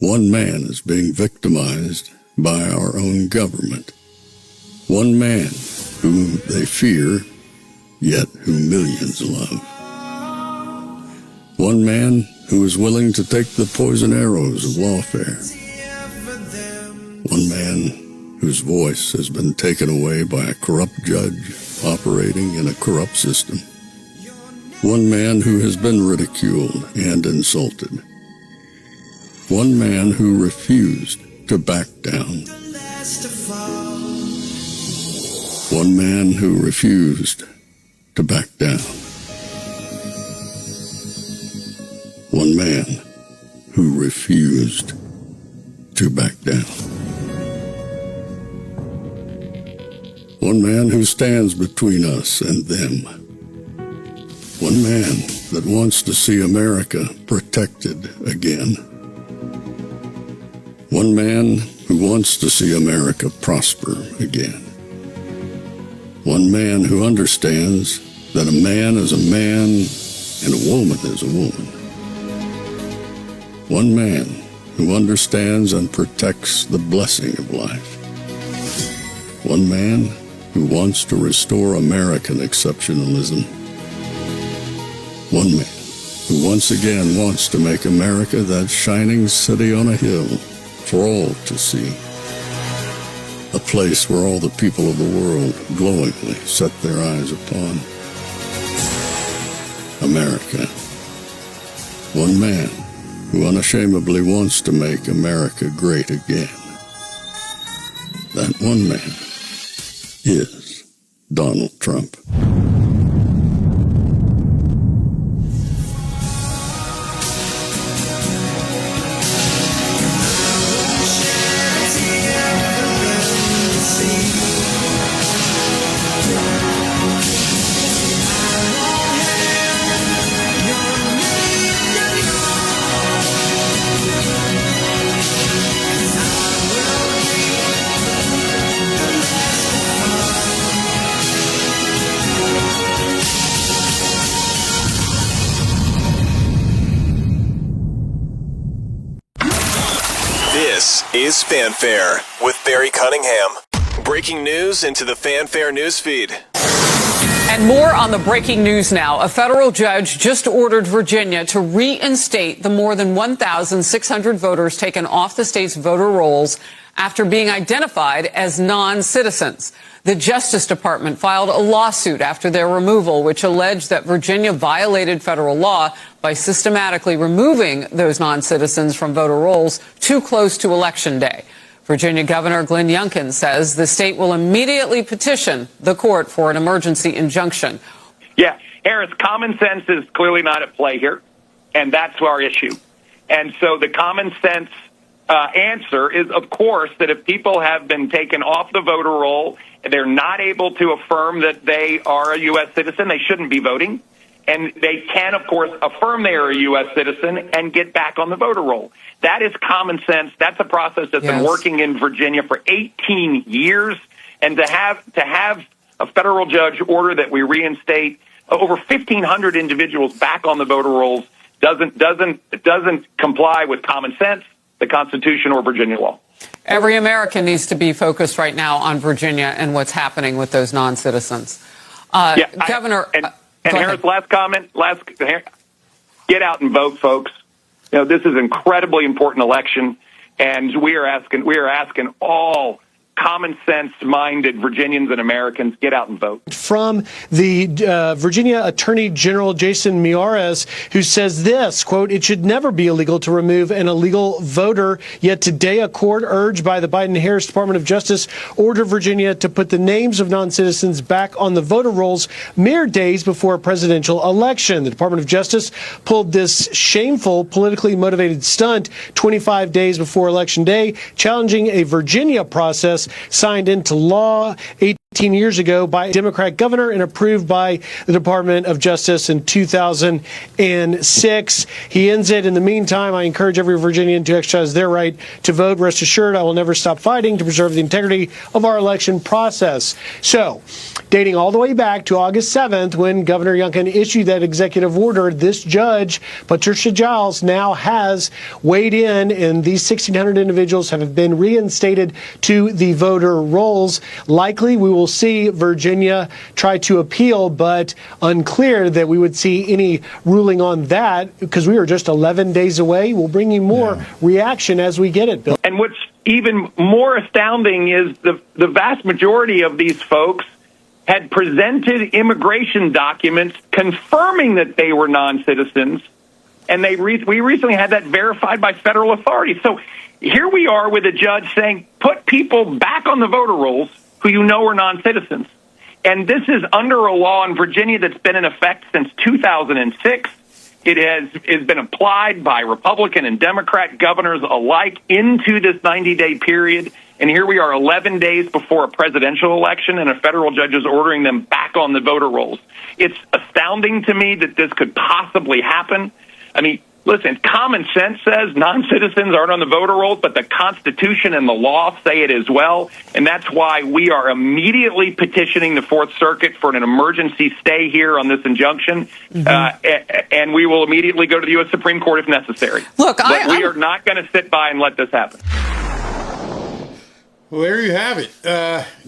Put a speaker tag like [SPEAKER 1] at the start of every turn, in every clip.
[SPEAKER 1] One man is being victimized by our own government. One man whom they fear, yet who millions love. One man who is willing to take the poison arrows of lawfare. One man whose voice has been taken away by a corrupt judge operating in a corrupt system. One man who has been ridiculed and insulted. One man who refused to back down. One man who refused to back down. One man who refused to back down. One man who stands between us and them. One man that wants to see America protected again. One man who wants to see America prosper again. One man who understands that a man is a man and a woman is a woman. One man who understands and protects the blessing of life. One man who wants to restore American exceptionalism. One man who once again wants to make America that shining city on a hill for all to see. A place where all the people of the world glowingly set their eyes upon. America. One man who unashamedly wants to make America great again. That one man is Donald Trump.
[SPEAKER 2] This is Fanfare with Barry Cunningham. Breaking news into the Fanfare newsfeed.
[SPEAKER 3] And more on the breaking news now. A federal judge just ordered Virginia to reinstate the more than 1,600 voters taken off the state's voter rolls after being identified as non-citizens. The Justice Department filed a lawsuit after their removal, which alleged that Virginia violated federal law by systematically removing those non-citizens from voter rolls too close to Election Day. Virginia Governor Glenn Youngkin says the state will immediately petition the court for an emergency injunction.
[SPEAKER 4] Yeah, Harris, common sense is clearly not at play here, and that's our issue. And so the common sense answer is, of course, that if people have been taken off the voter roll, they're not able to affirm that they are a U.S. citizen, they shouldn't be voting. And they can, of course, affirm they are a U.S. citizen and get back on the voter roll. That is common sense. That's a process that's been working in Virginia for 18 years. And to have a federal judge order that we reinstate over 1,500 individuals back on the voter rolls doesn't comply with common sense, the Constitution, or Virginia law.
[SPEAKER 3] Every American needs to be focused right now on Virginia and what's happening with those non-citizens. Governor...
[SPEAKER 4] And Harris, last comment, get out and vote, folks. You know, this is an incredibly important election, and we are asking all common sense-minded Virginians and Americans, get out and vote.
[SPEAKER 5] From the Virginia Attorney General Jason Miyares, who says this, quote, "It should never be illegal to remove an illegal voter. Yet today, a court urged by the Biden-Harris Department of Justice ordered Virginia to put the names of non-citizens back on the voter rolls mere days before a presidential election. The Department of Justice pulled this shameful, politically motivated stunt 25 days before Election Day, challenging a Virginia process signed into law. 18 years ago by a Democrat governor and approved by the Department of Justice in 2006. He ends it. In the meantime, I encourage every Virginian to exercise their right to vote. Rest assured, I will never stop fighting to preserve the integrity of our election process. So, dating all the way back to August 7th, when Governor Youngkin issued that executive order, this judge, Patricia Giles, now has weighed in, and these 1,600 individuals have been reinstated to the voter rolls. Likely, we will see Virginia try to appeal, but unclear that we would see any ruling on that because we are just 11 days away. We'll bring you more reaction as we get it, Bill.
[SPEAKER 4] And what's even more astounding is the vast majority of these folks had presented immigration documents confirming that they were non-citizens, and we recently had that verified by federal authorities. So here we are with a judge saying, put people back on the voter rolls who you know are non-citizens. And this is under a law in Virginia that's been in effect since 2006. It has been applied by Republican and Democrat governors alike into this 90-day period. And here we are 11 days before a presidential election, and a federal judge is ordering them back on the voter rolls. It's astounding to me that this could possibly happen. I mean, listen, common sense says non-citizens aren't on the voter rolls, but the Constitution and the law say it as well. And that's why we are immediately petitioning the Fourth Circuit for an emergency stay here on this injuncction. And we will immediately go to the U.S. Supreme Court if necessary.
[SPEAKER 3] Look,
[SPEAKER 4] but we are not going to sit by and let this happen.
[SPEAKER 6] Well, there you have it.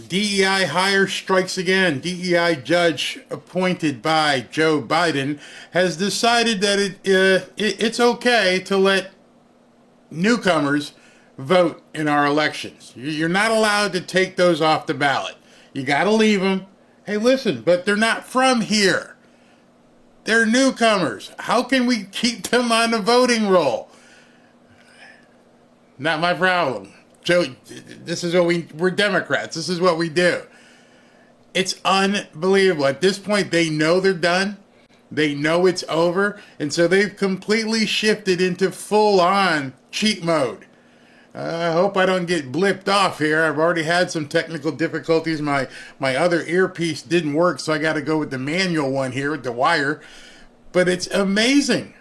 [SPEAKER 6] DEI hire strikes again. DEI judge appointed by Joe Biden has decided that it's okay to let newcomers vote in our elections. You're not allowed to take those off the ballot. You got to leave them. Hey, listen, but they're not from here. They're newcomers. How can we keep them on the voting roll? Not my problem. Joe, this is what we're Democrats. This is what we do. It's unbelievable. At this point, they know they're done. They know it's over. And so they've completely shifted into full-on cheat mode. I hope I don't get blipped off here. I've already had some technical difficulties. My other earpiece didn't work, so I got to go with the manual one here with the wire. But it's amazing.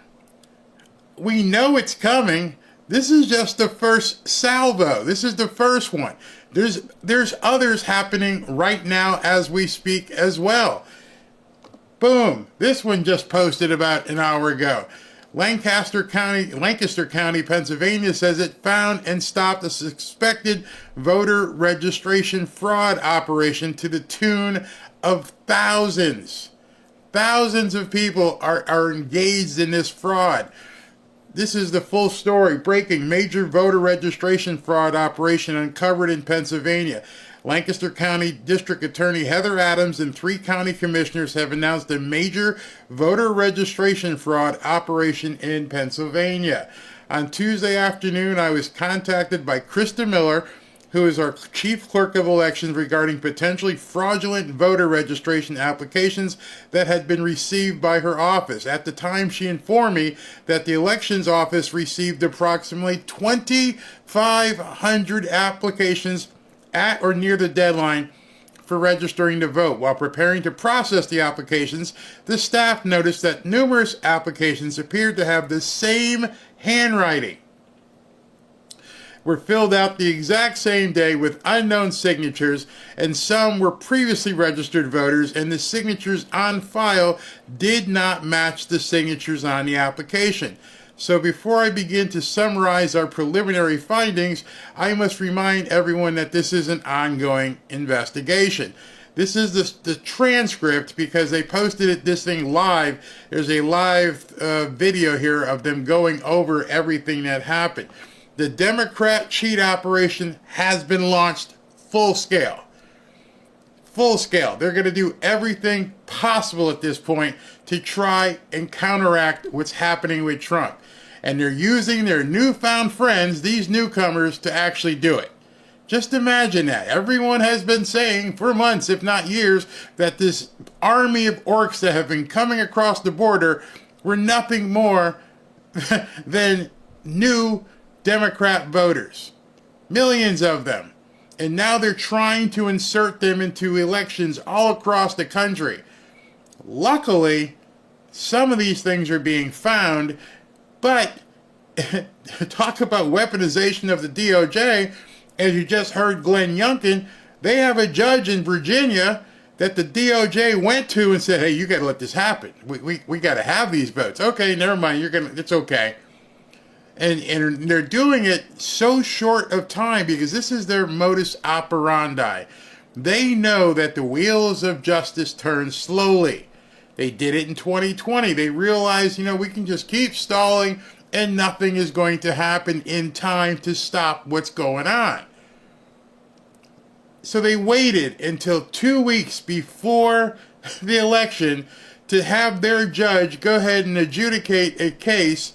[SPEAKER 6] We know it's coming. This is just the first salvo. This is the first one. There's others happening right now as we speak as well. Boom. This one just posted about an hour ago. Lancaster County, Pennsylvania says it found and stopped a suspected voter registration fraud operation to the tune of thousands. Thousands of people are engaged in this fraud. This is the full story. Breaking major voter registration fraud operation uncovered in Pennsylvania. Lancaster County District Attorney Heather Adams and 3 county commissioners have announced a major voter registration fraud operation in Pennsylvania. On Tuesday afternoon, I was contacted by Krista Miller, who is our chief clerk of elections, regarding potentially fraudulent voter registration applications that had been received by her office. At the time, she informed me that the elections office received approximately 2,500 applications at or near the deadline for registering to vote. While preparing to process the applications, the staff noticed that numerous applications appeared to have the same handwriting, were filled out the exact same day with unknown signatures, and some were previously registered voters, and the signatures on file did not match the signatures on the application. So before I begin to summarize our preliminary findings, I must remind everyone that this is an ongoing investigation. This is the transcript because they posted this thing live. There's a live video here of them going over everything that happened. The Democrat cheat operation has been launched full scale. Full scale. They're going to do everything possible at this point to try and counteract what's happening with Trump. And they're using their newfound friends, these newcomers, to actually do it. Just imagine that. Everyone has been saying for months, if not years, that this army of orcs that have been coming across the border were nothing more than new Democrat voters. Millions of them. And now they're trying to insert them into elections all across the country. Luckily, some of these things are being found, but talk about weaponization of the DOJ. As you just heard Glenn Youngkin, they have a judge in Virginia that the DOJ went to and said, hey, you got to let this happen. We got to have these votes. Okay, never mind. It's okay. And they're doing it so short of time because this is their modus operandi. They know that the wheels of justice turn slowly. They did it in 2020. They realized, we can just keep stalling and nothing is going to happen in time to stop what's going on. So they waited until 2 weeks before the election to have their judge go ahead and adjudicate a case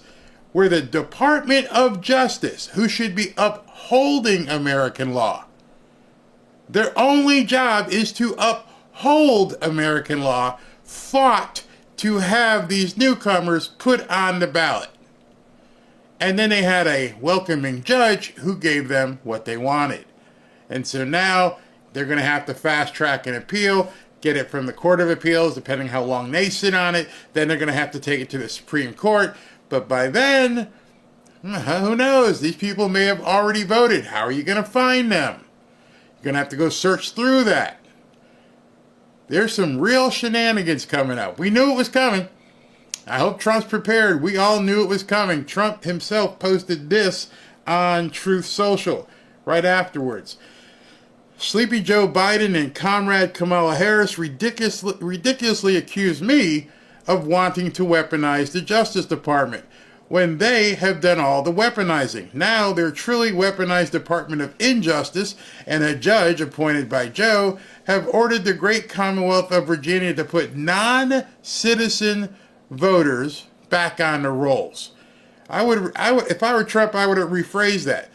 [SPEAKER 6] where the Department of Justice, who should be upholding American law, their only job is to uphold American law, fought to have these newcomers put on the ballot. And then they had a welcoming judge who gave them what they wanted. And so now they're going to have to fast track an appeal, get it from the Court of Appeals, depending how long they sit on it. Then they're going to have to take it to the Supreme Court. But by then, who knows? These people may have already voted. How are you going to find them? You're going to have to go search through that. There's some real shenanigans coming up. We knew it was coming. I hope Trump's prepared. We all knew it was coming. Trump himself posted this on Truth Social right afterwards. Sleepy Joe Biden and comrade Kamala Harris ridiculously accused me of wanting to weaponize the Justice Department when they have done all the weaponizing. Now their truly weaponized Department of Injustice and a judge appointed by Joe have ordered the great Commonwealth of Virginia to put non-citizen voters back on the rolls. I would, if I were Trump, I would have rephrased that.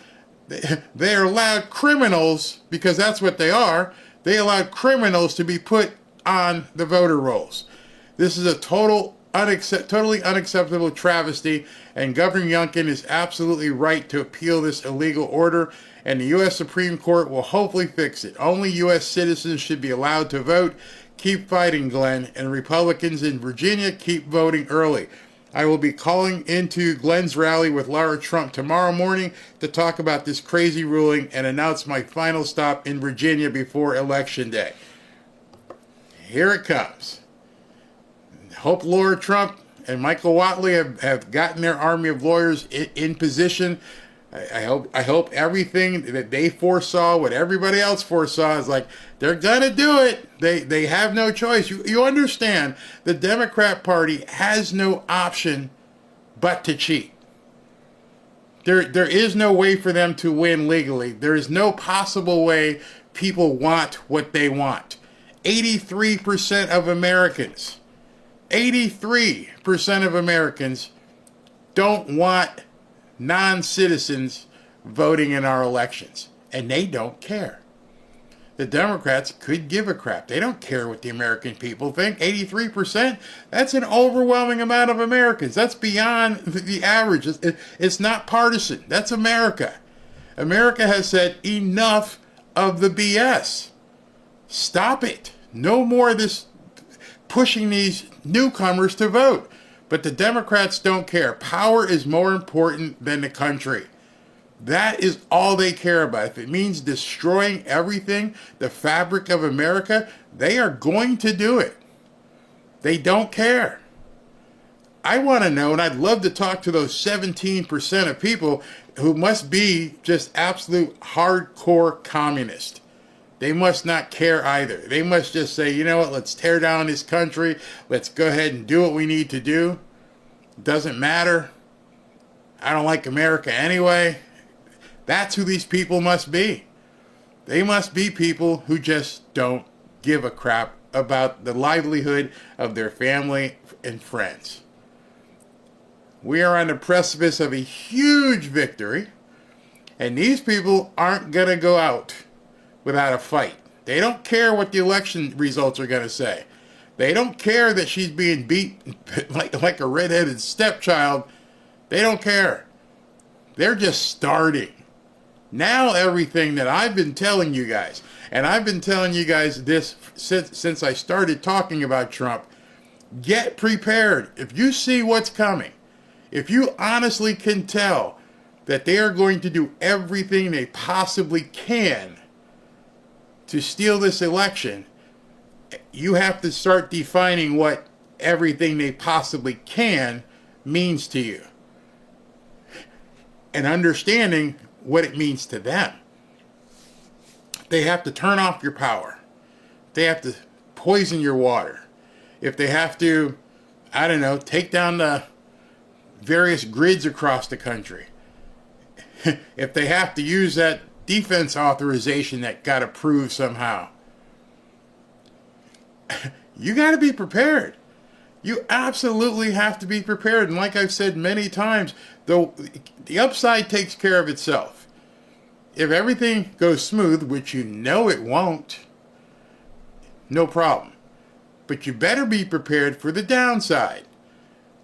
[SPEAKER 6] They allowed criminals, because that's what they are, they allowed criminals to be put on the voter rolls. This is a totally unacceptable travesty, and Governor Youngkin is absolutely right to appeal this illegal order, and the U.S. Supreme Court will hopefully fix it. Only U.S. citizens should be allowed to vote. Keep fighting, Glenn, and Republicans in Virginia, keep voting early. I will be calling into Glenn's rally with Lara Trump tomorrow morning to talk about this crazy ruling and announce my final stop in Virginia before Election Day. Here it comes. Hope Laura Trump and Michael Whatley have gotten their army of lawyers in position. I hope everything that they foresaw, what everybody else foresaw, is like, they're gonna do it. They have no choice. You understand, the Democrat Party has no option but to cheat. There is no way for them to win legally. There is no possible way people want what they want. 83% of Americans, 83% of Americans don't want non-citizens voting in our elections, and they don't care. The Democrats could give a crap. They don't care what the American people think. 83%, that's an overwhelming amount of Americans. That's beyond the average. It's not partisan. That's America. America has said enough of the BS. Stop it. No more of this pushing these newcomers to vote. But the Democrats don't care. Power is more important than the country. That is all they care about. If it means destroying everything, the fabric of America, they are going to do it. They don't care. I want to know, and I'd love to talk to those 17% of people who must be just absolute hardcore communists. They must not care either. They must just say, you know what, let's tear down this country. Let's go ahead and do what we need to do. It doesn't matter. I don't like America anyway. That's who these people must be. They must be people who just don't give a crap about the livelihood of their family and friends. We are on the precipice of a huge victory, and these people aren't going to go out without a fight. They don't care what the election results are going to say. They don't care that she's being beat like a redheaded stepchild. They don't care. They're just starting. Now everything that I've been telling you guys, and I've been telling you guys this since I started talking about Trump, get prepared. If you see what's coming, if you honestly can tell that they are going to do everything they possibly can to steal this election, you have to start defining what everything they possibly can means to you and understanding what it means to them. They have to turn off your power. They have to poison your water. If they have to, I don't know, take down the various grids across the country. If they have to use that defense authorization that got approved somehow. You got to be prepared. You absolutely have to be prepared. And like I've said many times, the upside takes care of itself. If everything goes smooth, which you know it won't, no problem. But you better be prepared for the downside.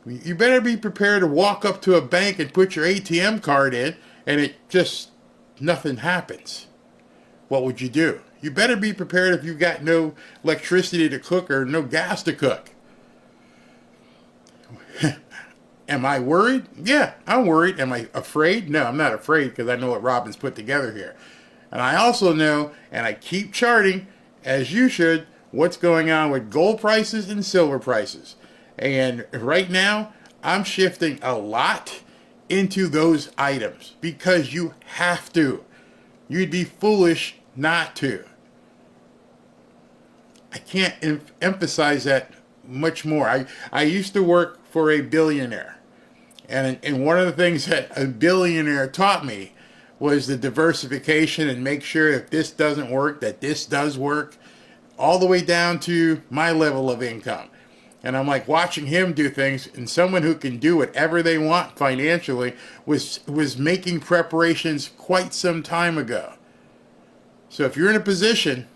[SPEAKER 6] You better be prepared to walk up to a bank and put your ATM card in and it just, nothing happens. What would you do? You better be prepared if you've got no electricity to cook or no gas to cook. Am I worried? Yeah, I'm worried. Am I afraid? No, I'm not afraid because I know what Robin's put together here. And I also know, and I keep charting, as you should, what's going on with gold prices and silver prices. And right now, I'm shifting a lot into those items because you have to. You'd be foolish not to. I can't emphasize that much more. I used to work for a billionaire. And one of the things that a billionaire taught me was the diversification and make sure if this doesn't work, that this does work, all the way down to my level of income. And I'm like watching him do things, and someone who can do whatever they want financially was making preparations quite some time ago. So if you're in a position,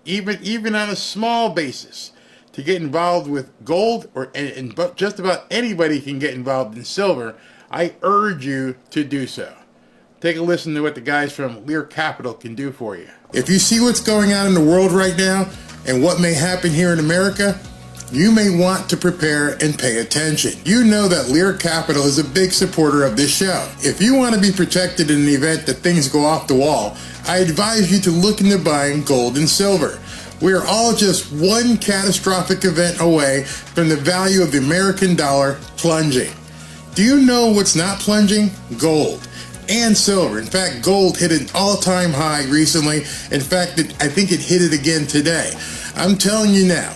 [SPEAKER 6] even on a small basis, to get involved with gold, and just about anybody can get involved in silver, I urge you to do so. Take a listen to what the guys from Lear Capital can do for you. If you see what's going on in the world right now and what may happen here in America, you may want to prepare and pay attention. You know that Lear Capital is a big supporter of this show. If you want to be protected in the event that things go off the wall, I advise you to look into buying gold and silver. We are all just one catastrophic event away from the value of the American dollar plunging. Do you know what's not plunging? Gold and silver. In fact, gold hit an all-time high recently. In fact, I think it hit it again today. I'm telling you now,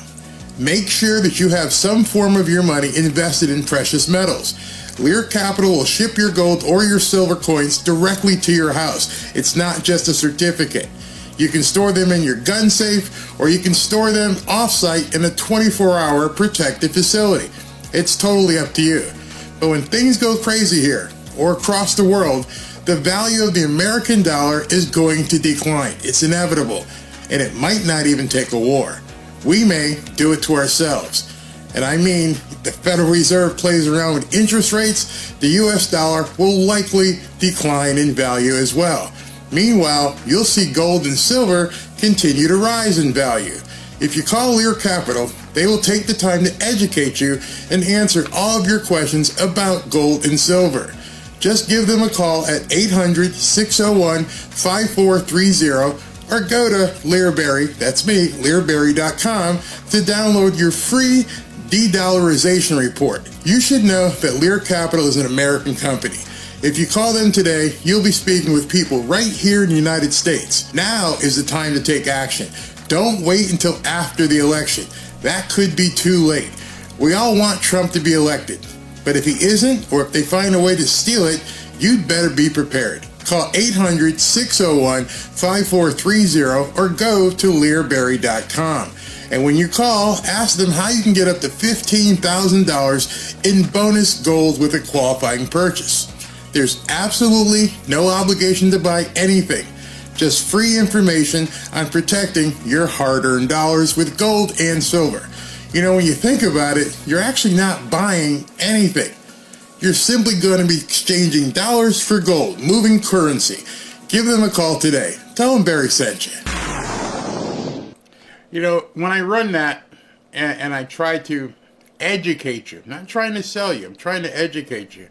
[SPEAKER 6] make sure that you have some form of your money invested in precious metals. Lear Capital will ship your gold or your silver coins directly to your house. It's not just a certificate. You can store them in your gun safe, or you can store them off-site in a 24-hour protected facility. It's totally up to you. But when things go crazy here, or across the world, the value of the American dollar is going to decline. It's inevitable, and it might not even take a war. We may do it to ourselves. And I mean, if the Federal Reserve plays around with interest rates, the US dollar will likely decline in value as well. Meanwhile, you'll see gold and silver continue to rise in value. If you call Lear Capital, they will take the time to educate you and answer all of your questions about gold and silver. Just give them a call at 800-601-5430 or go to Learberry, that's me, Learberry.com, to download your free de-dollarization report. You should know that Lear Capital is an American company. If you call them today, you'll be speaking with people right here in the United States. Now is the time to take action. Don't wait until after the election. That could be too late. We all want Trump to be elected. But if he isn't, or if they find a way to steal it, you'd better be prepared. Call 800-601-5430 or go to Learberry.com. And when you call, ask them how you can get up to $15,000 in bonus gold with a qualifying purchase. There's absolutely no obligation to buy anything. Just free information on protecting your hard-earned dollars with gold and silver. You know, when you think about it, you're actually not buying anything. You're simply going to be exchanging dollars for gold, moving currency. Give them a call today. Tell them Barry sent you. You know, when I run that and I try to educate you, I'm not trying to sell you, I'm trying to educate you.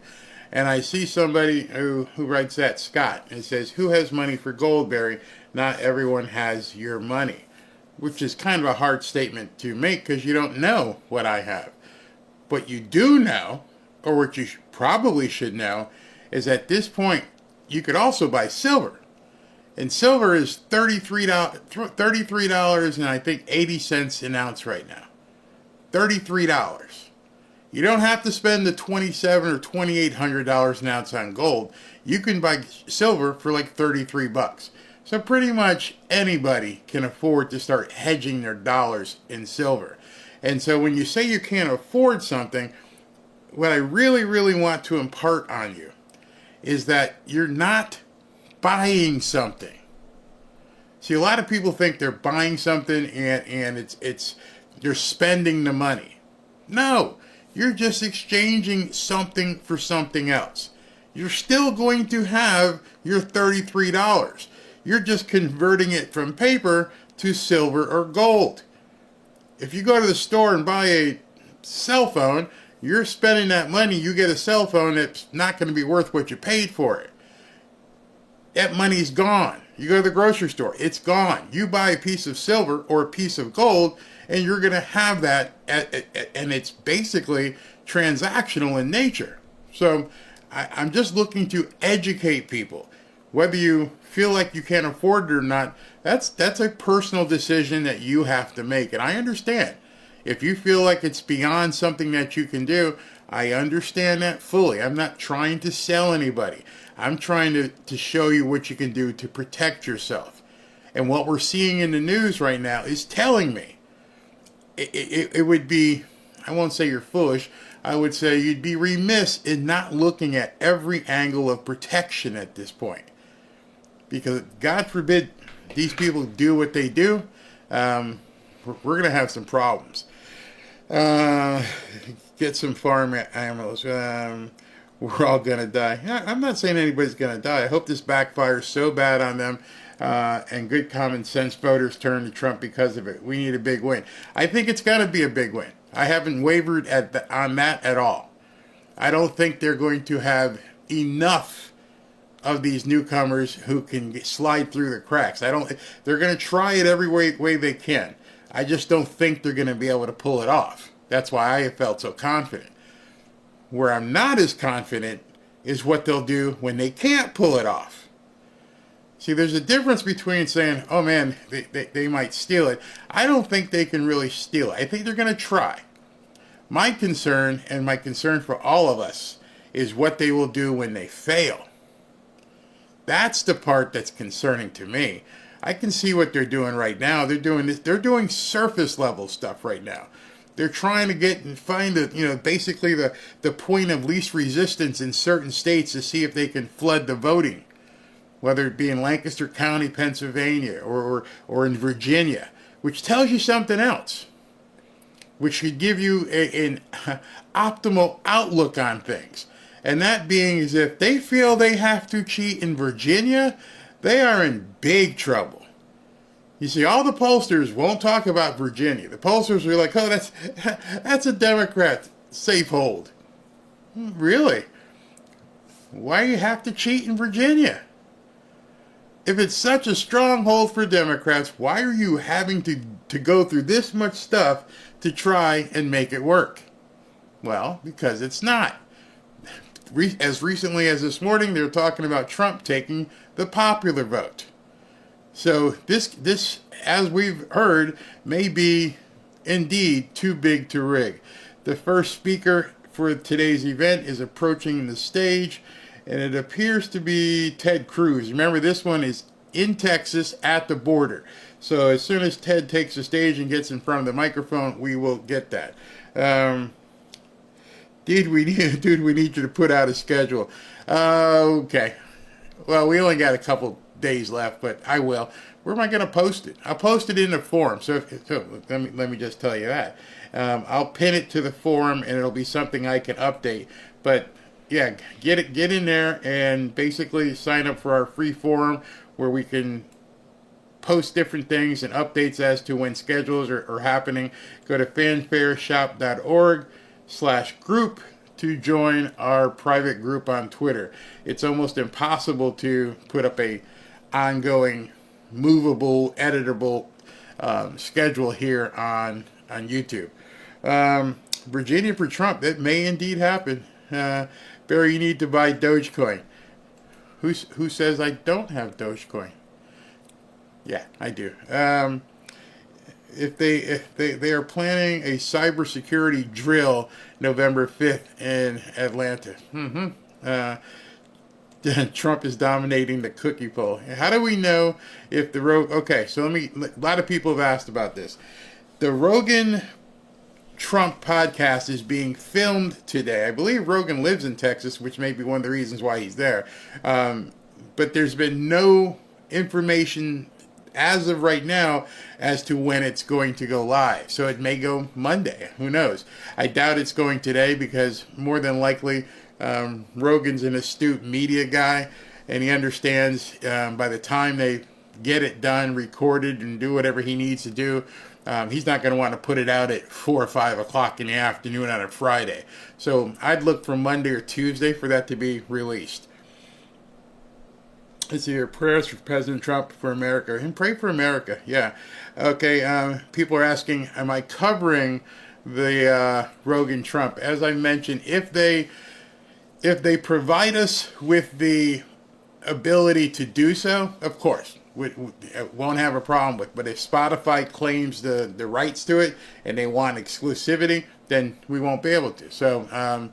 [SPEAKER 6] And I see somebody who writes that, Scott, and says, who has money for gold, Barry? Not everyone has your money. Which is kind of a hard statement to make because you don't know what I have. What you do know, or what you probably should know, is at this point, you could also buy silver. And silver is $33 and I think 80 cents an ounce right now. $33. You don't have to spend the $2,700 or $2,800 an ounce on gold. You can buy silver for like 33 bucks. So pretty much anybody can afford to start hedging their dollars in silver. And so when you say you can't afford something, what I really, really want to impart on you is that you're not buying something. See, a lot of people think they're buying something and it's you're spending the money. No, you're just exchanging something for something else. You're still going to have your $33. You're just converting it from paper to silver or gold. If you go to the store and buy a cell phone, you're spending that money, you get a cell phone that's not going to be worth what you paid for it. That money's gone. You go to the grocery store, it's gone. You buy a piece of silver or a piece of gold, and you're going to have that, and it's basically transactional in nature. So I'm just looking to educate people. Whether you feel like you can't afford it or not, that's a personal decision that you have to make. And I understand. If you feel like it's beyond something that you can do, I understand that fully. I'm not trying to sell anybody. I'm trying to show you what you can do to protect yourself. And what we're seeing in the news right now is telling me it would be, I won't say you're foolish, I would say you'd be remiss in not looking at every angle of protection at this point. Because God forbid these people do what they do, we're going to have some problems. Get some farm animals. We're all going to die. I'm not saying anybody's going to die. I hope this backfires so bad on them and good common sense voters turn to Trump because of it. We need a big win. I think it's got to be a big win. I haven't wavered on that at all. I don't think they're going to have enough of these newcomers who can slide through the cracks. They're going to try it every way they can. I just don't think they're going to be able to pull it off. That's why I felt so confident. Where I'm not as confident is what they'll do when they can't pull it off. See, there's a difference between saying, oh man, they might steal it. I don't think they can really steal it. I think they're going to try. My concern, and my concern for all of us, is what they will do when they fail. That's the part that's concerning to me. I can see what they're doing right now. They're doing surface level stuff right now. They're trying to get and find basically the point of least resistance in certain states to see if they can flood the voting, whether it be in Lancaster County, Pennsylvania, or in Virginia, which tells you something else, which should give you an optimal outlook on things. And that being is if they feel they have to cheat in Virginia, they are in big trouble. You see, all the pollsters won't talk about Virginia. The pollsters are like, oh, that's a Democrat safe hold. Really? Why do you have to cheat in Virginia? If it's such a stronghold for Democrats, why are you having to go through this much stuff to try and make it work? Well, because it's not. As recently as this morning, they were talking about Trump taking the popular vote. So this, as we've heard, may be indeed too big to rig. The first speaker for today's event is approaching the stage, and it appears to be Ted Cruz. Remember, this one is in Texas at the border. So as soon as Ted takes the stage and gets in front of the microphone, we will get that. Dude, we need you to put out a schedule. Okay. Well, we only got a couple days left, but I will. Where am I going to post it? I'll post it in the forum. So let me just tell you that. I'll pin it to the forum, and it'll be something I can update. But yeah, get in there and basically sign up for our free forum where we can post different things and updates as to when schedules are happening. Go to fanfareshop.org/group to join our private group on Twitter. It's almost impossible to put up a ongoing, movable, editable schedule here on YouTube. Virginia for Trump, it may indeed happen. Barry, you need to buy Dogecoin. Who says I don't have Dogecoin? Yeah, I do. If they are planning a cybersecurity drill November 5th in Atlanta. Trump is dominating the cookie poll. How do we know if the okay, so a lot of people have asked about this. The Rogan Trump podcast is being filmed today. I believe Rogan lives in Texas, which may be one of the reasons why he's there. But there's been no information as of right now as to when it's going to go live. So it may go Monday. Who knows? I doubt it's going today because more than likely Rogan's an astute media guy and he understands by the time they get it done, recorded, and do whatever he needs to do, he's not going to want to put it out at 4 or 5 o'clock in the afternoon on a Friday. So I'd look for Monday or Tuesday for that to be released. Let's see here. Prayers for President Trump, for America. And pray for America. Yeah. Okay. People are asking, am I covering the Rogan Trump? As I mentioned, if they provide us with the ability to do so, of course, we won't have a problem with. But if Spotify claims the rights to it and they want exclusivity, then we won't be able to. So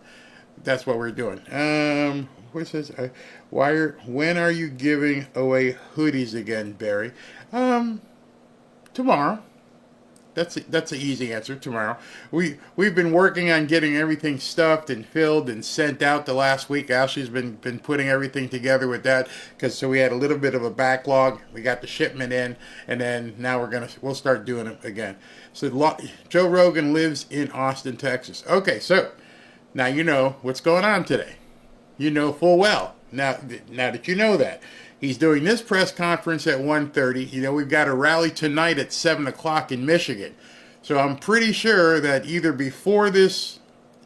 [SPEAKER 6] that's what we're doing. What says? When are you giving away hoodies again, Barry? Tomorrow. That's an easy answer. Tomorrow. We've been working on getting everything stuffed and filled and sent out the last week. Ashley's been putting everything together with that so we had a little bit of a backlog. We got the shipment in, and then now we'll start doing it again. So Joe Rogan lives in Austin, Texas. Okay, so now you know what's going on today. You know full well. Now that you know that. He's doing this press conference at 1:30. You know, we've got a rally tonight at 7 o'clock in Michigan. So I'm pretty sure that either before this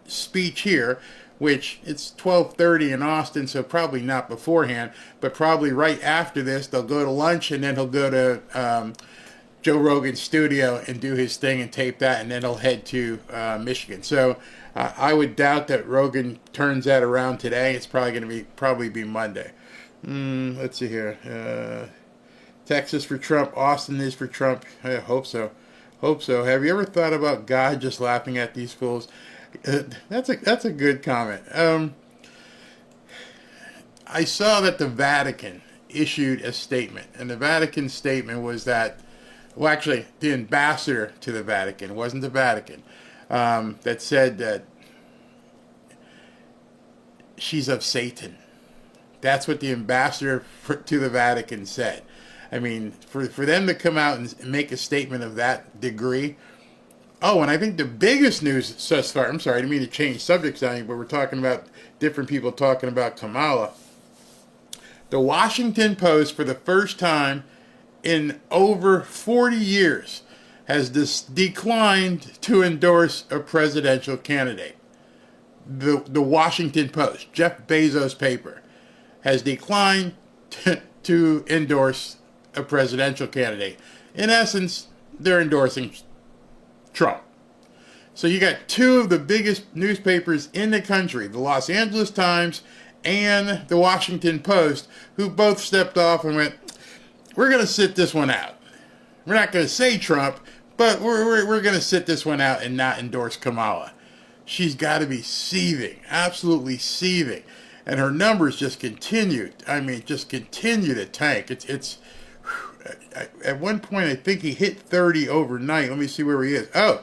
[SPEAKER 6] speech here, which it's 12:30 in Austin, so probably not beforehand, but probably right after this, they'll go to lunch and then he'll go to Joe Rogan's studio and do his thing and tape that, and then he'll head to Michigan. So I would doubt that Rogan turns that around today. It's probably going to be Monday. Let's see here. Texas for Trump. Austin is for Trump. I hope so. Have you ever thought about God just laughing at these fools? That's a good comment. I saw that the Vatican issued a statement, and the Vatican statement was that, well, actually, the ambassador to the Vatican, it wasn't the Vatican, that said that she's of Satan. That's what the ambassador to the Vatican said. I mean, for them to come out and make a statement of that degree. Oh, and I think the biggest news thus far, I'm sorry, I didn't mean to change subjects on you, but we're talking about different people talking about Kamala. The Washington Post, for the first time in over 40 years, has declined to endorse a presidential candidate. The Washington Post, Jeff Bezos' paper, has declined to endorse a presidential candidate. In essence, they're endorsing Trump. So you got two of the biggest newspapers in the country, the Los Angeles Times and the Washington Post, who both stepped off and went, we're going to sit this one out. We're not going to say Trump, but we're going to sit this one out and not endorse Kamala. She's got to be seething, absolutely seething. And her numbers just continue. I mean, just continue to tank. It's at one point, I think he hit 30 overnight. Let me see where he is. Oh,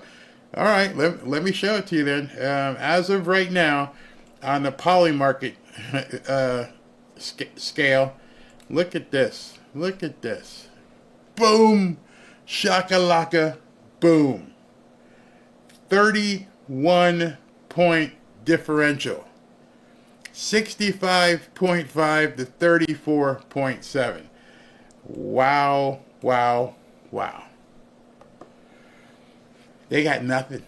[SPEAKER 6] all right. Let me show it to you then. As of right now, on the poly market scale, look at this. Look at this. Boom. Shakalaka. Boom. 31-point differential. 65.5 to 34.7. Wow, wow, wow. They got nothing.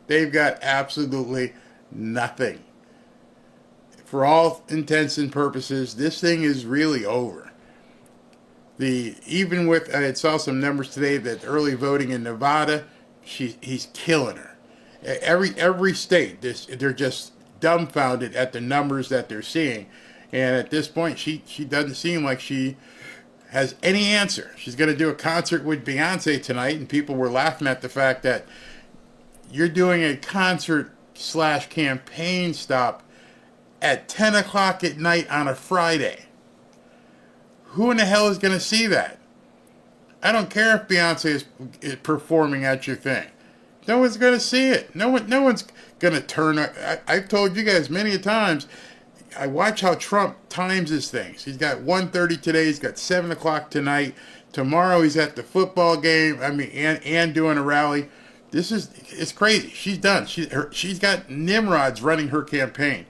[SPEAKER 6] They've got absolutely nothing. For all intents and purposes, this thing is really over. Even with I saw some numbers today that early voting in Nevada, he's killing her. Every state, they're just dumbfounded at the numbers that they're seeing, and at this point, she doesn't seem like she has any answer. She's going to do a concert with Beyonce tonight, and people were laughing at the fact that you're doing a concert / campaign stop at 10 o'clock at night on a Friday. Who in the hell is going to see that? I don't care if Beyonce is performing at your thing. No one's going to see it. No one's going to turn. I've told you guys many times, I watch how Trump times his things. He's got 1:30 today. He's got 7 o'clock tonight. Tomorrow he's at the football game. And doing a rally. It's crazy. She's done. She's got Nimrods running her campaign.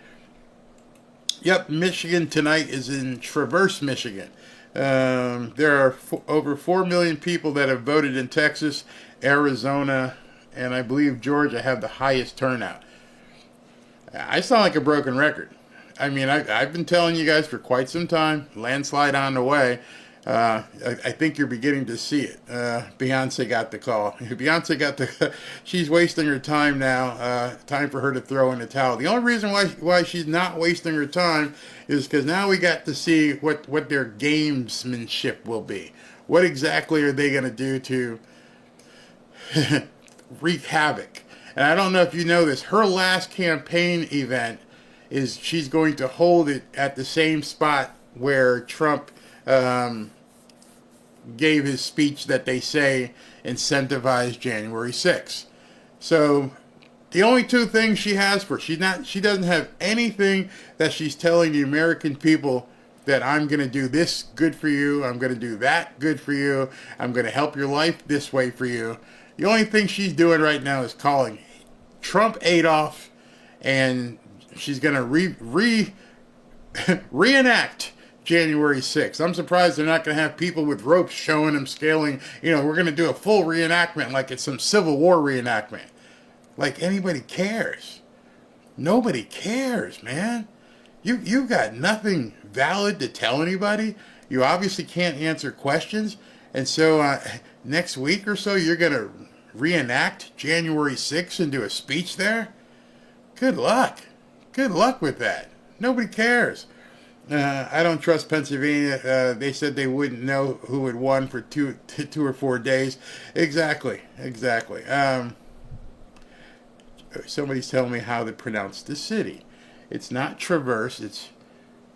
[SPEAKER 6] Yep, Michigan tonight is in Traverse, Michigan. There are over 4 million people that have voted in Texas, Arizona, and I believe Georgia have the highest turnout. I sound like a broken record. I mean, I've been telling you guys for quite some time, landslide on the way. I think you're beginning to see it. Beyonce got the call. She's wasting her time now. Time for her to throw in the towel. The only reason why she's not wasting her time is because now we got to see what their gamesmanship will be. What exactly are they going to do to wreak havoc? And I don't know if you know this. Her last campaign event is she's going to hold it at the same spot where Trump gave his speech that they say incentivized January 6th. So the only two things she has she doesn't have anything that she's telling the American people that I'm going to do this good for you, I'm going to do that good for you, I'm going to help your life this way for you. The only thing she's doing right now is calling Trump Adolf, and she's going to reenact January 6th. I'm surprised they're not going to have people with ropes showing them scaling. We're going to do a full reenactment like it's some Civil War reenactment. Like anybody cares. Nobody cares, man. You've got nothing valid to tell anybody. You obviously can't answer questions. And so next week or so, you're going to reenact January 6th and do a speech there? Good luck. Good luck with that. Nobody cares. I don't trust Pennsylvania. They said they wouldn't know who had won for two or 4 days. Exactly. Somebody's telling me how to pronounce the city. It's not Traverse. It's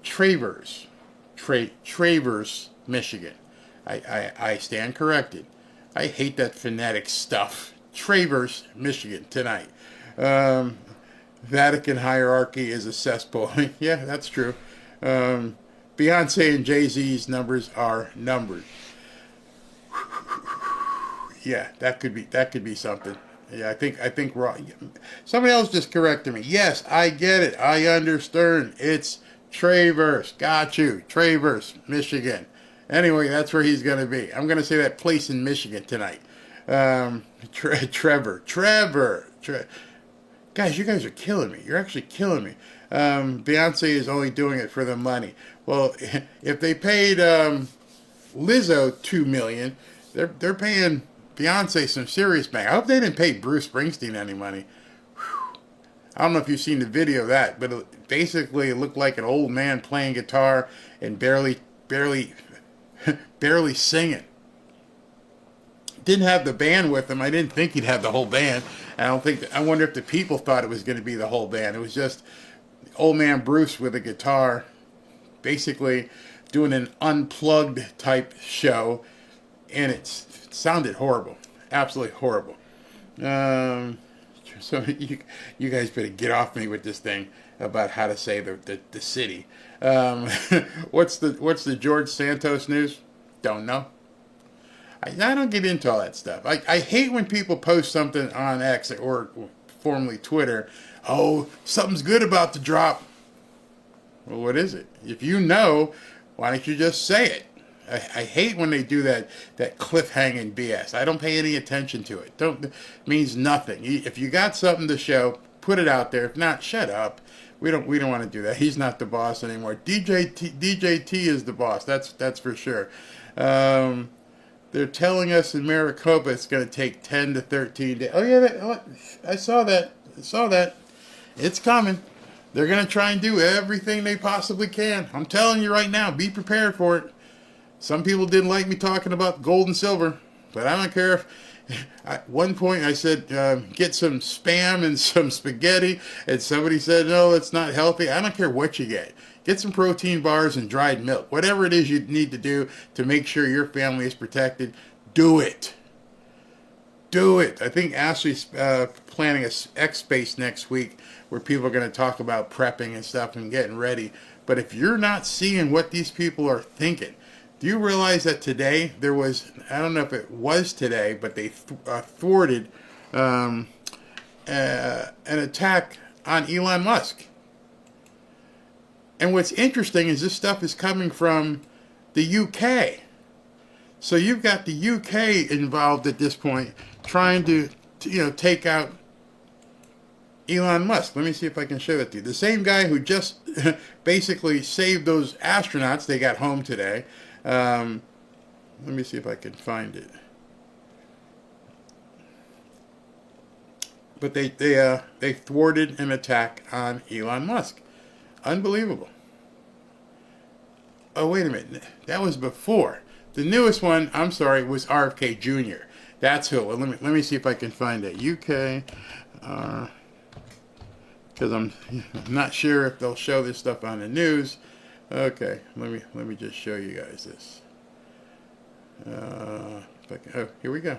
[SPEAKER 6] Traverse. Traverse, Michigan. I stand corrected. I hate that phonetic stuff. Traverse, Michigan tonight. Vatican hierarchy is a cesspool. Yeah, that's true. Beyonce and Jay-Z's numbers are numbered. Yeah, that could be something. Yeah, I think wrong. Somebody else just corrected me. Yes, I get it. I understand. It's Traverse. Got you. Traverse, Michigan. Anyway, that's where he's going to be. I'm going to say that place in Michigan tonight. Trevor. Guys, you guys are killing me. You're actually killing me. Beyonce is only doing it for the money. Well, if they paid Lizzo $2 million, they're paying Beyonce some serious money. I hope they didn't pay Bruce Springsteen any money. Whew. I don't know if you've seen the video of that, but it looked like an old man playing guitar and barely singing. Didn't have the band with him. I didn't think he'd have the whole band. I wonder if the people thought it was going to be the whole band. It was just old man Bruce with a guitar, basically doing an unplugged type show, and it sounded horrible, absolutely horrible. So you guys better get off me with this thing about how to say the city. What's the George Santos news? Don't know. I don't get into all that stuff. I hate when people post something on X or formerly Twitter. Oh, something's good about to drop. Well, what is it? If you know, why don't you just say it? I hate when they do that cliffhanging BS. I don't pay any attention to it. It means nothing. If you got something to show, put it out there. If not, shut up. We don't want to do that. He's not the boss anymore. DJT is the boss. That's for sure. They're telling us in Maricopa it's going to take 10 to 13 days. Oh yeah, I saw that. It's coming. They're going to try and do everything they possibly can. I'm telling you right now, be prepared for it. Some people didn't like me talking about gold and silver, but I don't care if... At one point I said, get some Spam and some spaghetti, and somebody said, no, it's not healthy. I don't care what you get. Get some protein bars and dried milk. Whatever it is you need to do to make sure your family is protected, do it. Do it. I think Ashley's planning a X-Space next week where people are going to talk about prepping and stuff and getting ready. But if you're not seeing what these people are thinking, do you realize that today there was, I don't know if it was today, but they thwarted an attack on Elon Musk. And what's interesting is this stuff is coming from the UK. So you've got the UK involved at this point trying to take out Elon Musk. Let me see if I can show that to you. The same guy who just basically saved those astronauts. They got home today. Let me see if I can find it. But they thwarted an attack on Elon Musk. Unbelievable. Oh, wait a minute. That was before. The newest one, I'm sorry, was RFK Jr. That's who. Well, let me see if I can find it. UK, because I'm not sure if they'll show this stuff on the news. Okay, let me just show you guys this. Here we go.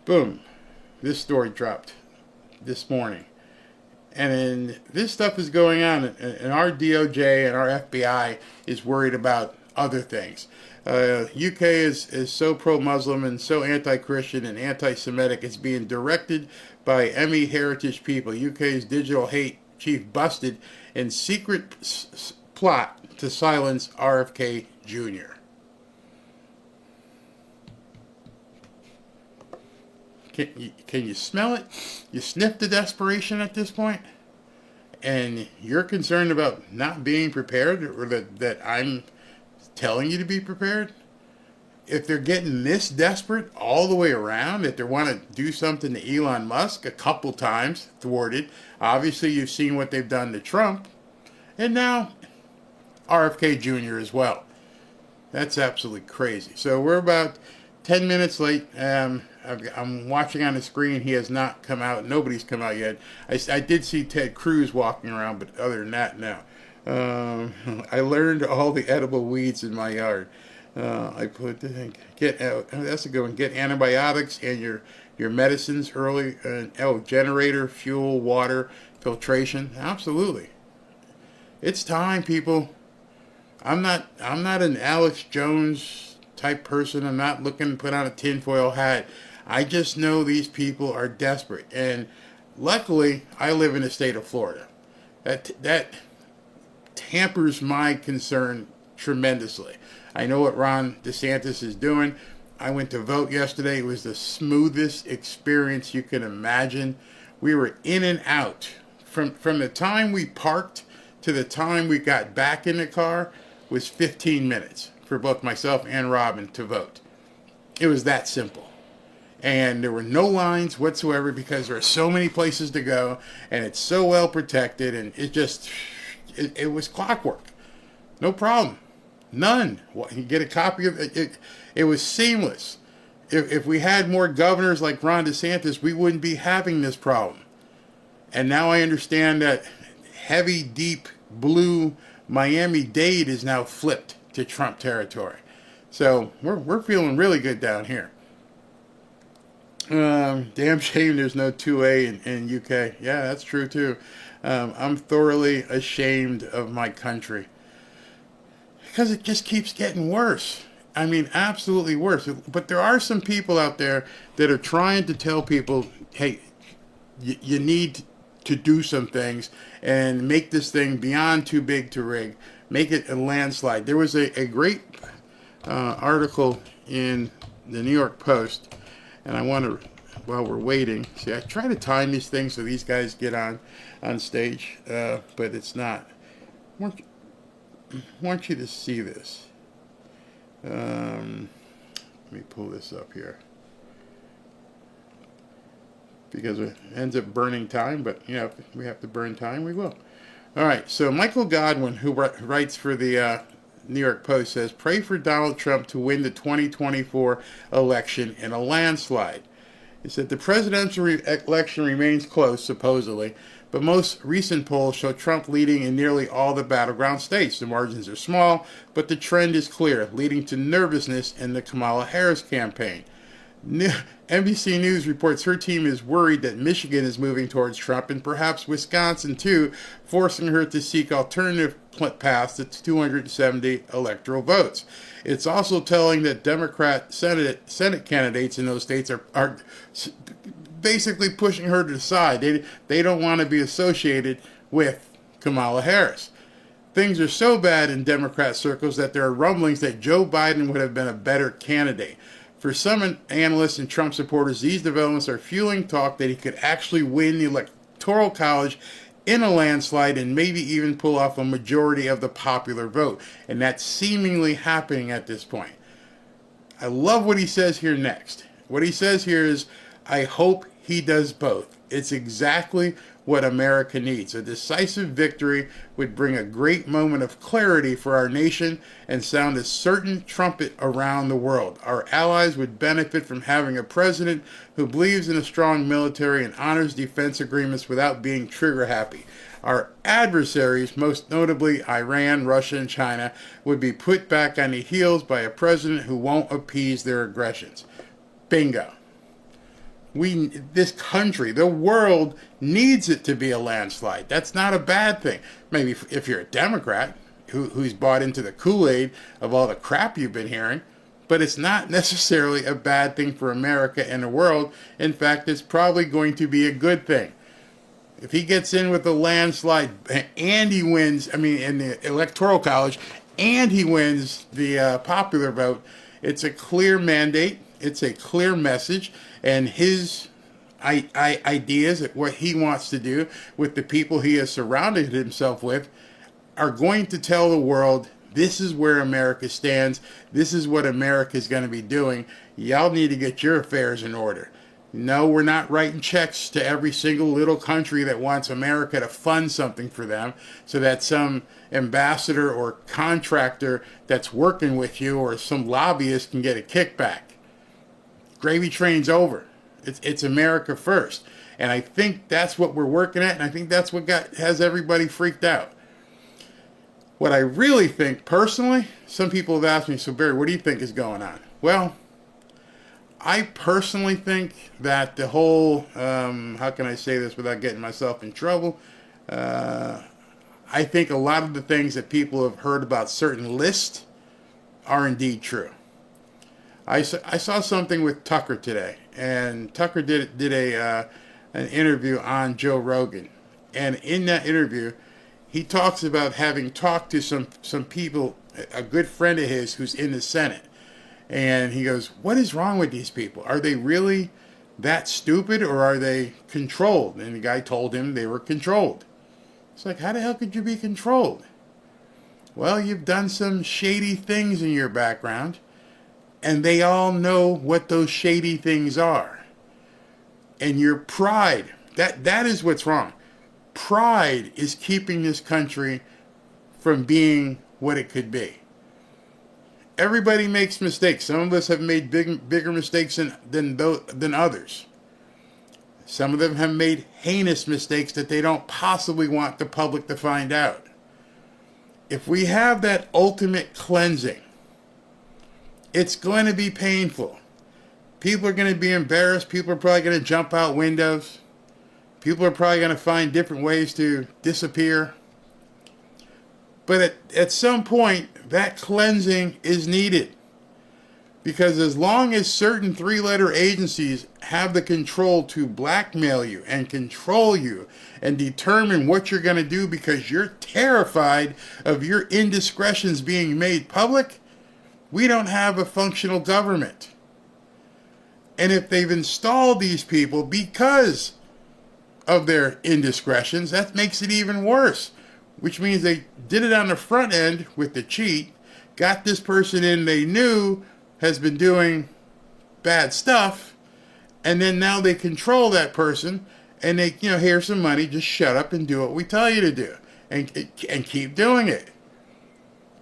[SPEAKER 6] Boom. This story dropped this morning. And this stuff is going on, and our DOJ and our FBI is worried about other things. UK is so pro-Muslim and so anti-Christian and anti-Semitic. It's being directed by ME heritage people. UK's digital hate chief busted in secret plot to silence RFK Jr. Can you smell it? You sniff the desperation at this point? And you're concerned about not being prepared, or that I'm telling you to be prepared? If they're getting this desperate all the way around, that they want to do something to Elon Musk a couple times, thwarted. Obviously, you've seen what they've done to Trump. And now, RFK Jr. as well. That's absolutely crazy. So we're about 10 minutes late. I'm watching on the screen. He has not come out. Nobody's come out yet. I did see Ted Cruz walking around, but other than that, no. I learned all the edible weeds in my yard. I put that's a good one. Get antibiotics and your medicines early. Generator, fuel, water, filtration. Absolutely. It's time, people. I'm not an Alex Jones type person. I'm not looking to put on a tinfoil hat. I just know these people are desperate. And luckily, I live in the state of Florida. That tampers my concern tremendously. I know what Ron DeSantis is doing. I went to vote yesterday. It was the smoothest experience you can imagine. We were in and out. From the time we parked to the time we got back in the car was 15 minutes for both myself and Robin to vote. It was that simple. And there were no lines whatsoever because there are so many places to go, and it's so well protected, and it was clockwork. No problem. None. You get a copy of it. It was seamless. If we had more governors like Ron DeSantis, we wouldn't be having this problem. And now I understand that heavy, deep, blue Miami-Dade is now flipped to Trump territory. So we're feeling really good down here. Damn shame there's no 2A in UK. Yeah, that's true too. I'm thoroughly ashamed of my country. Because it just keeps getting worse. I mean, absolutely worse. But there are some people out there that are trying to tell people, hey, you need to do some things and make this thing beyond too big to rig, make it a landslide. There was a great article in the New York Post, and I want to, while we're waiting, see, I try to time these things so these guys get on stage, but it's not. I want you to see this. Let me pull this up here, because it ends up burning time, but if we have to burn time, we will. All right, so Michael Godwin, who writes for the New York Post, says, pray for Donald Trump to win the 2024 election in a landslide. He said the presidential election remains close, supposedly, but most recent polls show Trump leading in nearly all the battleground states. The margins are small, but the trend is clear, leading to nervousness in the Kamala Harris campaign. NBC News reports her team is worried that Michigan is moving towards Trump, and perhaps Wisconsin too, forcing her to seek alternative paths to 270 electoral votes. It's also telling that Democrat Senate candidates in those states are basically pushing her to the side. They don't want to be associated with Kamala Harris. Things are so bad in Democrat circles that there are rumblings that Joe Biden would have been a better candidate. For some analysts and Trump supporters, these developments are fueling talk that he could actually win the Electoral College in a landslide and maybe even pull off a majority of the popular vote. And that's seemingly happening at this point. I love what he says here next. What he says here is, I hope he does both. It's exactly what America needs. A decisive victory would bring a great moment of clarity for our nation and sound a certain trumpet around the world. Our allies would benefit from having a president who believes in a strong military and honors defense agreements without being trigger happy. Our adversaries, most notably Iran, Russia, and China, would be put back on the heels by a president who won't appease their aggressions. Bingo. This country, the world needs it to be a landslide. That's not a bad thing. Maybe if you're a Democrat who's bought into the Kool-Aid of all the crap you've been hearing, but it's not necessarily a bad thing for America and the world. In fact, it's probably going to be a good thing. If he gets in with a landslide and he wins, in the Electoral College, and he wins the popular vote, it's a clear mandate. It's a clear message, and his ideas at what he wants to do with the people he has surrounded himself with are going to tell the world, this is where America stands. This is what America is going to be doing. Y'all need to get your affairs in order. No, we're not writing checks to every single little country that wants America to fund something for them so that some ambassador or contractor that's working with you or some lobbyist can get a kickback. Gravy train's over. It's America first. And I think that's what we're working at, and I think that's what has everybody freaked out. What I really think, personally, some people have asked me, so Barry, what do you think is going on? Well, I personally think that the whole, how can I say this without getting myself in trouble? I think a lot of the things that people have heard about certain lists are indeed true. I saw something with Tucker today, and Tucker did an interview on Joe Rogan, and in that interview, he talks about having talked to some people, a good friend of his who's in the Senate, and he goes, "What is wrong with these people? Are they really that stupid, or are they controlled?" And the guy told him they were controlled. It's like, how the hell could you be controlled? Well, you've done some shady things in your background. And they all know what those shady things are. And your pride, that is what's wrong. Pride is keeping this country from being what it could be. Everybody makes mistakes. Some of us have made bigger mistakes than others. Some of them have made heinous mistakes that they don't possibly want the public to find out. If we have that ultimate cleansing, it's going to be painful. People are going to be embarrassed. People are probably going to jump out windows. People are probably going to find different ways to disappear. But at some point, that cleansing is needed Because as long as certain three-letter agencies have the control to blackmail you and control you and determine what you're going to do because you're terrified of your indiscretions being made public, we don't have a functional government. And if they've installed these people because of their indiscretions, that makes it even worse, which means they did it on the front end with the cheat, got this person in they knew has been doing bad stuff, and then now they control that person, and they, here's some money, just shut up and do what we tell you to do, and keep doing it.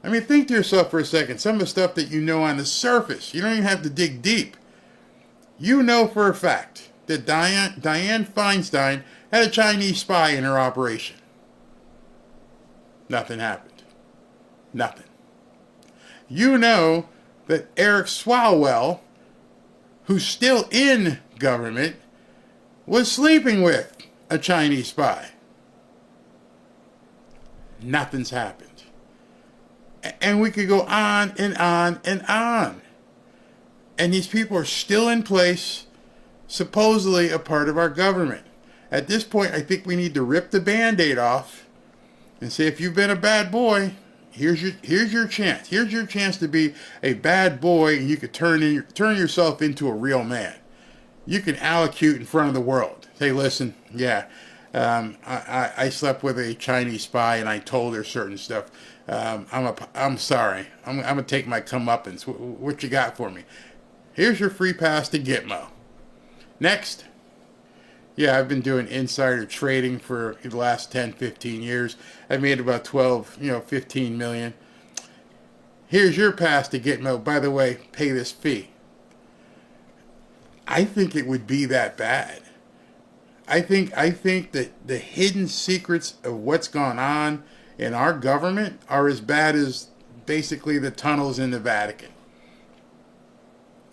[SPEAKER 6] I mean, think to yourself for a second, some of the stuff that you know on the surface, you don't even have to dig deep. You know for a fact that Dianne Feinstein had a Chinese spy in her operation. Nothing happened. Nothing. You know that Eric Swalwell, who's still in government, was sleeping with a Chinese spy. Nothing's happened. And we could go on and on and on. And these people are still in place, supposedly a part of our government. At this point, I think we need to rip the Band-Aid off and say, if you've been a bad boy, here's your chance. Here's your chance to be a bad boy, and you could turn yourself into a real man. You can allocute in front of the world. Say, listen, I slept with a Chinese spy, and I told her certain stuff. I'm sorry. I'm gonna take my comeuppance. What you got for me? Here's your free pass to Gitmo. Next. Yeah, I've been doing insider trading for the last 10, 15 years. I've made about 12, 15 million. Here's your pass to Gitmo. By the way, pay this fee. I think it would be that bad. I think that the hidden secrets of what's gone on in our government are as bad as basically the tunnels in the Vatican.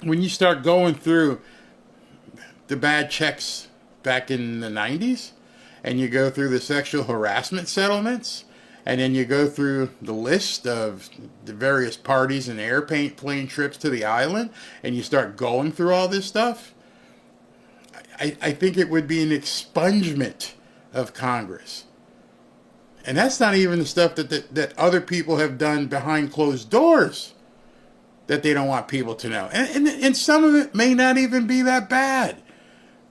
[SPEAKER 6] When you start going through the bad checks back in the 90s, and you go through the sexual harassment settlements, and then you go through the list of the various parties and airplane trips to the island, and you start going through all this stuff, I think it would be an expungement of Congress. And that's not even the stuff that other people have done behind closed doors that they don't want people to know. And some of it may not even be that bad.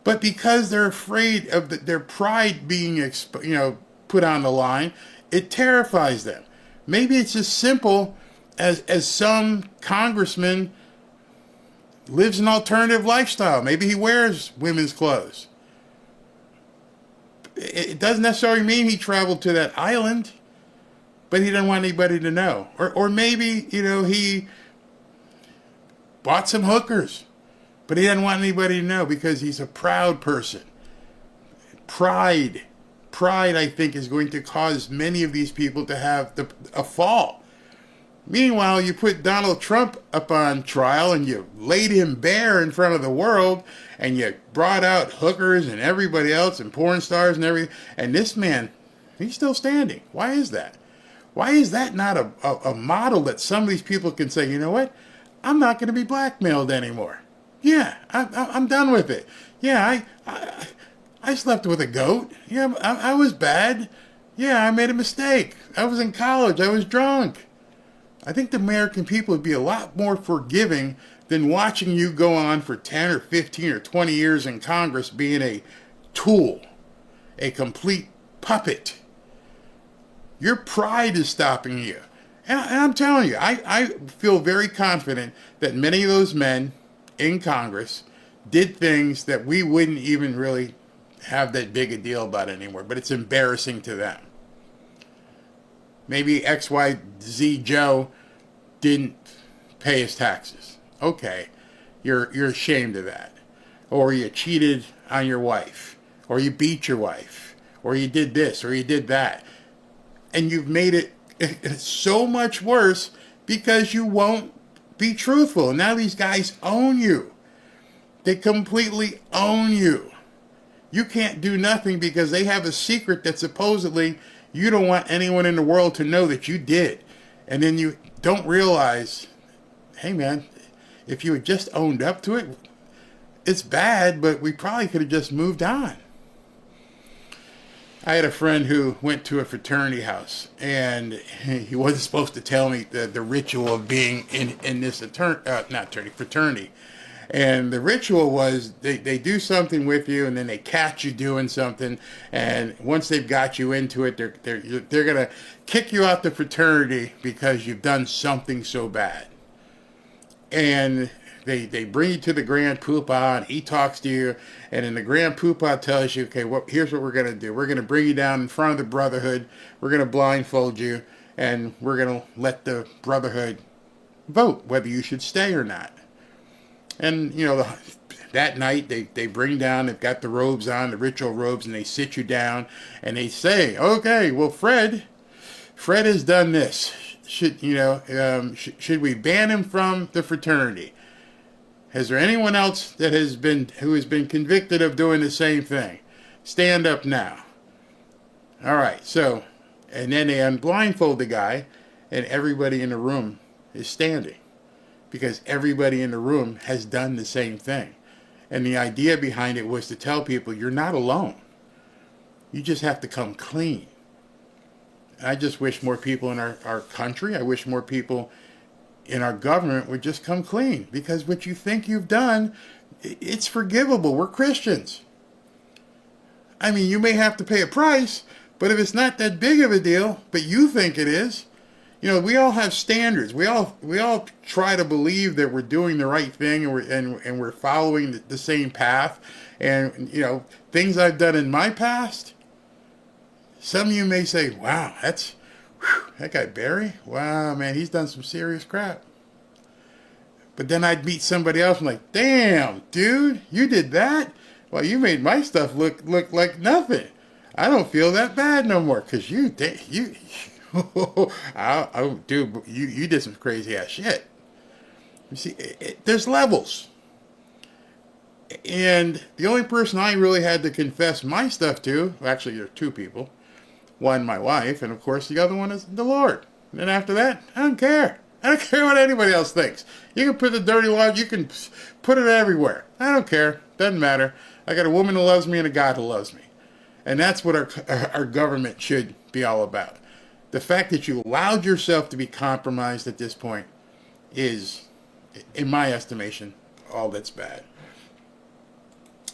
[SPEAKER 6] But because they're afraid of their pride being put on the line, it terrifies them. Maybe it's as simple as some congressman lives an alternative lifestyle. Maybe he wears women's clothes. It doesn't necessarily mean he traveled to that island, but he doesn't want anybody to know. Or maybe, he bought some hookers, but he doesn't want anybody to know because he's a proud person. Pride, I think, is going to cause many of these people to have a fall. Meanwhile, you put Donald Trump up on trial and you laid him bare in front of the world and you brought out hookers and everybody else and porn stars and everything. And this man, he's still standing. Why is that? Why is that not a model that some of these people can say, you know what? I'm not going to be blackmailed anymore. Yeah, I'm done with it. Yeah, I slept with a goat. Yeah, I was bad. Yeah, I made a mistake. I was in college. I was drunk. I think the American people would be a lot more forgiving than watching you go on for 10 or 15 or 20 years in Congress being a tool, a complete puppet. Your pride is stopping you. And I'm telling you, I feel very confident that many of those men in Congress did things that we wouldn't even really have that big a deal about anymore, but it's embarrassing to them. Maybe XYZ Joe didn't pay his taxes. Okay, you're ashamed of that. Or you cheated on your wife, or you beat your wife, or you did this, or you did that. And you've made it so much worse because you won't be truthful. And now these guys own you. They completely own you. You can't do nothing because they have a secret that supposedly you don't want anyone in the world to know that you did. And then you don't realize, hey man, if you had just owned up to it, it's bad, but we probably could have just moved on. I had a friend who went to a fraternity house, and he wasn't supposed to tell me the ritual of being in this fraternity. And the ritual was they do something with you, and then they catch you doing something. And once they've got you into it, they're gonna kick you out the fraternity because you've done something so bad. And they bring you to the Grand Poobah, and he talks to you, and then the Grand Poobah tells you, okay, here's what we're gonna do. We're gonna bring you down in front of the Brotherhood. We're gonna blindfold you, and we're gonna let the Brotherhood vote whether you should stay or not. And, that night they bring down, they've got the robes on, the ritual robes, and they sit you down and they say, okay, well, Fred has done this. Should we ban him from the fraternity? Is there anyone else who has been convicted of doing the same thing? Stand up now. All right. So, and then they unblindfold the guy, and everybody in the room is standing, because everybody in the room has done the same thing. And the idea behind it was to tell people, you're not alone. You just have to come clean. I just wish more people in our country, I wish more people in our government would just come clean. Because what you think you've done, it's forgivable. We're Christians. I mean, you may have to pay a price, but if it's not that big of a deal, but you think it is, we all have standards. We all try to believe that we're doing the right thing, and we're following the same path. And things I've done in my past, some of you may say, "Wow, that guy Barry. Wow, man, he's done some serious crap." But then I'd meet somebody else and like, "Damn, dude, you did that? Well, you made my stuff look like nothing. I don't feel that bad no more because you." Dude, you did some crazy ass shit. You see, there's levels. And the only person I really had to confess my stuff to, actually there are two people. One, my wife, and of course the other one is the Lord. And then after that, I don't care. I don't care what anybody else thinks. You can put the dirty laundry, you can put it everywhere. I don't care. Doesn't matter. I got a woman who loves me and a God who loves me. And that's what our government should be all about. The fact that you allowed yourself to be compromised at this point is, in my estimation, all that's bad.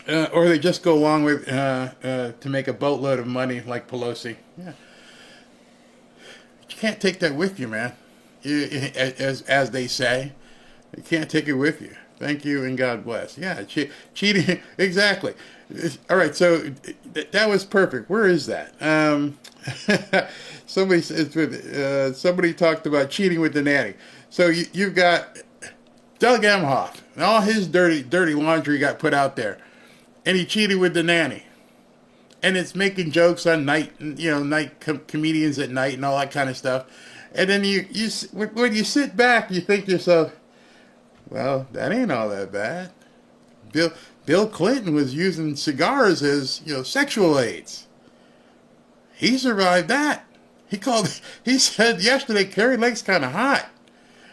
[SPEAKER 6] Or they just go along with to make a boatload of money like Pelosi. Yeah, you can't take that with you, man. As they say, you can't take it with you. Thank you and God bless. Yeah, cheating, exactly. All right, so that was perfect. Where is that? Somebody talked about cheating with the nanny. So you've got Doug Emhoff, and all his dirty laundry got put out there, and he cheated with the nanny, and it's making jokes on comedians at night and all that kind of stuff. And then when you sit back, you think to yourself, well, that ain't all that bad. Bill Clinton was using cigars as sexual aids. He survived that. He said yesterday, Carrie Lake's kind of hot.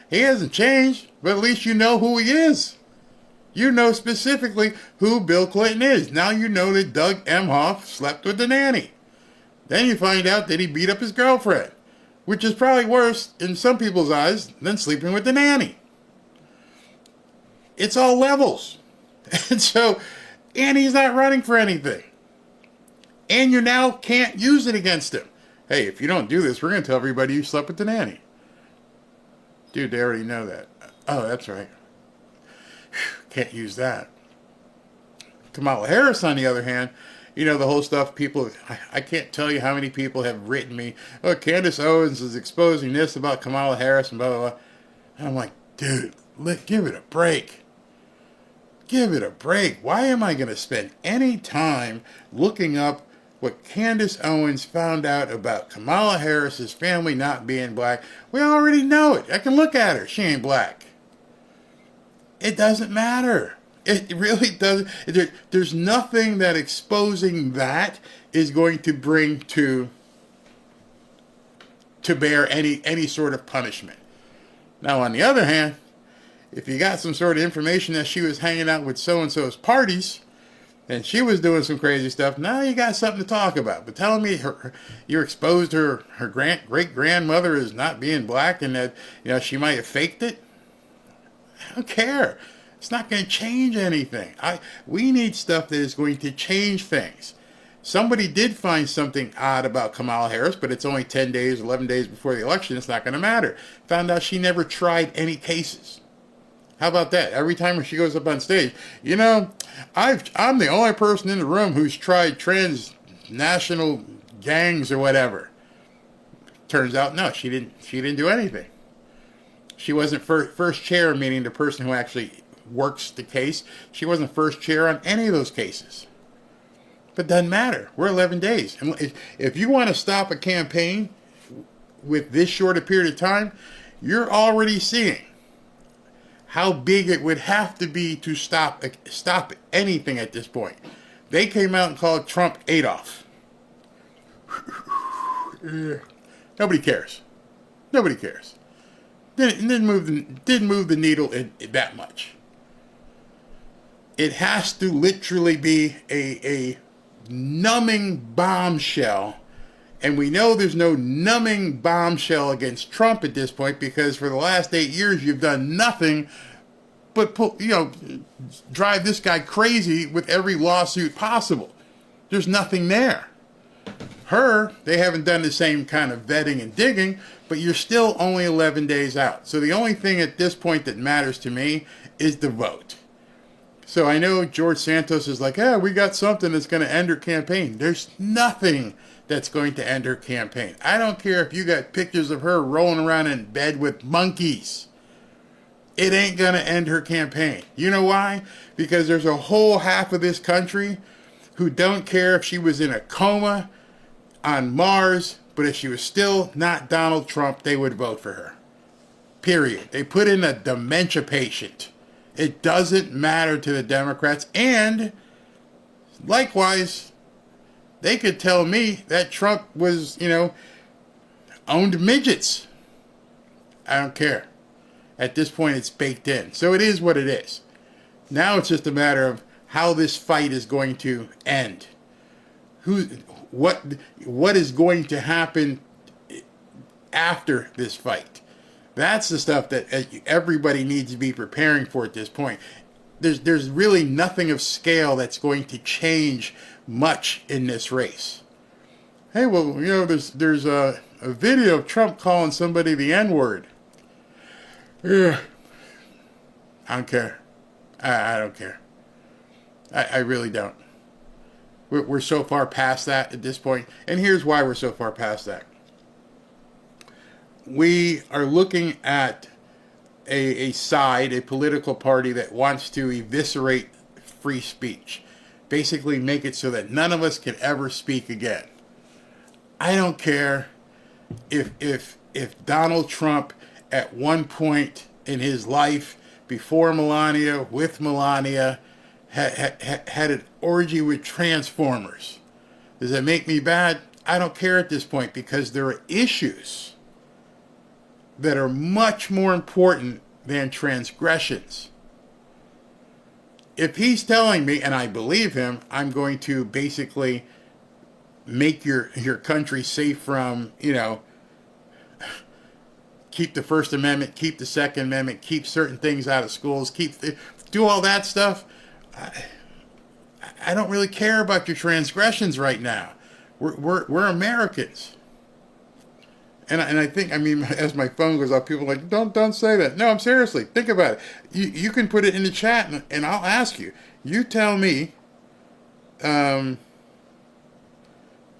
[SPEAKER 6] He hasn't changed, but at least you know who he is. You know specifically who Bill Clinton is. Now you know that Doug Emhoff slept with the nanny. Then you find out that he beat up his girlfriend, which is probably worse in some people's eyes than sleeping with the nanny. It's all levels. And he's not running for anything. And you now can't use it against him. Hey, if you don't do this, we're going to tell everybody you slept with the nanny. Dude, they already know that. Oh, that's right. Can't use that. Kamala Harris, on the other hand, the whole stuff, I can't tell you how many people have written me, oh, Candace Owens is exposing this about Kamala Harris and blah, blah, blah. And I'm like, dude, give it a break. Give it a break. Why am I going to spend any time looking up what Candace Owens found out about Kamala Harris's family not being black? We already know it. I can look at her. She ain't black. It doesn't matter. It really doesn't. There's nothing that exposing that is going to bring to bear any sort of punishment. Now, on the other hand, if you got some sort of information that she was hanging out with so-and-so's parties and she was doing some crazy stuff, now you got something to talk about. But telling me you're exposed her great-grandmother as not being black and that, you know, she might have faked it, I don't care. It's not going to change anything. We need stuff that is going to change things. Somebody did find something odd about Kamala Harris, but it's only 10 days, 11 days before the election. It's not going to matter. Found out she never tried any cases. How about that? Every time she goes up on stage, you know, I'm the only person in the room who's tried transnational gangs or whatever. Turns out, no, she didn't do anything. She wasn't first chair, meaning the person who actually works the case. She wasn't first chair on any of those cases. But doesn't matter. We're 11 days. And if you want to stop a campaign with this short a period of time, you're already seeing how big it would have to be to stop anything at this point. They came out and called Trump Adolf. Nobody cares. Nobody cares. Didn't move the needle that much. It has to literally be a numbing bombshell, and we know there's no numbing bombshell against Trump at this point because for the last 8 years you've done nothing but drive this guy crazy with every lawsuit possible. There's nothing there. They haven't done the same kind of vetting and digging, but you're still only 11 days out. So the only thing at this point that matters to me is the vote. So I know George Santos is like, we got something that's going to end her campaign. There's nothing that's going to end her campaign. I don't care if you got pictures of her rolling around in bed with monkeys. It ain't going to end her campaign. You know why? Because there's a whole half of this country who don't care if she was in a coma on Mars, but if she was still not Donald Trump, they would vote for her. Period. They put in a dementia patient. It doesn't matter to the Democrats. And likewise, they could tell me that Trump was, owned midgets. I don't care. At this point, it's baked in. So it is what it is. Now it's just a matter of how this fight is going to end. What is going to happen after this fight? That's the stuff that everybody needs to be preparing for at this point. There's really nothing of scale that's going to change much in this race. Hey, well, there's a video of Trump calling somebody the N-word. I don't care. I don't care. I really don't. We're so far past that at this point. And here's why we're so far past that. We are looking at a political party that wants to eviscerate free speech. Basically make it so that none of us can ever speak again. I don't care if Donald Trump at one point in his life, before Melania, with Melania, had an orgy with Transformers. Does that make me bad? I don't care at this point because there are issues that are much more important than transgressions. If he's telling me, and I believe him, I'm going to basically make your country safe from, keep the First Amendment, keep the Second Amendment, keep certain things out of schools, do all that stuff. I don't really care about your transgressions right now. We're Americans. And I think, as my phone goes off, people are like, don't say that. No, I'm seriously. Think about it. You can put it in the chat, and I'll ask you. You tell me, who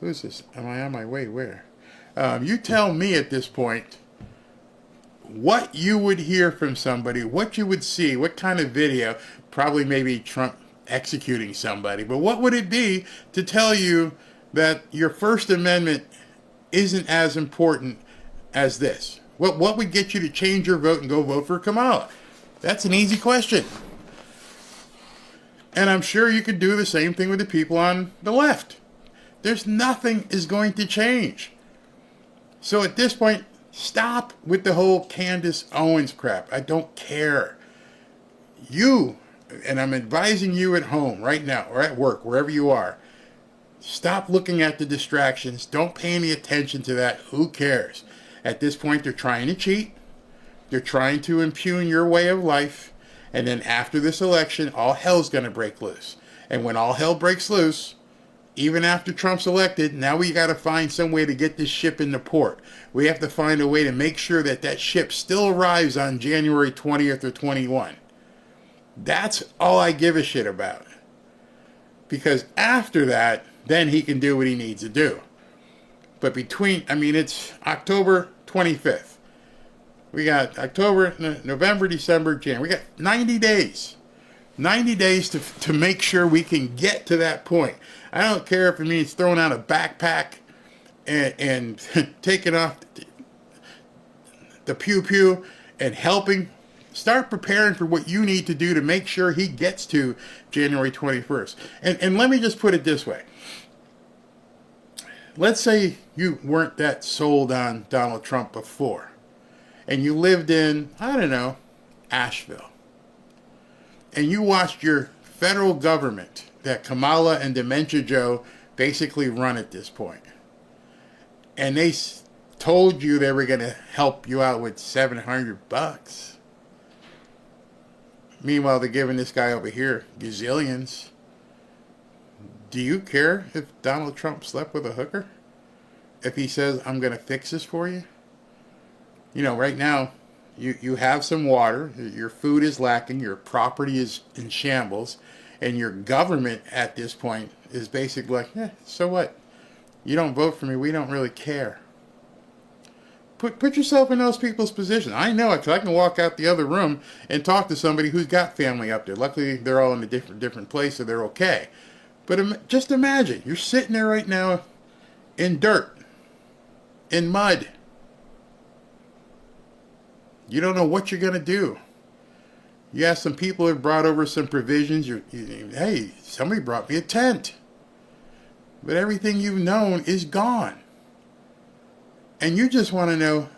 [SPEAKER 6] is this? Am I on my way? Where? You tell me at this point what you would hear from somebody, what you would see, what kind of video, probably maybe Trump executing somebody, but what would it be to tell you that your First Amendment isn't as important as this? What would get you to change your vote and go vote for Kamala? That's an easy question. And I'm sure you could do the same thing with the people on the left. There's nothing is going to change. So at this point, stop with the whole Candace Owens crap. I don't care. you, and I'm advising you at home right now or at work, wherever you are, stop looking at the distractions. Don't pay any attention to that. Who cares? At this point, they're trying to cheat. They're trying to impugn your way of life. And then after this election, all hell's going to break loose. And when all hell breaks loose, even after Trump's elected, now we got to find some way to get this ship into port. We have to find a way to make sure that that ship still arrives on January 20th or 21. That's all I give a shit about. Because after that, then he can do what he needs to do. But it's October 25th. We got October, November, December, January. We got 90 days. 90 days to make sure we can get to that point. I don't care if it means throwing out a backpack and taking off the pew-pew and helping. Start preparing for what you need to do to make sure he gets to January 21st. And let me just put it this way. Let's say you weren't that sold on Donald Trump before, and you lived in, I don't know, Asheville, and you watched your federal government that Kamala and Dementia Joe basically run at this point, and they told you they were going to help you out with $700. Meanwhile, they're giving this guy over here gazillions. Do you care if Donald Trump slept with a hooker? If he says, I'm going to fix this for you? You know, right now, you have some water, your food is lacking, your property is in shambles, and your government at this point is basically like, so what? You don't vote for me, we don't really care. Put yourself in those people's position. I know, because I can walk out the other room and talk to somebody who's got family up there. Luckily, they're all in a different place, so they're okay. But just imagine, you're sitting there right now in dirt, in mud. You don't know what you're going to do. Yeah, some people have brought over some provisions. Hey, somebody brought me a tent. But everything you've known is gone. And you just want to know,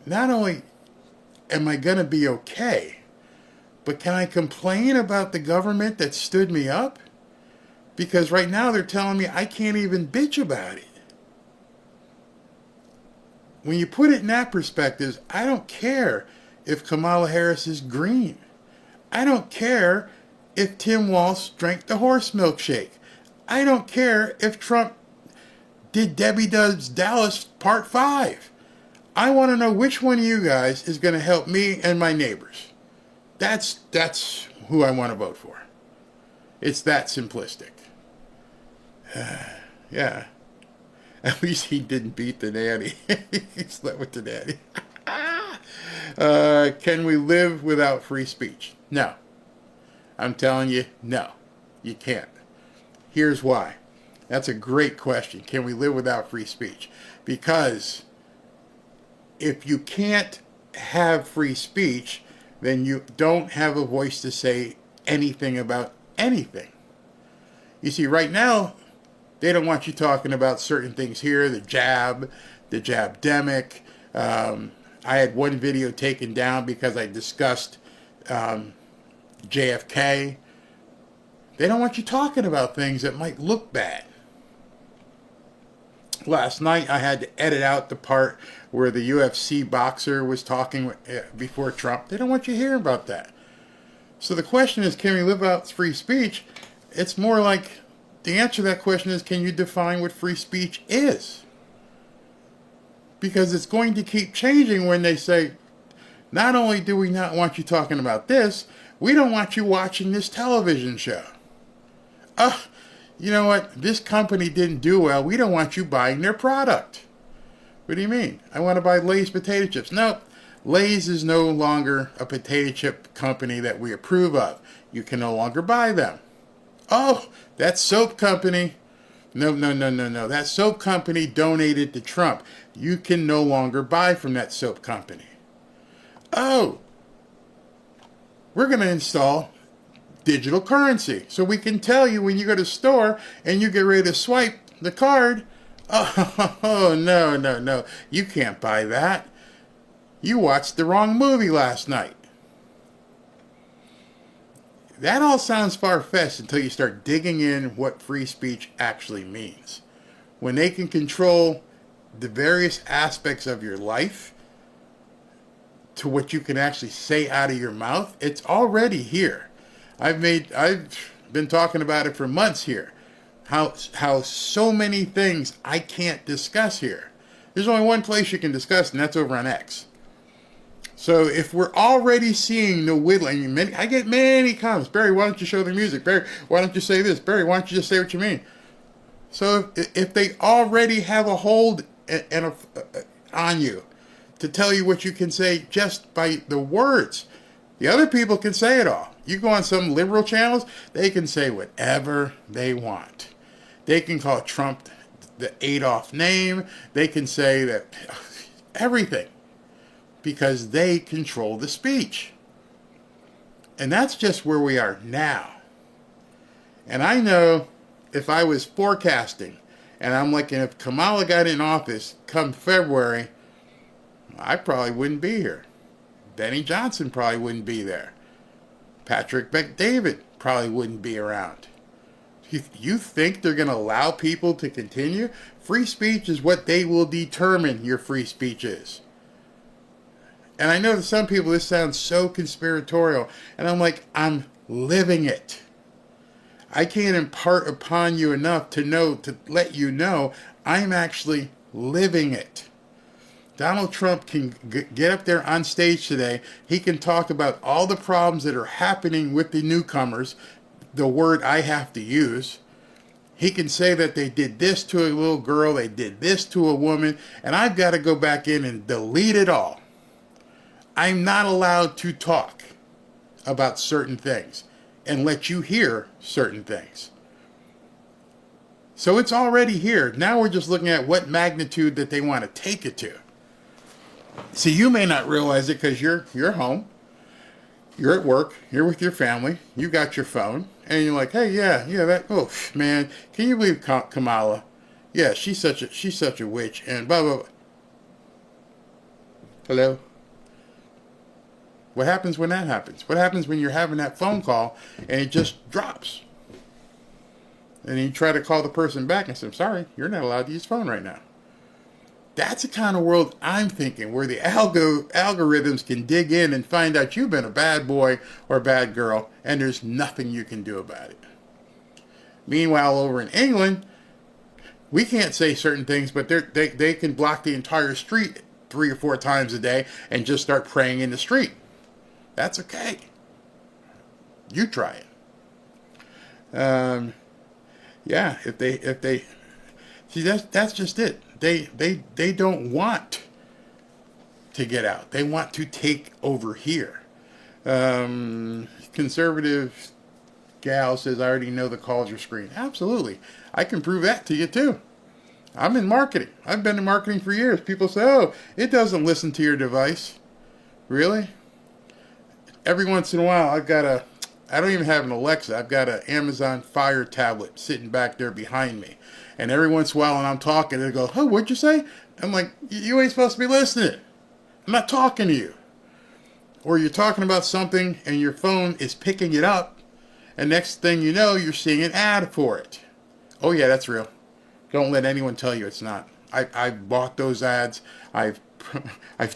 [SPEAKER 6] not only am I going to be okay, but can I complain about the government that stood me up? Because right now they're telling me I can't even bitch about it. When you put it in that perspective, I don't care if Kamala Harris is green. I don't care if Tim Walz drank the horse milkshake. I don't care if Trump did Debbie Does Dallas Part 5. I want to know which one of you guys is going to help me and my neighbors. That's who I want to vote for. It's that simplistic. Yeah. At least he didn't beat the nanny. He slept with the nanny. Can we live without free speech? No. I'm telling you, no. You can't. Here's why. That's a great question. Can we live without free speech? Because if you can't have free speech, then you don't have a voice to say anything about anything. You see, right now, they don't want you talking about certain things here, the jabdemic. I had one video taken down because I discussed JFK. They don't want you talking about things that might look bad. Last night I had to edit out the part where the UFC boxer was talking before Trump. They don't want you hearing about that. So the question is, can we live without free speech? It's more like, the answer to that question is, can you define what free speech is? Because it's going to keep changing when they say, not only do we not want you talking about this, we don't want you watching this television show. You know what? This company didn't do well. We don't want you buying their product. What do you mean? I want to buy Lay's potato chips. No, Lay's is no longer a potato chip company that we approve of. You can no longer buy them. Oh, that soap company. No. That soap company donated to Trump. You can no longer buy from that soap company. Oh, we're going to install digital currency so we can tell you when you go to the store and you get ready to swipe the card, oh, no. You can't buy that. You watched the wrong movie last night. That all sounds far-fetched until you start digging in what free speech actually means. When they can control the various aspects of your life to what you can actually say out of your mouth, it's already here. I've been talking about it for months here. How so many things I can't discuss here. There's only one place you can discuss, and that's over on X. So if we're already seeing the whittling, I get many comments. Barry, why don't you show the music? Barry, why don't you say this? Barry, why don't you just say what you mean? So if they already have a hold on you to tell you what you can say just by the words, the other people can say it all. You go on some liberal channels, they can say whatever they want. They can call Trump the Adolf name. They can say that everything, because they control the speech. And that's just where we are now. And I know if I was forecasting, and I'm looking, if Kamala got in office come February, I probably wouldn't be here. Benny Johnson probably wouldn't be there. Patrick Bet-David probably wouldn't be around. You think they're going to allow people to continue? Free speech is what they will determine your free speech is. And I know to some people this sounds so conspiratorial, and I'm like, I'm living it. I can't impart upon you enough to let you know I'm actually living it. Donald Trump can get up there on stage today. He can talk about all the problems that are happening with the newcomers, the word I have to use. He can say that they did this to a little girl, they did this to a woman, and I've got to go back in and delete it all. I'm not allowed to talk about certain things and let you hear certain things. So it's already here. Now we're just looking at what magnitude that they want to take it to. See, you may not realize it because you're home, you're at work, you're with your family, you got your phone, and you're like, hey, oh man, can you believe Kamala? Yeah, she's such a witch, and blah blah blah. Hello? What happens when that happens? What happens when you're having that phone call and it just drops? And you try to call the person back and say, I'm sorry, you're not allowed to use phone right now. That's the kind of world I'm thinking, where the algorithms can dig in and find out you've been a bad boy or a bad girl, and there's nothing you can do about it. Meanwhile, over in England, we can't say certain things, but they can block the entire street 3 or 4 times a day and just start praying in the street. That's okay. You try it. If they see, that's just it. They don't want to get out. They want to take over here. Conservative gal says, I already know the calls are screened. Absolutely. I can prove that to you too. I'm in marketing. I've been in marketing for years. People say, oh, it doesn't listen to your device. Really? Every once in a while, I don't even have an Alexa. I've got an Amazon Fire tablet sitting back there behind me. And every once in a while when I'm talking, they go, oh, what'd you say? I'm like, you ain't supposed to be listening. I'm not talking to you. Or you're talking about something and your phone is picking it up. And next thing you know, you're seeing an ad for it. Oh, yeah, that's real. Don't let anyone tell you it's not. I've bought those ads. I've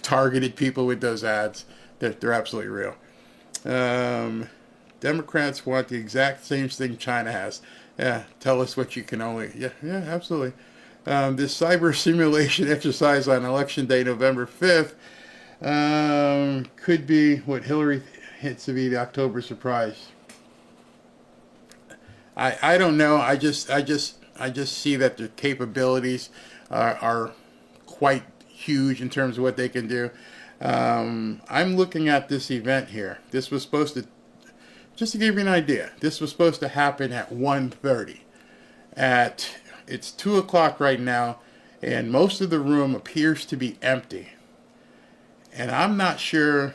[SPEAKER 6] targeted people with those ads. They're absolutely real. Democrats want the exact same thing China has. Yeah, tell us what you can only... Yeah, absolutely. This cyber simulation exercise on Election Day, November 5th, could be what Hillary hits to be the October surprise. I don't know. I just see that their capabilities are quite huge in terms of what they can do. I'm looking at this event here. This was supposed to, just to give you an idea, this was supposed to happen at 1:30. It's 2 o'clock right now, and most of the room appears to be empty. And I'm not sure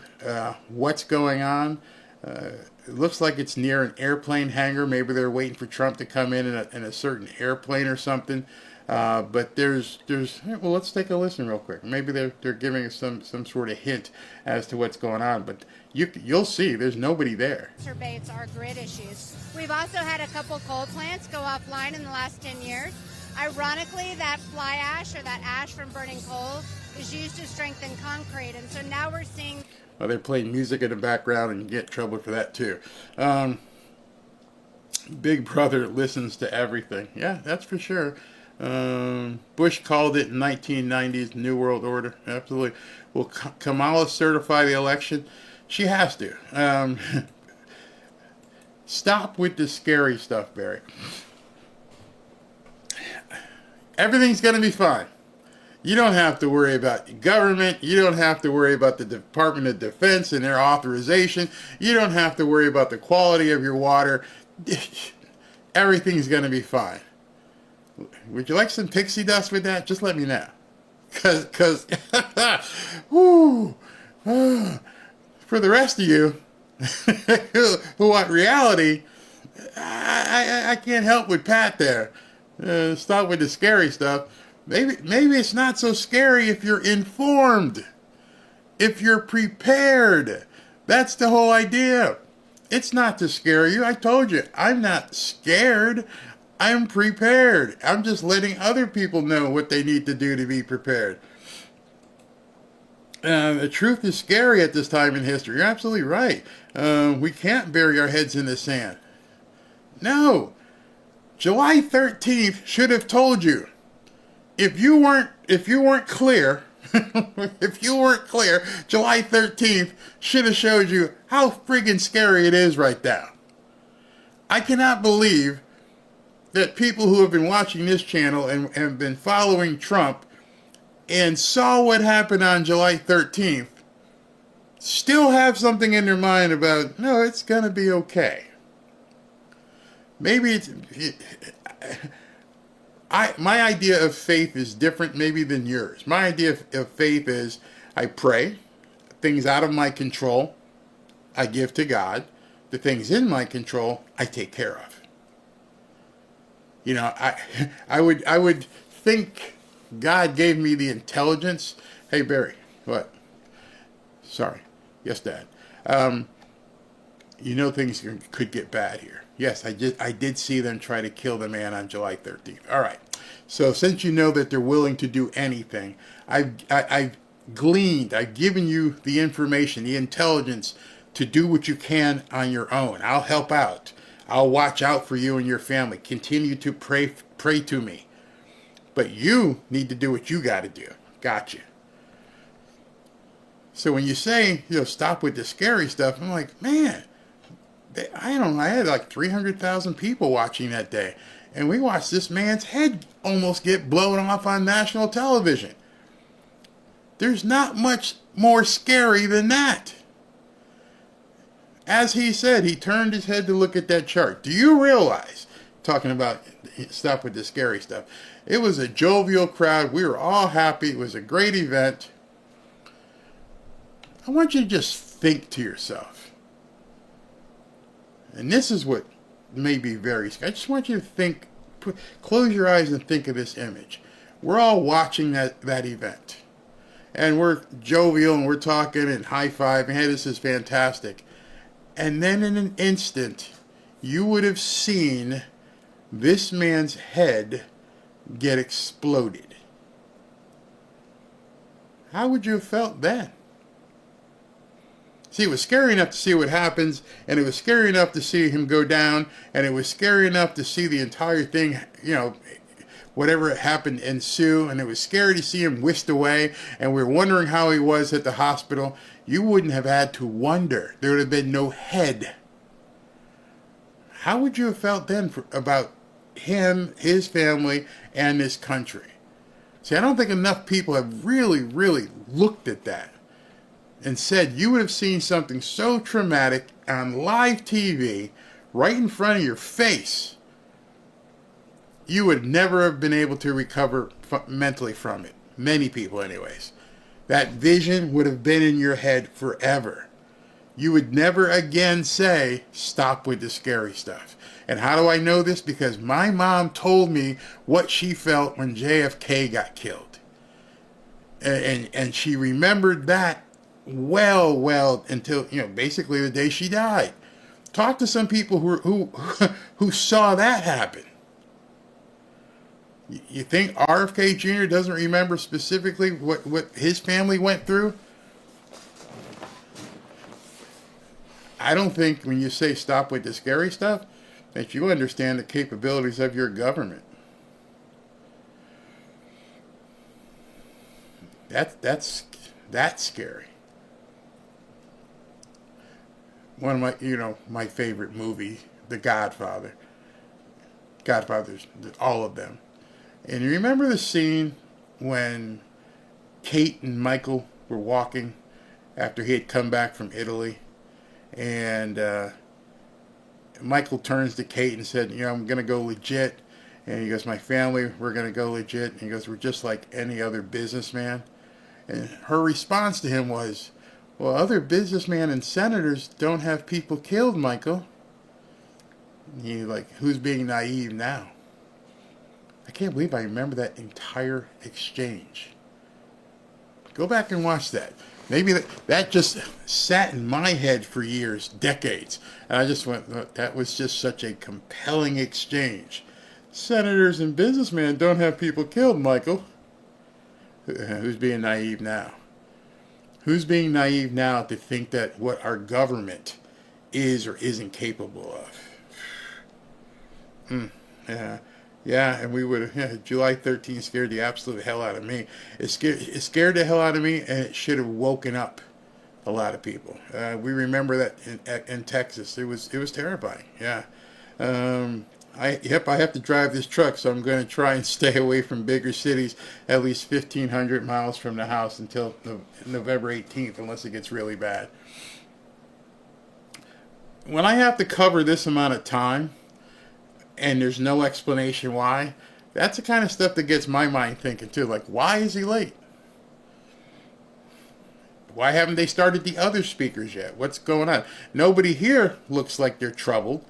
[SPEAKER 6] what's going on. It looks like it's near an airplane hangar. Maybe they're waiting for Trump to come in a certain airplane or something. But there's well, let's take a listen real quick. Maybe they're giving us some sort of hint as to what's going on. But you'll see, there's nobody there.
[SPEAKER 7] Exacerbates our grid issues. We've also had a couple coal plants go offline in the last 10 years. Ironically, that fly ash or that ash from burning coal is used to strengthen concrete, and so now we're seeing.
[SPEAKER 6] Well, they're playing music in the background, and you get in trouble for that too. Big Brother listens to everything. Yeah, that's for sure. Bush called it in 1990s New World Order. Absolutely. Will Kamala certify the election? She has to. Stop with the scary stuff, Barry. Everything's going to be fine. You don't have to worry about the government. You don't have to worry about the Department of Defense and their authorization. You don't have to worry about the quality of your water. Everything's going to be fine. Would you like some pixie dust with that? Just let me know. Because, whoo, for the rest of you who want reality, I can't help with Pat there. Stop with the scary stuff. Maybe it's not so scary if you're informed, if you're prepared. That's the whole idea. It's not to scare you. I told you, I'm not scared. I'm prepared. I'm just letting other people know what they need to do to be prepared. The truth is scary at this time in history. You're absolutely right. We can't bury our heads in the sand. No. July 13th should have told you. If you weren't clear, July 13th should have showed you how friggin' scary it is right now. I cannot believe that people who have been watching this channel and have been following Trump and saw what happened on July 13th still have something in their mind about, no, it's going to be okay. Maybe my idea of faith is different maybe than yours. My idea of faith is I pray, things out of my control, I give to God. The things in my control, I take care of. You know, I would think God gave me the intelligence. Hey, Barry, what? Sorry. Yes, Dad. You know things could get bad here. Yes, I did see them try to kill the man on July 13th. All right. So since you know that they're willing to do anything, I've gleaned, I've given you the information, the intelligence to do what you can on your own. I'll help out. I'll watch out for you and your family. Continue to pray to me. But you need to do what you got to do. Gotcha. So when you say, stop with the scary stuff, I'm like, man, I don't know. I had like 300,000 people watching that day. And we watched this man's head almost get blown off on national television. There's not much more scary than that. As he said, he turned his head to look at that chart. Do you realize, talking about stop with the scary stuff, it was a jovial crowd. We were all happy. It was a great event. I want you to just think to yourself. And this is what may be very scary. I just want you to think, close your eyes and think of this image. We're all watching that event. And we're jovial and we're talking and high-fiving. Hey, this is fantastic. And then in an instant, you would have seen this man's head get exploded. How would you have felt then? See, it was scary enough to see what happens, and it was scary enough to see him go down, and it was scary enough to see the entire thing, whatever happened ensue, and it was scary to see him whisked away, and we were wondering how he was at the hospital. You wouldn't have had to wonder. There would have been no head. How would you have felt then about him, his family, and this country? See, I don't think enough people have really, really looked at that and said you would have seen something so traumatic on live TV right in front of your face. You would never have been able to recover mentally from it. Many people anyways. That vision would have been in your head forever. you would never again say, stop with the scary stuff. And how do I know this? Because my mom told me what she felt when JFK got killed. And she remembered that well until, basically the day she died. Talk to some people who saw that happen. You think RFK Jr. doesn't remember specifically what his family went through? I don't think when you say stop with the scary stuff that you understand the capabilities of your government. That's scary. One of my favorite movie, The Godfather. Godfathers, all of them. And you remember the scene when Kate and Michael were walking after he had come back from Italy, and Michael turns to Kate and said, I'm going to go legit. And he goes, my family, we're going to go legit. And he goes, we're just like any other businessman. And her response to him was, well, other businessmen and senators don't have people killed, Michael. And he's like, who's being naive now? I can't believe I remember that entire exchange. Go back and watch that. Maybe that just sat in my head for years, decades. And I just went, that was just such a compelling exchange. Senators and businessmen don't have people killed, Michael. Who's being naive now? Who's being naive now to think that what our government is or isn't capable of? Yeah, and we would have, July 13th scared the absolute hell out of me. It scared the hell out of me, and it should have woken up a lot of people. We remember that in Texas. It was terrifying. Yeah. I have to drive this truck, so I'm going to try and stay away from bigger cities at least 1,500 miles from the house until November 18th, unless it gets really bad. When I have to cover this amount of time, and there's no explanation why, that's the kind of stuff that gets my mind thinking too. Like, why is he late? Why haven't they started the other speakers yet? What's going on? Nobody here looks like they're troubled,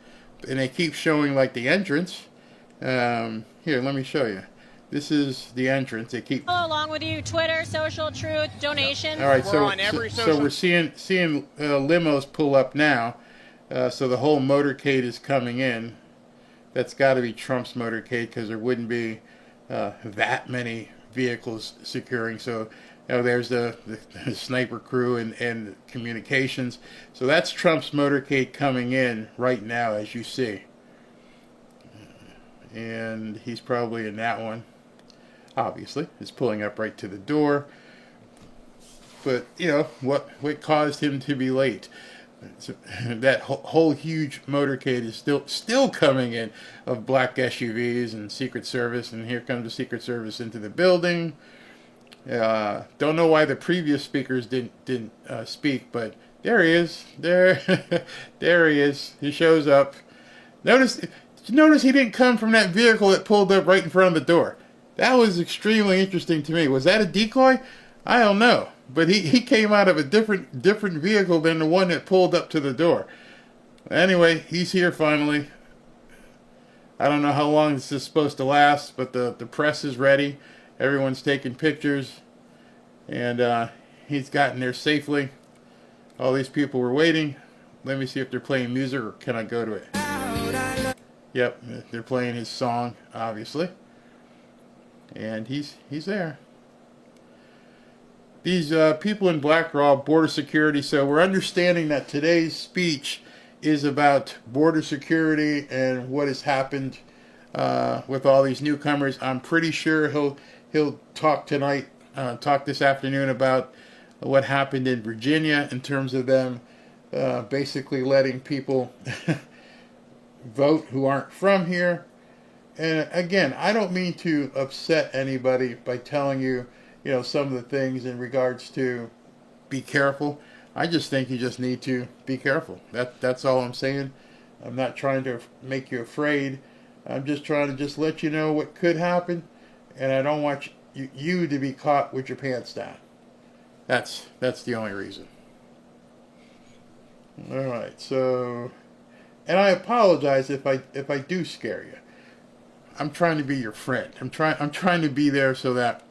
[SPEAKER 6] and they keep showing like the entrance. Here, let me show you. This is the entrance. They keep
[SPEAKER 8] along with you. Twitter, Social Truth, donation.
[SPEAKER 6] All right,
[SPEAKER 8] we're on every social.
[SPEAKER 6] So we're seeing limos pull up now. So the whole motorcade is coming in. That's got to be Trump's motorcade, because there wouldn't be that many vehicles securing. So, there's the sniper crew and communications. So that's Trump's motorcade coming in right now, as you see. And he's probably in that one. Obviously, it's pulling up right to the door. But what caused him to be late? So that whole huge motorcade is still coming in of black SUVs and Secret Service, and here comes the Secret Service into the building. Don't know why the previous speakers didn't speak, but there he is. There he is. He shows up. Notice he didn't come from that vehicle that pulled up right in front of the door. That was extremely interesting to me. Was that a decoy? I don't know. But he came out of a different vehicle than the one that pulled up to the door. Anyway, he's here finally. I don't know how long this is supposed to last, but the press is ready. Everyone's taking pictures. And he's gotten there safely. All these people were waiting. Let me see if they're playing music, or can I go to it? Yep, they're playing his song, obviously. And he's there. These people in black are all border security, so we're understanding that today's speech is about border security and what has happened with all these newcomers. I'm pretty sure he'll talk tonight, talk this afternoon about what happened in Virginia in terms of them basically letting people vote who aren't from here. And again, I don't mean to upset anybody by telling you, some of the things in regards to be careful. I just think you just need to be careful. That's all I'm saying. I'm not trying to make you afraid. I'm just trying to just let you know what could happen, and I don't want you to be caught with your pants down. That's the only reason. All right, so, and I apologize if I do scare you. I'm trying to be your friend. I'm trying to be there so that,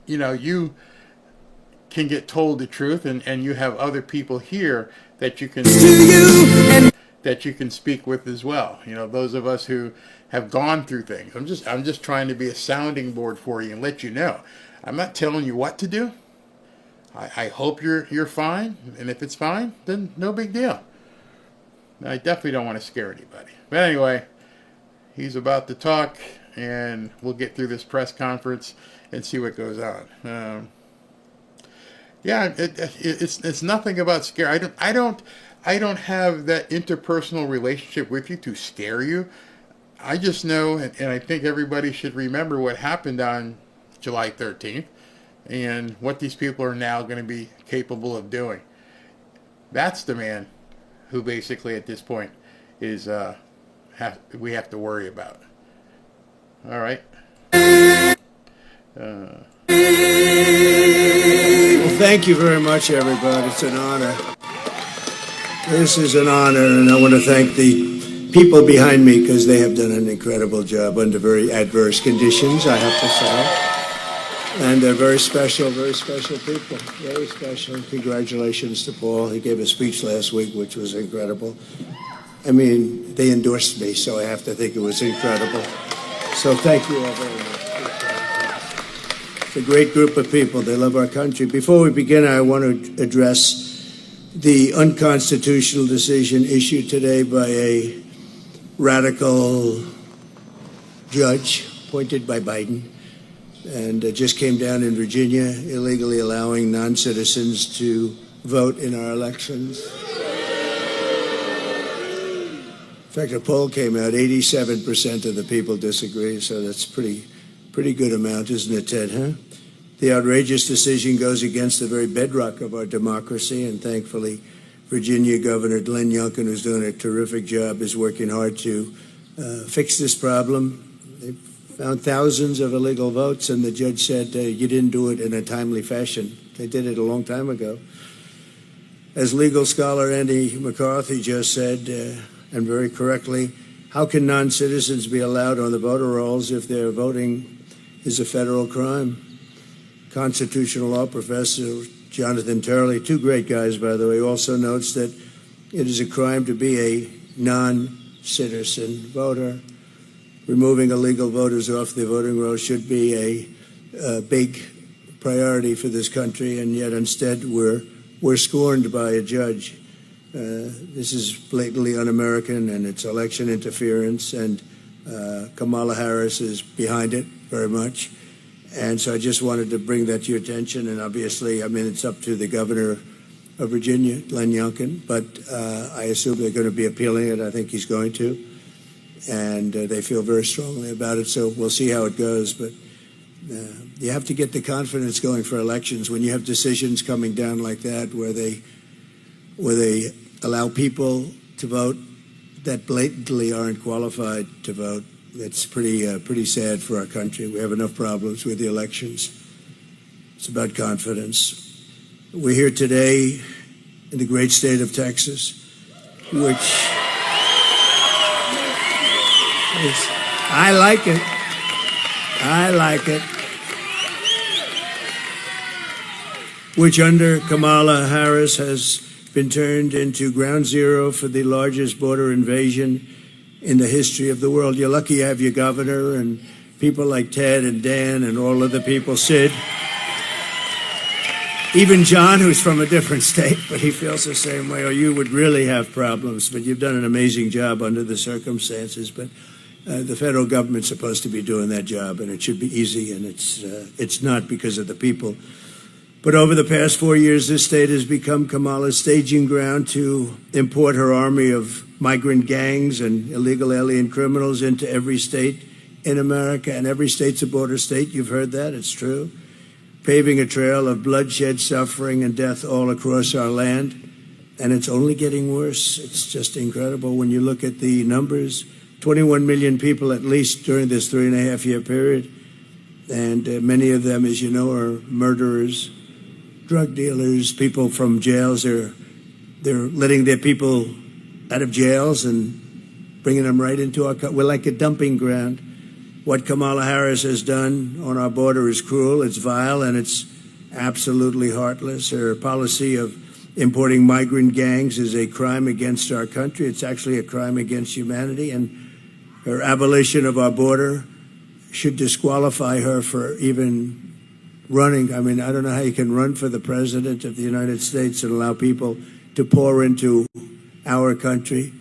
[SPEAKER 6] you know, you can get told the truth, and you have other people here that you can speak with as well. You know, those of us who have gone through things. I'm just trying to be a sounding board for you and let you know. I'm not telling you what to do. I hope you're fine, and if it's fine, then no big deal. I definitely don't want to scare anybody. But anyway, he's about to talk, and we'll get through this press conference and see what goes on. Yeah, it's nothing about scare. I don't have that interpersonal relationship with you to scare you. I just know, and I think everybody should remember what happened on July 13th and what these people are now going to be capable of doing. That's the man who basically at this point is we have to worry about. All right.
[SPEAKER 9] Well, thank you very much, everybody. It's an honor. This is an honor, and I want to thank the people behind me because they have done an incredible job under very adverse conditions, I have to say. And they're very special people. Very special. Congratulations to Paul. He gave a speech last week, which was incredible. I mean, they endorsed me, so I have to think it was incredible. So thank you all very much. It's a great group of people. They love our country. Before we begin, I want to address the unconstitutional decision issued today by a radical judge appointed by Biden, and it just came down in Virginia, illegally allowing non-citizens to vote in our elections. In fact, a poll came out, 87% of the people disagree, so that's pretty good amount, isn't it, Ted, huh? The outrageous decision goes against the very bedrock of our democracy, and thankfully, Virginia Governor Glenn Youngkin, who's doing a terrific job, is working hard to fix this problem. They found thousands of illegal votes, and the judge said, you didn't do it in a timely fashion. They did it a long time ago. As legal scholar Andy McCarthy just said, and very correctly, how can non-citizens be allowed on the voter rolls if their voting is a federal crime? Constitutional law professor Jonathan Turley, two great guys, by the way, also notes that it is a crime to be a non-citizen voter. Removing illegal voters off the voting rolls should be a big priority for this country, and yet instead we're scorned by a judge. This is blatantly un-American, and it's election interference, and Kamala Harris is behind it very much. And so I just wanted to bring that to your attention, and obviously, I mean, it's up to the governor of Virginia, Glenn Youngkin, but I assume they're going to be appealing it. I think he's going to. And they feel very strongly about it, so we'll see how it goes. But you have to get the confidence going for elections when you have decisions coming down like that where they allow people to vote that blatantly aren't qualified to vote. It's pretty sad for our country. We have enough problems with the elections. It's about confidence. We're here today in the great state of Texas, which I like it. Which under Kamala Harris has been turned into ground zero for the largest border invasion in the history of the world. You're lucky you have your governor and people like Ted and Dan and all of the people, Sid. Even John, who's from a different state, but he feels the same way, or you would really have problems. But you've done an amazing job under the circumstances. But the federal government's supposed to be doing that job, and it should be easy, and it's not because of the people. But over the past 4 years, this state has become Kamala's staging ground to import her army of migrant gangs and illegal alien criminals into every state in America, and every state's a border state. You've heard that. It's true. Paving a trail of bloodshed, suffering, and death all across our land, and it's only getting worse. It's just incredible when you look at the numbers. 21 million people at least during this 3.5-year period, and many of them, as you know, are murderers, drug dealers, people from jails are They're letting their people out of jails and bringing them right into our country. We're like a dumping ground. What Kamala Harris has done on our border is cruel, it's vile, and it's absolutely heartless. Her policy of importing migrant gangs is a crime against our country. It's actually a crime against humanity, and her abolition of our border should disqualify her for even running. I mean, I don't know how you can run for the president of the United States and allow people to pour into our country.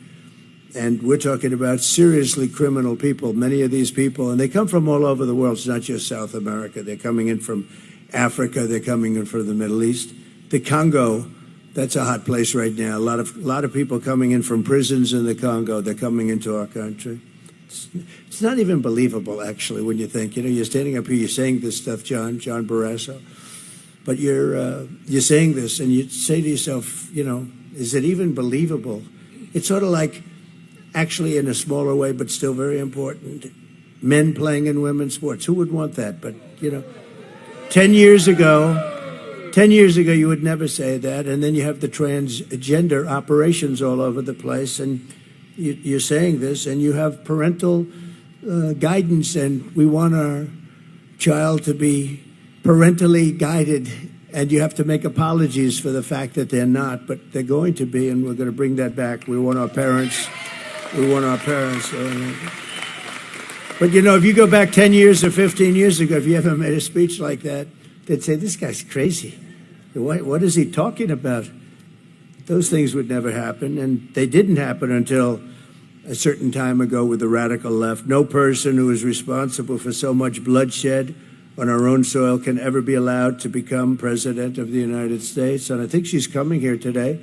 [SPEAKER 9] And we're talking about seriously criminal people, many of these people, and they come from all over the world. It's not just South America. They're coming in from Africa. They're coming in from the Middle East. The Congo, that's a hot place right now. A lot of people coming in from prisons in the Congo. They're coming into our country. It's not even believable, actually, when you think, you're standing up here, you're saying this stuff, John Barrasso, but you're saying this, and you say to yourself, is it even believable? It's sort of like, actually in a smaller way, but still very important, men playing in women's sports. Who would want that? But, 10 years ago, you would never say that. And then you have the transgender operations all over the place. And you're saying this, and you have parental guidance. And we want our child to be parentally guided. And you have to make apologies for the fact that they're not. But they're going to be, and we're going to bring that back. We want our parents. But, if you go back 10 years or 15 years ago, if you ever made a speech like that, they'd say, this guy's crazy. What is he talking about? Those things would never happen, and they didn't happen until a certain time ago with the radical left. No person who is responsible for so much bloodshed on our own soil can ever be allowed to become president of the United States. And I think she's coming here today.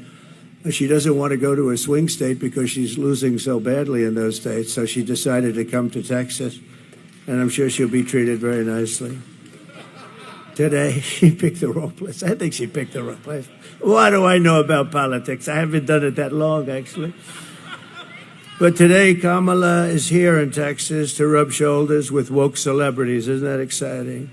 [SPEAKER 9] She doesn't want to go to a swing state because she's losing so badly in those states. So she decided to come to Texas, and I'm sure she'll be treated very nicely. Today, she picked the wrong place. I think she picked the wrong place. What do I know about politics? I haven't done it that long, actually. But today, Kamala is here in Texas to rub shoulders with woke celebrities. Isn't that exciting?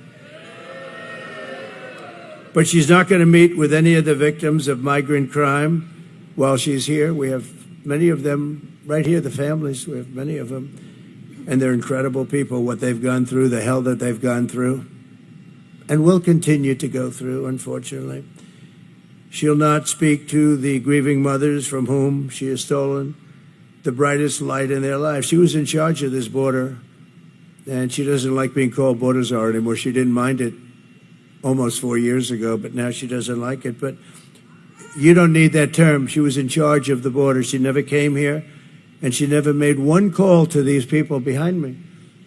[SPEAKER 9] But she's not going to meet with any of the victims of migrant crime. While she's here, we have many of them right here, the families, we have many of them, and they're incredible people, what they've gone through, the hell that they've gone through, and will continue to go through, unfortunately. She'll not speak to the grieving mothers from whom she has stolen the brightest light in their lives. She was in charge of this border, and she doesn't like being called border czar anymore. She didn't mind it almost 4 years ago, but now she doesn't like it. But you don't need that term. She was in charge of the border. She never came here, and she never made one call to these people behind me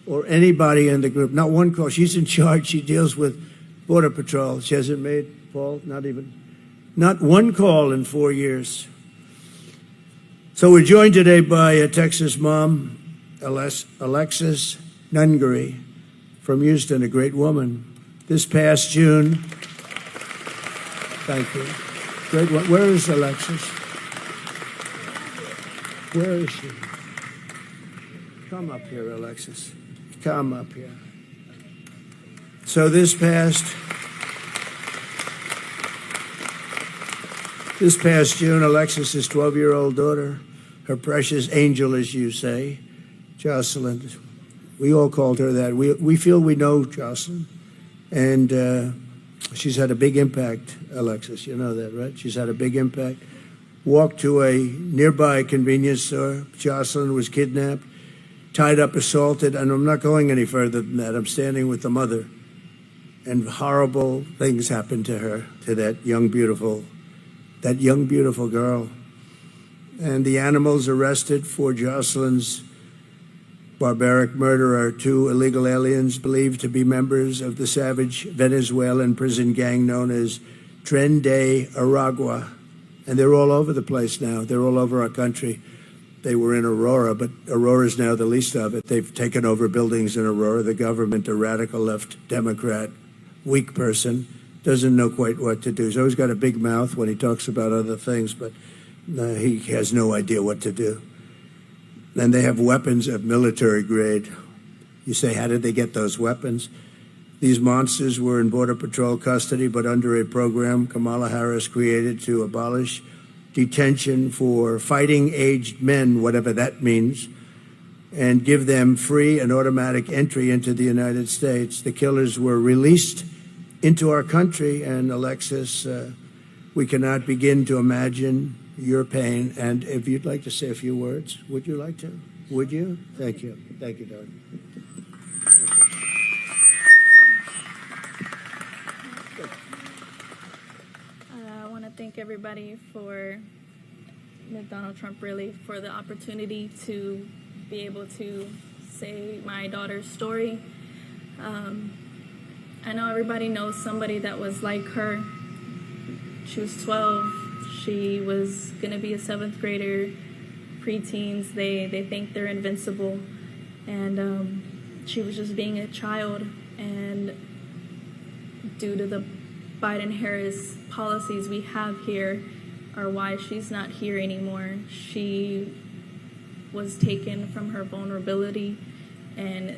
[SPEAKER 9] or anybody in the group. Not one call. She's in charge. She deals with Border Patrol. She hasn't made, Paul, not one call in 4 years. So we're joined today by a Texas mom, Alexis Nungary from Houston, a great woman. This past June, thank you. Great one. Where is Alexis? Where is she? Come up here, Alexis. Come up here. So this past June, Alexis's 12-year-old daughter, her precious angel, as you say, Jocelyn. We all called her that. We feel we know Jocelyn, and she's had a big impact, Alexis. You know that, right? She's had a big impact. Walked to a nearby convenience store. Jocelyn was kidnapped, tied up, assaulted, and I'm not going any further than that. I'm standing with the mother, and horrible things happened to her, to that young, beautiful girl. And the animals arrested for Jocelyn's barbaric murder are 2 illegal aliens believed to be members of the savage Venezuelan prison gang known as Tren de Aragua. And they're all over the place now. They're all over our country. They were in Aurora, but Aurora's now the least of it. They've taken over buildings in Aurora. The government, a radical left Democrat, weak person, doesn't know quite what to do. He's always got a big mouth when he talks about other things, but he has no idea what to do. And they have weapons of military grade. You say, how did they get those weapons? These monsters were in Border Patrol custody, but under a program Kamala Harris created to abolish detention for fighting-aged men, whatever that means, and give them free and automatic entry into the United States. The killers were released into our country, and Alexis, we cannot begin to imagine your pain. And if you'd like to say a few words, would you like to? Would you? Thank you. Thank you, Doug.
[SPEAKER 10] I want to thank everybody for Donald Trump, really, for the opportunity to be able to say my daughter's story. I know everybody knows somebody that was like her. She was 12. She was going to be a 7th grader, preteens. They think they're invincible. And she was just being a child. And due to the Biden-Harris policies we have here are why she's not here anymore. She was taken from her vulnerability, and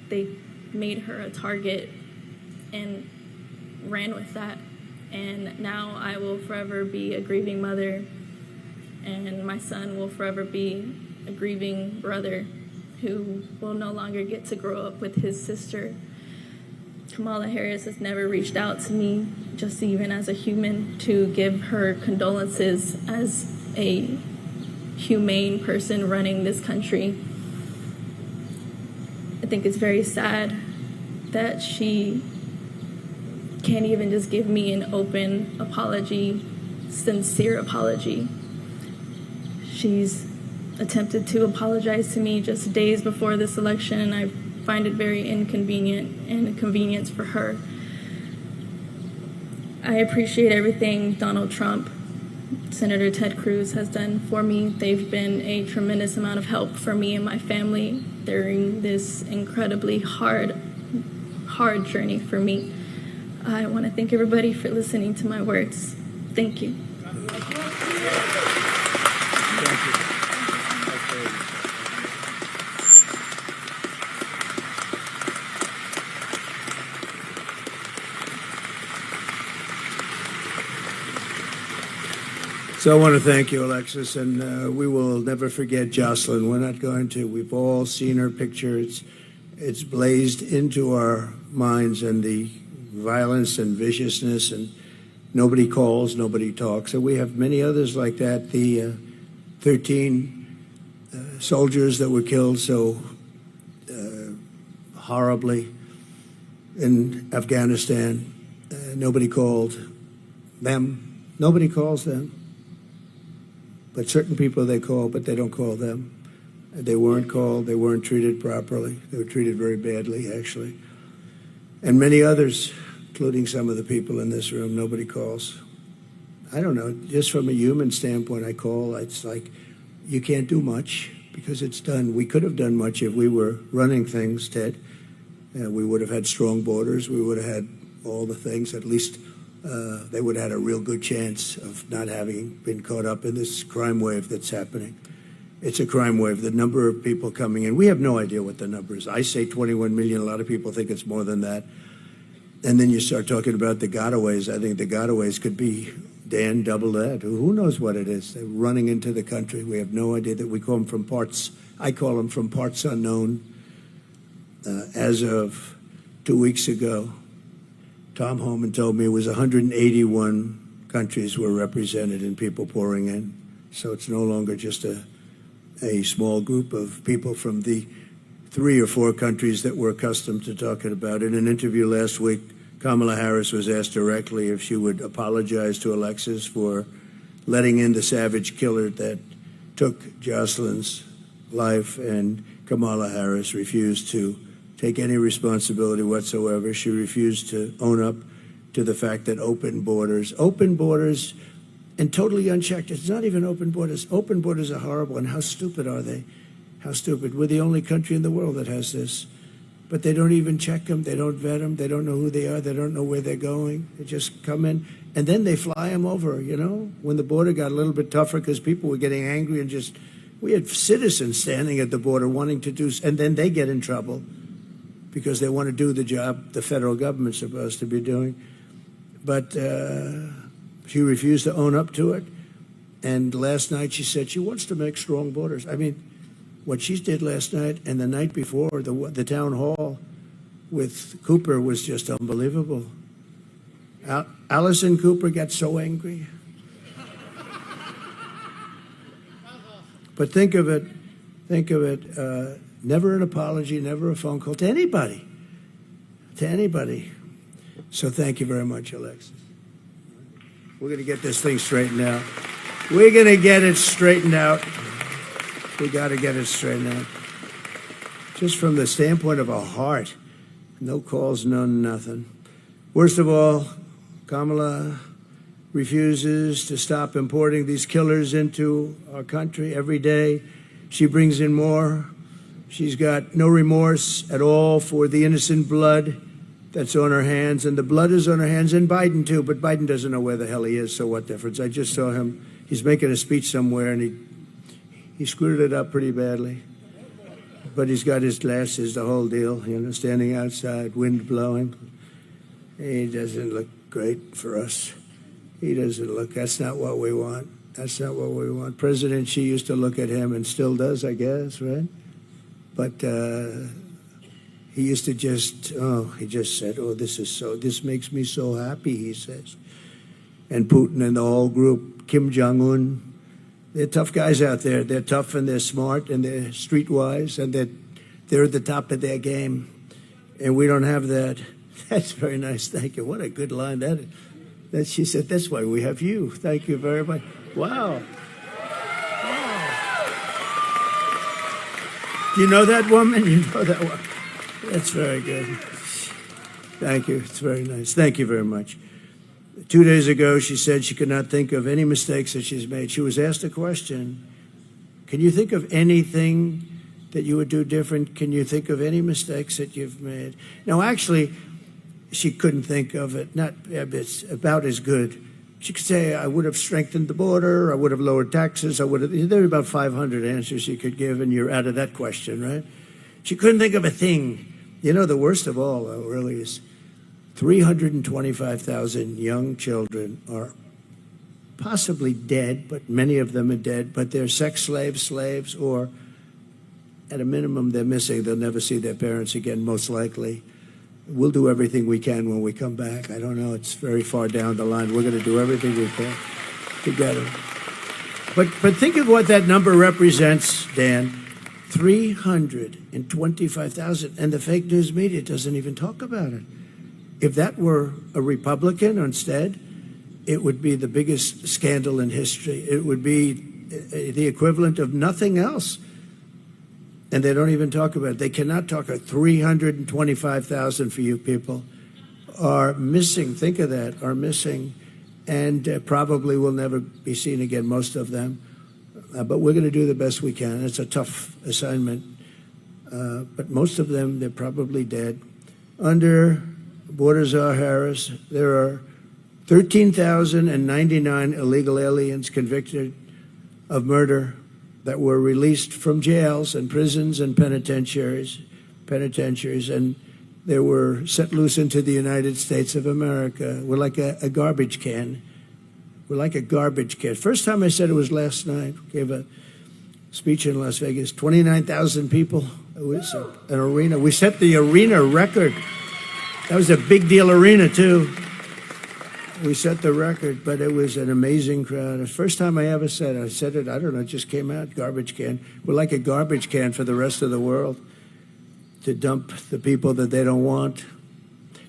[SPEAKER 10] they made her a target and ran with that. And now I will forever be a grieving mother, and my son will forever be a grieving brother who will no longer get to grow up with his sister. Kamala Harris has never reached out to me, just even as a human, to give her condolences as a humane person running this country. I think it's very sad that she can't even just give me an open apology, sincere apology. She's attempted to apologize to me just days before this election, and I find it very inconvenient and a convenience for her. I appreciate everything Donald Trump, Senator Ted Cruz has done for me. They've been a tremendous amount of help for me and my family during this incredibly hard journey for me. I want to thank everybody for listening to my words. Thank you.
[SPEAKER 9] So I want to thank you, Alexis, and we will never forget Jocelyn. We're not going to. We've all seen her picture. It's blazed into our minds, and the violence and viciousness, and nobody calls, nobody talks. And we have many others like that. The 13 soldiers that were killed so horribly in Afghanistan, nobody called them. Nobody calls them. But certain people they call, but they don't call them. They weren't called. They weren't treated properly. They were treated very badly, actually. And many others, including some of the people in this room, nobody calls. I don't know. Just from a human standpoint, I call. It's like you can't do much because it's done. We could have done much if we were running things, Ted. We would have had strong borders. We would have had all the things. At least they would have had a real good chance of not having been caught up in this crime wave that's happening. It's a crime wave. The number of people coming in, we have no idea what the number is. I say 21 million. A lot of people think it's more than that. And then you start talking about the gotaways. I think the gotaways could be, Dan, double that. Who knows what it is? They're running into the country. We have no idea that we call them from parts. I call them from parts unknown. As of 2 weeks ago, Tom Homan told me it was 181 countries were represented and people pouring in. So it's no longer just a small group of people from the 3 or 4 countries that we're accustomed to talking about. In an interview last week, Kamala Harris was asked directly if she would apologize to Alexis for letting in the savage killer that took Jocelyn's life, and Kamala Harris refused to take any responsibility whatsoever. She refused to own up to the fact that open borders and totally unchecked. It's not even open borders. Open borders are horrible, and how stupid are they? How stupid. We're the only country in the world that has this. But they don't even check them. They don't vet them. They don't know who they are. They don't know where they're going. They just come in, and then they fly them over, you know? When the border got a little bit tougher because people were getting angry and just, we had citizens standing at the border wanting to do, and then they get in trouble because they want to do the job the federal government's supposed to be doing. But she refused to own up to it. And last night she said she wants to make strong borders. I mean, what she did last night and the night before, the town hall with Cooper was just unbelievable. Alison Cooper got so angry. But think of it, never an apology, never a phone call to anybody. So thank you very much, Alexis. We're going to get this thing straightened out. We're going to get it straightened out. We got to get it straightened out. Just from the standpoint of our heart. No calls, no nothing. Worst of all, Kamala refuses to stop importing these killers into our country every day. She brings in more. She's got no remorse at all for the innocent blood that's on her hands, and the blood is on her hands, and Biden too, but Biden doesn't know where the hell he is, so what difference? I just saw him. He's making a speech somewhere, and he screwed it up pretty badly. But he's got his glasses, the whole deal, standing outside, wind blowing. He doesn't look great for us. He doesn't look, that's not what we want. That's not what we want. President Xi used to look at him and still does, I guess, right? But he used to he just said, this makes me so happy, he says. And Putin and the whole group, Kim Jong-un, they're tough guys out there. They're tough and they're smart and they're streetwise and they're at the top of their game. And we don't have that. That's very nice. Thank you. What a good line that is. She said, that's why we have you. Thank you very much. Wow. Do you know that woman? You know that one. That's very good. Thank you. It's very nice. Thank you very much. 2 days ago, she said she could not think of any mistakes that she's made. She was asked a question. Can you think of anything that you would do different? Can you think of any mistakes that you've made? No, actually, she couldn't think of it. It's about as good. She could say, I would have strengthened the border. I would have lowered taxes. There are about 500 answers she could give, and you're out of that question, right? She couldn't think of a thing. You know, the worst of all, though, really is 325,000 young children are possibly dead, but many of them are dead, but they're sex slaves, or at a minimum, they're missing. They'll never see their parents again, most likely. We'll do everything we can when we come back. I don't know. It's very far down the line. We're going to do everything we can together. But think of what that number represents, Dan. 325,000. And the fake news media doesn't even talk about it. If that were a Republican instead, it would be the biggest scandal in history. It would be the equivalent of nothing else. And they don't even talk about it. They cannot talk about 325,000 for you people are missing. Think of that, are missing, and probably will never be seen again, most of them. But we're going to do the best we can. It's a tough assignment. But most of them, they're probably dead. Under Border Czar Harris, there are 13,099 illegal aliens convicted of murder that were released from jails and prisons and penitentiaries, and they were set loose into the United States of America. We're like a garbage can. We're like a garbage can. First time I said it was last night. Gave a speech in Las Vegas. 29,000 people. It was an arena. We set the arena record. That was a big deal arena, too. We set the record, but it was an amazing crowd. The first time I ever said it, I don't know, it just came out, garbage can. We're like a garbage can for the rest of the world to dump the people that they don't want.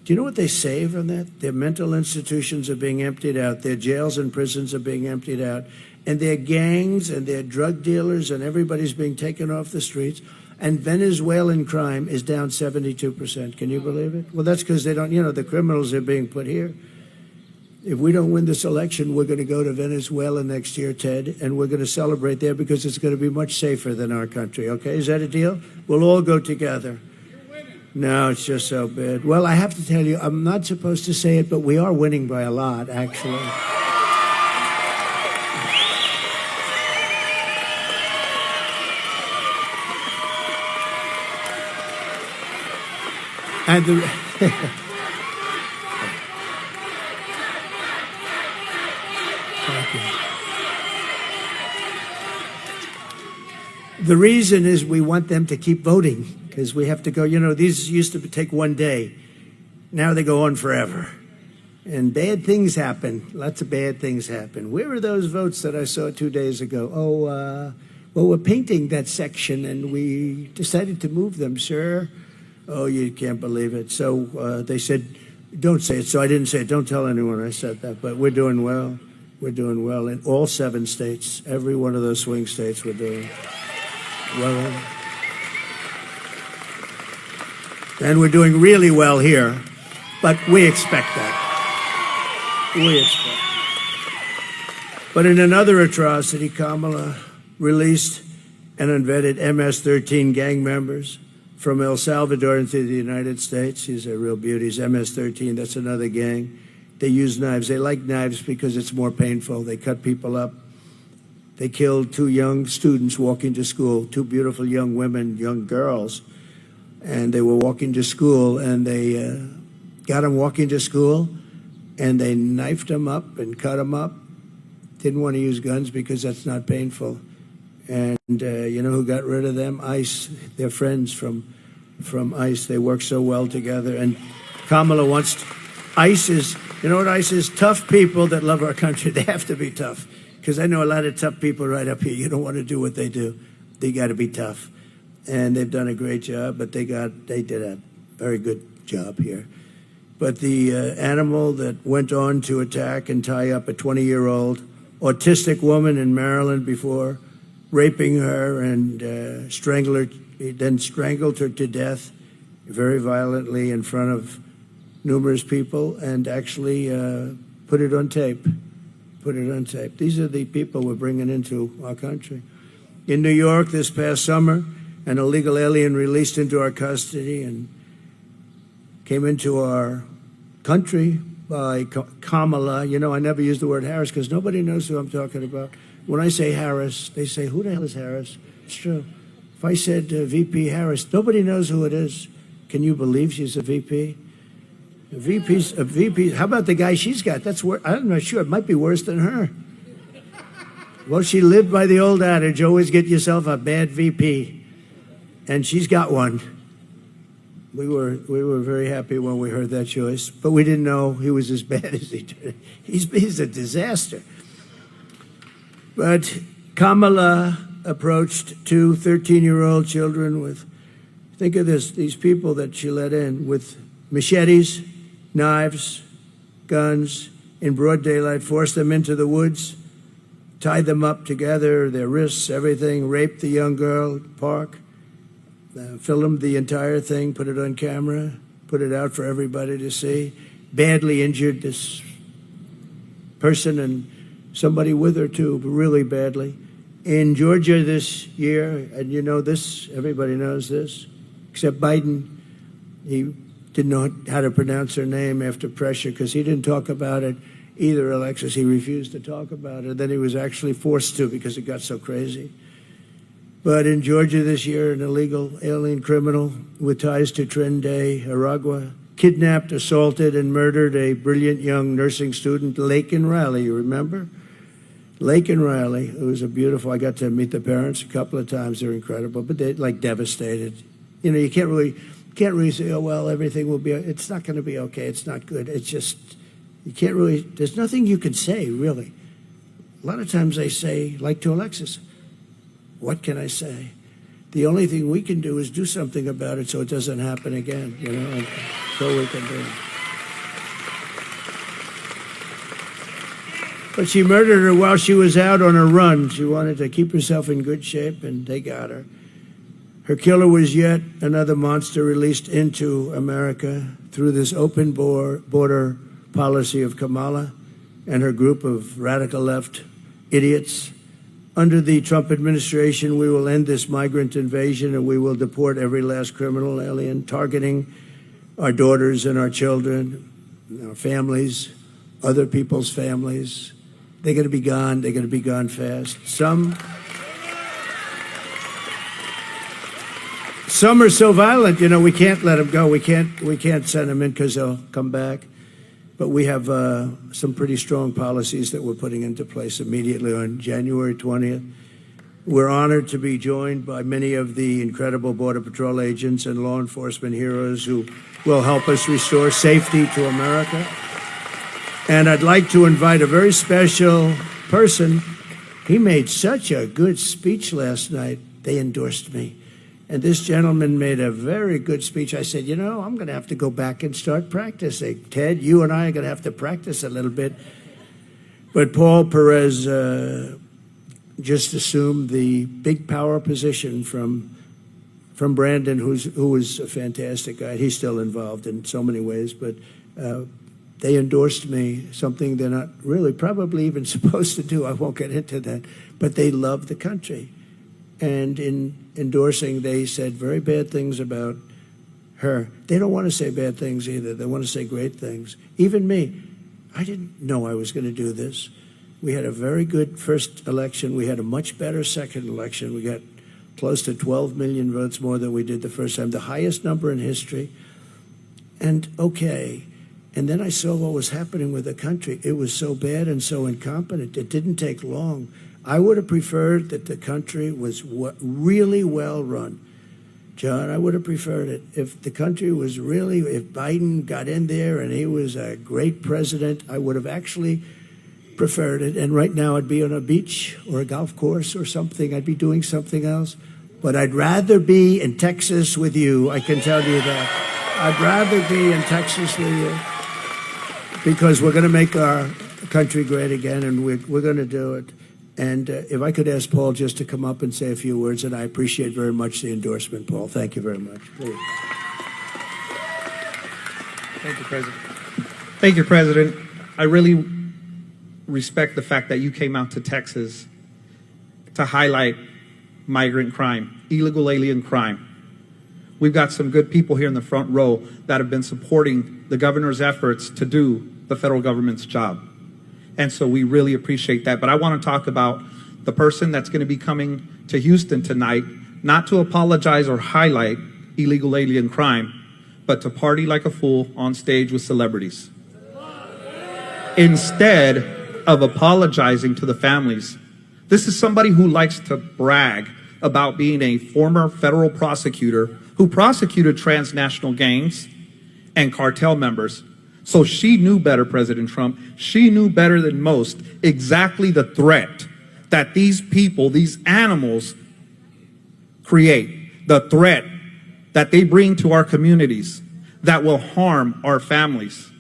[SPEAKER 9] Do you know what they say from that? Their mental institutions are being emptied out. Their jails and prisons are being emptied out. And their gangs and their drug dealers and everybody's being taken off the streets. And Venezuelan crime is down 72%. Can you believe it? Well, that's because they don't, the criminals are being put here. If we don't win this election, we're going to go to Venezuela next year, Ted, and we're going to celebrate there because it's going to be much safer than our country, okay? Is that a deal? We'll all go together. You're winning. No, it's just so bad. Well, I have to tell you, I'm not supposed to say it, but we are winning by a lot, actually. And The reason is we want them to keep voting because we have to go, these used to take one day. Now they go on forever. And bad things happen. Lots of bad things happen. Where are those votes that I saw 2 days ago? Well, we're painting that section and we decided to move them, sir. Oh, you can't believe it. So they said, don't say it. So I didn't say it. Don't tell anyone I said that. But we're doing well. We're doing well in all 7 states. Every one of those swing states we're doing well. And we're doing really well here. But we expect that. But in another atrocity, Kamala released and unvetted MS-13 gang members from El Salvador into the United States. He's a real beauty. He's MS-13. That's another gang. They use knives. They like knives because it's more painful. They cut people up. They killed 2 young students walking to school, 2 beautiful young women, young girls. And they were walking to school, and they got them walking to school, and they knifed them up and cut them up. Didn't want to use guns because that's not painful. And you know who got rid of them? ICE. They're friends from ICE. They work so well together. And Kamala wants ICE is, you know what ICE is? Tough people that love our country. They have to be tough. Because I know a lot of tough people right up here. You don't want to do what they do. They got to be tough. And they've done a great job, but they did a very good job here. But the animal that went on to attack and tie up a 20-year-old autistic woman in Maryland before, raping her and strangled her to death very violently in front of numerous people, and actually put it on tape. These are the people we're bringing into our country. In New York this past summer, an illegal alien released into our custody and came into our country by Kamala. You know, I never use the word Harris because nobody knows who I'm talking about. When I say Harris, they say, who the hell is Harris? It's true. If I said VP Harris, nobody knows who it is. Can you believe she's a VP? A VP. How about the guy she's got? That's worse. I'm not sure. It might be worse than her. Well, she lived by the old adage, always get yourself a bad VP. And she's got one. We were very happy when we heard that choice, but we didn't know he was as bad as he did. He's a disaster. But Kamala approached 2 13-year-old children with, think of this, these people that she let in with machetes, knives, guns, in broad daylight, forced them into the woods, tied them up together, their wrists, everything, raped the young girl at the park, filmed the entire thing, put it on camera, put it out for everybody to see, badly injured this person and somebody with her too, really badly. In Georgia this year, and you know this, everybody knows this, except Biden, he didn't know how to pronounce her name after pressure because he didn't talk about it either, Alexis. He refused to talk about it. Then he was actually forced to because it got so crazy. But in Georgia this year, an illegal alien criminal with ties to Trinidad, Aragua, kidnapped, assaulted, and murdered a brilliant young nursing student, Laken Riley, you remember? Laken Riley, who was a beautiful, I got to meet the parents a couple of times. They're incredible, but they're like devastated. You know, you can't really say, oh, well, everything will be, it's not going to be okay. It's not good. It's just, you can't really, there's nothing you can say, really. A lot of times they say, like to Alexis, what can I say? The only thing we can do is do something about it so it doesn't happen again, you know, and so we can do it. But she murdered her while she was out on a run. She wanted to keep herself in good shape, and they got her. Her killer was yet another monster released into America through this open border policy of Kamala and her group of radical left idiots. Under the Trump administration, we will end this migrant invasion and we will deport every last criminal alien, targeting our daughters and our children, our families, other people's families. They're going to be gone. They're going to be gone fast. Some are so violent, you know, we can't let them go. We can't send them in because they'll come back. But we have some pretty strong policies that we're putting into place immediately on January 20th. We're honored to be joined by many of the incredible Border Patrol agents and law enforcement heroes who will help us restore safety to America. And I'd like to invite a very special person. He made such a good speech last night. They endorsed me. And this gentleman made a very good speech. I said, you know, I'm going to have to go back and start practicing. Ted, you and I are going to have to practice a little bit. But Paul Perez just assumed the big power position from Brandon, who was a fantastic guy. He's still involved in so many ways, but they endorsed me, something they're not really probably even supposed to do. I won't get into that, but they love the country. And in endorsing, they said very bad things about her. They don't want to say bad things either. They want to say great things. Even me, I didn't know I was going to do this. We had a very good first election. We had a much better second election. We got close to 12 million votes more than we did the first time, the highest number in history. And okay. And then I saw what was happening with the country. It was so bad and so incompetent. It didn't take long. I would have preferred that the country was really well run. John, I would have preferred it. If the country was really, if Biden got in there and he was a great president, I would have actually preferred it. And right now I'd be on a beach or a golf course or something. I'd be doing something else. But I'd rather be in Texas with you. I can tell you that. I'd rather be in Texas with you because we're going to make our country great again, and we're going to do it. And if I could ask Paul just to come up and say a few words, and I appreciate very much the endorsement, Paul. Thank you very much. Please.
[SPEAKER 11] Thank you, President. Thank you, President. I really respect the fact that you came out to Texas to highlight migrant crime, illegal alien crime. We've got some good people here in the front row that have been supporting the governor's efforts to do the federal government's job. And so we really appreciate that. But I want to talk about the person that's going to be coming to Houston tonight, not to apologize or highlight illegal alien crime, but to party like a fool on stage with celebrities. Instead of apologizing to the families, this is somebody who likes to brag about being a former federal prosecutor who prosecuted transnational gangs and cartel members. So she knew better, President Trump. She knew better than most exactly the threat that these people, these animals, create, the threat that they bring to our communities that will harm our families.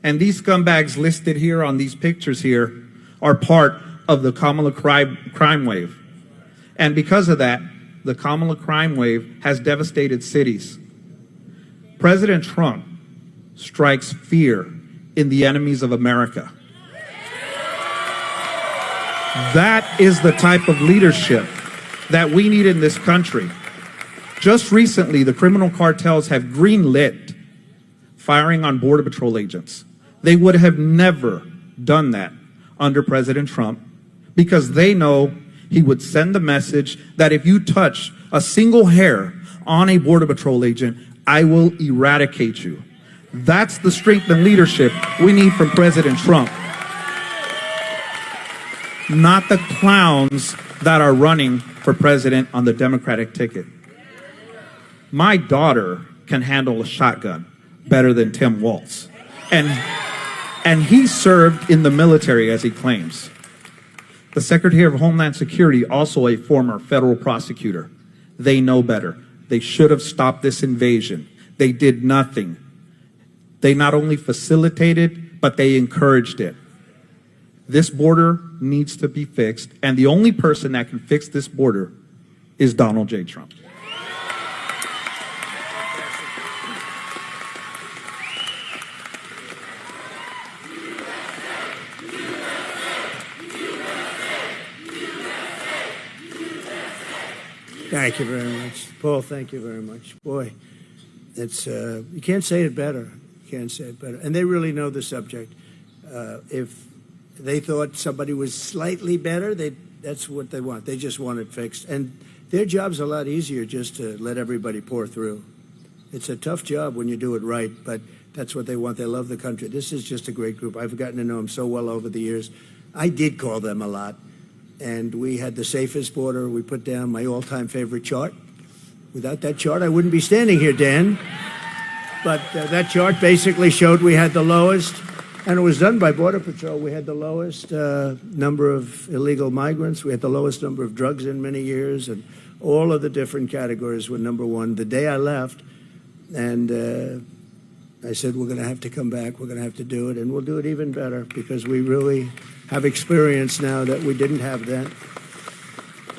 [SPEAKER 11] And these scumbags listed here on these pictures here are part of the Kamala crime wave. And because of that, the Kamala crime wave has devastated cities. President Trump strikes fear in the enemies of America. That is the type of leadership that we need in this country. Just recently, the criminal cartels have greenlit firing on Border Patrol agents. They would have never done that under President Trump because they know he would send the message that if you touch a single hair on a Border Patrol agent, I will eradicate you. That's the strength and leadership we need from President Trump. Not the clowns that are running for president on the Democratic ticket. My daughter can handle a shotgun better than Tim Walz. And he served in the military, as he claims. The Secretary of Homeland Security, also a former federal prosecutor. They know better. They should have stopped this invasion. They did nothing. They not only facilitated, but they encouraged it. This border needs to be fixed, and the only person that can fix this border is Donald J. Trump.
[SPEAKER 9] Thank you very much. Paul, thank you very much. Boy, it's you can't say it better. You can't say it better. And they really know the subject. If they thought somebody was slightly better, that's what they want. They just want it fixed. And their job's a lot easier just to let everybody pour through. It's a tough job when you do it right, but that's what they want. They love the country. This is just a great group. I've gotten to know them so well over the years. I did call them a lot. and we had the safest border. We put down my all-time favorite chart. Without that chart, I wouldn't be standing here, Dan. But that chart basically showed we had the lowest, and it was done by Border Patrol. We had the lowest number of illegal migrants. We had the lowest number of drugs in many years, and all of the different categories were number one. The day I left, and I said, we're going to have to come back. We're going to have to do it, and we'll do it even better because we really have experience now that we didn't have then.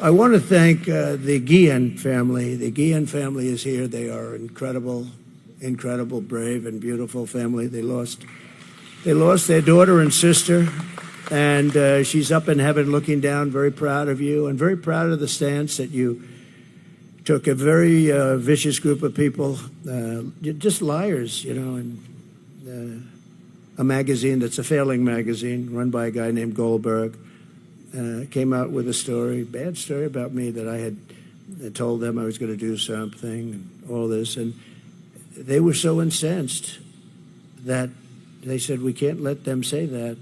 [SPEAKER 9] I want to thank the Guillen family. The Guillen family is here. They are incredible, brave, and beautiful family. They lost their daughter and sister, and she's up in heaven looking down, very proud of you, and very proud of the stance that you took. A very vicious group of people, just liars, and a magazine that's a failing magazine run by a guy named Goldberg came out with a story, bad story about me, that I had told them I was going to do something and all this, and they were so incensed that they said, we can't let them say that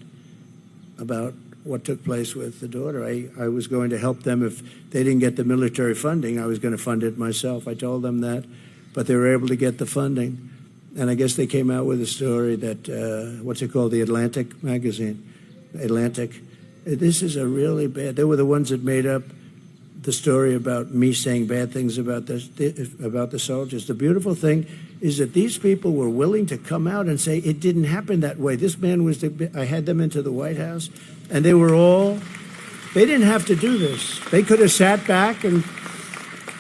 [SPEAKER 9] about what took place with the daughter. I was going to help them if they didn't get the military funding. I was going to fund it myself. I told them that, but they were able to get the funding. And I guess they came out with a story that, what's it called, the Atlantic magazine, Atlantic. This is a really bad, they were the ones that made up the story about me saying bad things about the soldiers. The beautiful thing is that these people were willing to come out and say it didn't happen that way. This man was, I had them into the White House, and they didn't have to do this. They could have sat back, and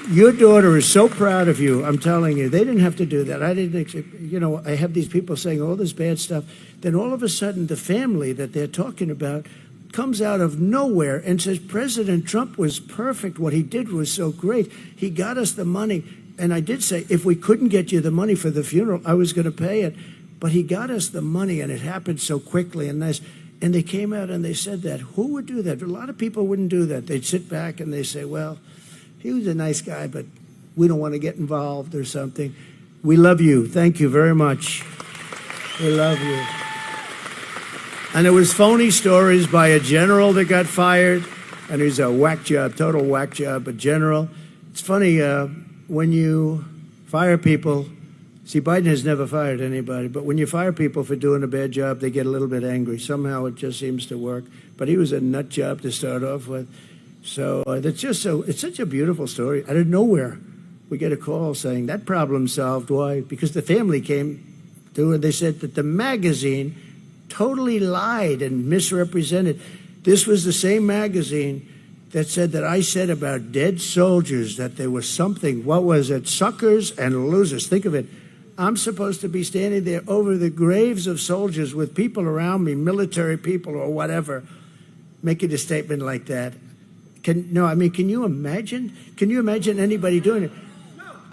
[SPEAKER 9] your daughter is so proud of you, I'm telling you. They didn't have to do that. I didn't, I have these people saying all this bad stuff. Then all of a sudden, the family that they're talking about comes out of nowhere and says, President Trump was perfect. What he did was so great. He got us the money. And I did say, if we couldn't get you the money for the funeral, I was going to pay it. But he got us the money, and it happened so quickly and nice. And they came out and they said that. Who would do that? A lot of people wouldn't do that. They'd sit back and they say, well, he was a nice guy, but we don't want to get involved or something. We love you. Thank you very much. We love you. And it was phony stories by a general that got fired, and he's a whack job, total whack job, a general. It's funny, when you fire people, see, Biden has never fired anybody, but when you fire people for doing a bad job, they get a little bit angry. Somehow it just seems to work. But he was a nut job to start off with. So it's such a beautiful story. Out of nowhere, we get a call saying that problem solved. Why? Because the family came to and they said that the magazine totally lied and misrepresented. This was the same magazine that said that I said about dead soldiers that there was something, what was it, suckers and losers. Think of it. I'm supposed to be standing there over the graves of soldiers with people around me, military people or whatever, making a statement like that. Can you imagine? Can you imagine anybody doing it?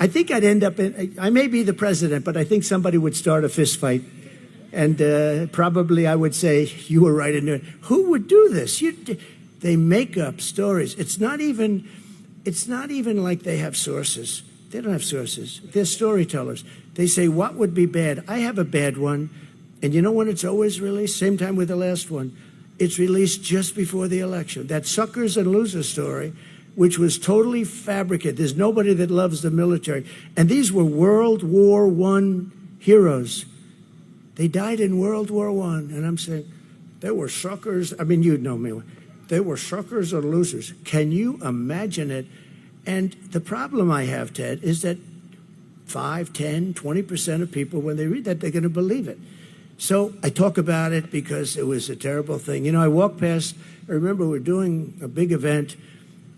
[SPEAKER 9] I think I'd end up I may be the president, but I think somebody would start a fist fight. And probably I would say, you were right in there. Who would do this? They make up stories. It's not even like they have sources. They don't have sources. They're storytellers. They say, what would be bad? I have a bad one. And you know when it's always released? Same time with the last one. It's released just before the election. That suckers and losers story, which was totally fabricated. There's nobody that loves the military. And these were World War I heroes. They died in World War I. And I'm saying, they were suckers. I mean, you'd know me. They were suckers or losers. Can you imagine it? And the problem I have, Ted, is that 5, 10, 20% of people, when they read that, they're going to believe it. So I talk about it because it was a terrible thing. You know, I walked past, I remember we were doing a big event,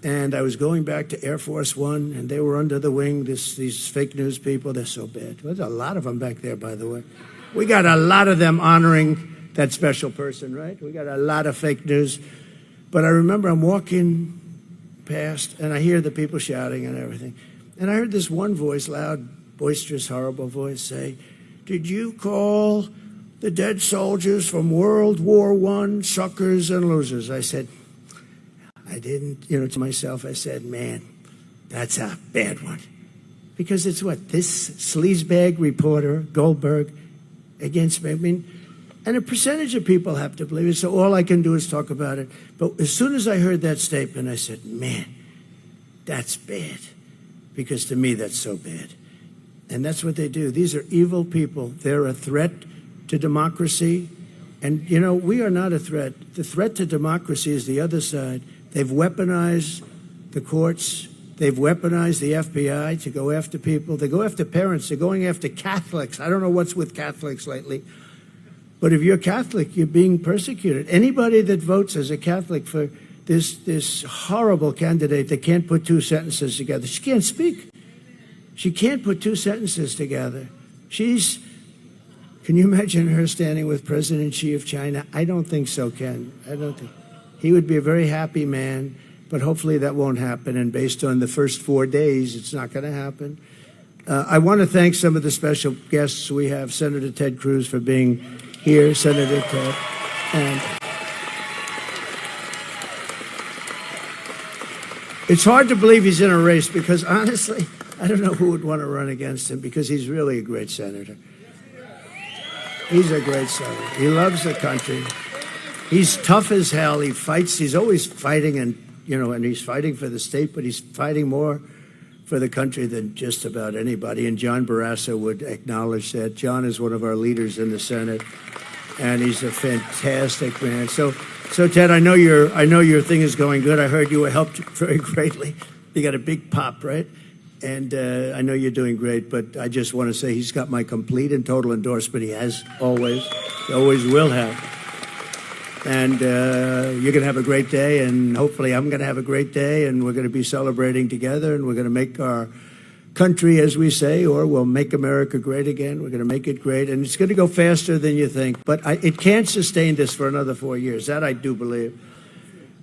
[SPEAKER 9] and I was going back to Air Force One, and they were under the wing, these fake news people. They're so bad. There's a lot of them back there, by the way. We got a lot of them honoring that special person, right? We got a lot of fake news. But I remember I'm walking past, and I hear the people shouting and everything. And I heard this one voice, loud, boisterous, horrible voice, say, did you call the dead soldiers from World War I suckers and losers? I said, I didn't, to myself, I said, man, that's a bad one. Because it's what? This sleazebag reporter, Goldberg, against me. I mean, And a percentage of people have to believe it, so all I can do is talk about it. But as soon as I heard that statement, I said, man, that's bad. Because to me, that's so bad. And that's what they do. These are evil people. They're a threat to democracy. And, you know, we are not a threat. The threat to democracy is the other side. They've weaponized the courts. They've weaponized the FBI to go after people. They go after parents. They're going after Catholics. I don't know what's with Catholics lately. But if you're Catholic, you're being persecuted. Anybody that votes as a Catholic for this horrible candidate that can't put two sentences together, she can't speak. She can't put two sentences together. Can you imagine her standing with President Xi of China? I don't think so, Ken. I don't think. He would be a very happy man, but hopefully that won't happen. And based on the first 4 days, it's not going to happen. I want to thank some of the special guests we have. Senator Ted Cruz for being here, Senator Ted. And it's hard to believe he's in a race because, honestly, I don't know who would want to run against him because he's really a great senator. He's a great senator. He loves the country. He's tough as hell. He fights. He's always fighting, and he's fighting for the state, but he's fighting more for the country than just about anybody. And John Barrasso would acknowledge that. John is one of our leaders in the Senate, and he's a fantastic man. So Ted, I know your thing is going good. I heard you were helped very greatly. You got a big pop, right? And I know you're doing great, but I just want to say he's got my complete and total endorsement. He has always. He always will have. And you're going to have a great day, and hopefully I'm going to have a great day, and we're going to be celebrating together, and we're going to make our country, as we say, or we'll make America great again. We're going to make it great, and it's going to go faster than you think. But it can't sustain this for another 4 years. That I do believe.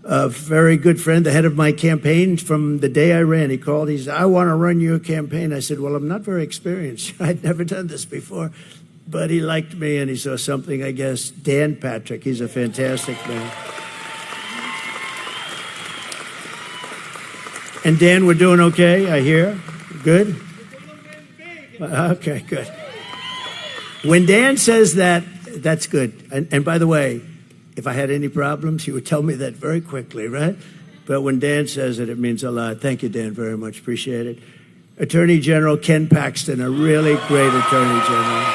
[SPEAKER 9] A very good friend, the head of my campaign from the day I ran, he called. He said, I want to run your campaign. I said, well, I'm not very experienced. I'd never done this before. But he liked me, and he saw something, I guess. Dan Patrick, he's a fantastic man. And Dan, we're doing okay, I hear. Good? Okay, good. When Dan says that, that's good. And by the way, if I had any problems, he would tell me that very quickly, right? But when Dan says it, it means a lot. Thank you, Dan, very much. Appreciate it. Attorney General Ken Paxton, a really great Attorney General.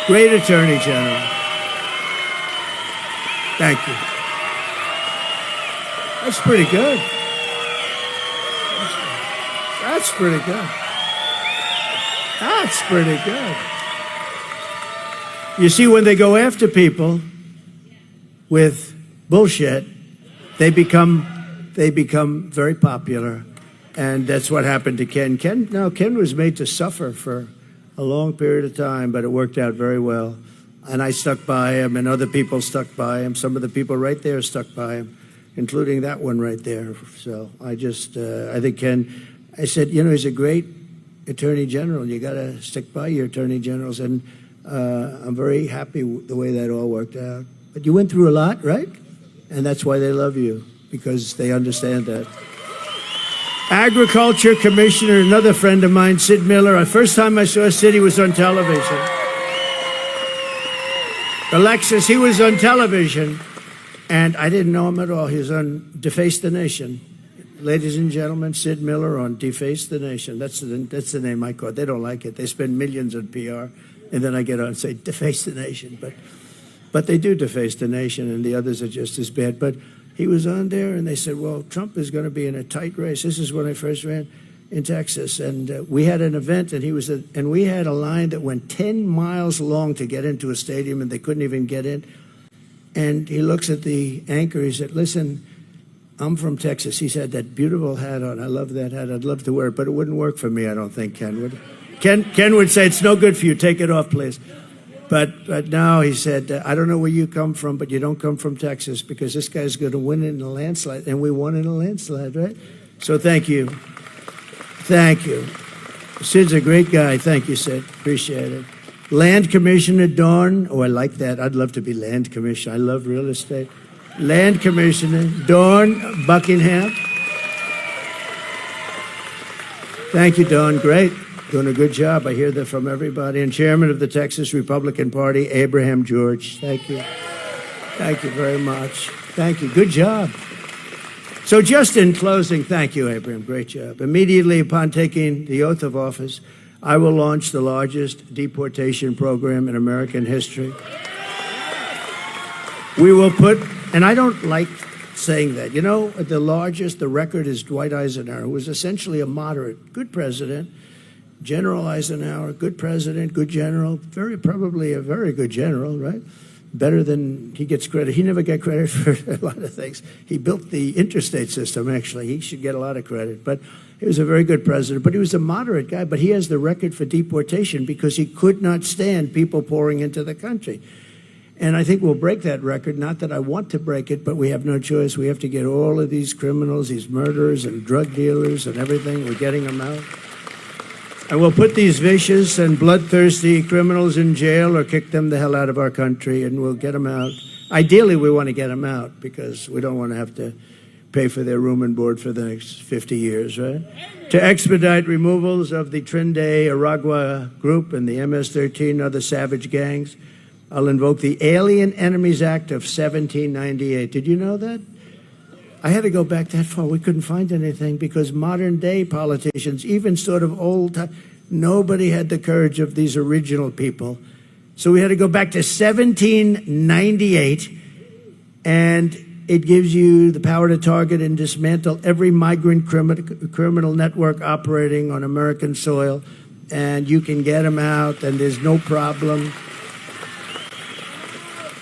[SPEAKER 9] Great Attorney General. Thank you. That's pretty good. That's pretty good. That's pretty good. You see, when they go after people with bullshit, they become very popular. And that's what happened to Ken. Ken was made to suffer for a long period of time, but it worked out very well. And I stuck by him, and other people stuck by him. Some of the people right there stuck by him, including that one right there. So I think Ken, I said, he's a great Attorney General. You got to stick by your Attorney Generals. And I'm very happy the way that all worked out. But you went through a lot, right? And that's why they love you, because they understand that. Agriculture Commissioner, another friend of mine, Sid Miller. The first time I saw Sid, he was on television. Alexis, he was on television, and I didn't know him at all. He was on Deface the Nation. Ladies and gentlemen, Sid Miller on Deface the Nation. That's the name I call it. They don't like it. They spend millions on PR, and then I get on and say, Deface the Nation. But they do deface the nation, and the others are just as bad. But he was on there, and they said, well, Trump is going to be in a tight race. This is when I first ran in Texas. And we had an event, and we had a line that went 10 miles long to get into a stadium, and they couldn't even get in. And he looks at the anchor. He said, listen, I'm from Texas. He's had that beautiful hat on. I love that hat. I'd love to wear it, but it wouldn't work for me, I don't think, Ken would. Ken would say, it's no good for you. Take it off, please. But now he said, I don't know where you come from, but you don't come from Texas, because this guy's going to win in a landslide. And we won in a landslide, right? So thank you. Thank you. Sid's a great guy. Thank you, Sid. Appreciate it. Land Commissioner Dawn. Oh, I like that. I'd love to be Land Commissioner. I love real estate. Land Commissioner Dawn Buckingham. Thank you, Dawn. Great. Doing a good job. I hear that from everybody. And Chairman of the Texas Republican Party, Abraham George. Thank you. Thank you very much. Thank you. Good job. So just in closing, thank you, Abraham. Great job. Immediately upon taking the oath of office, I will launch the largest deportation program in American history. We will put, and I don't like saying that, the record is Dwight Eisenhower, who was essentially a moderate, good president. General Eisenhower, good president, good general, probably a very good general, right? Better than he gets credit. He never got credit for a lot of things. He built the interstate system, actually. He should get a lot of credit. But he was a very good president. But he was a moderate guy. But he has the record for deportation because he could not stand people pouring into the country. And I think we'll break that record. Not that I want to break it, but we have no choice. We have to get all of these criminals, these murderers and drug dealers and everything. We're getting them out. And we'll put these vicious and bloodthirsty criminals in jail or kick them the hell out of our country, and we'll get them out. Ideally, we want to get them out because we don't want to have to pay for their room and board for the next 50 years, right? To expedite removals of the Trinidad Aragua group and the MS-13 other savage gangs, I'll invoke the Alien Enemies Act of 1798. Did you know that? I had to go back that far. We couldn't find anything because modern day politicians, even sort of old time, nobody had the courage of these original people. So we had to go back to 1798, and it gives you the power to target and dismantle every migrant criminal network operating on American soil, and you can get them out, and there's no problem.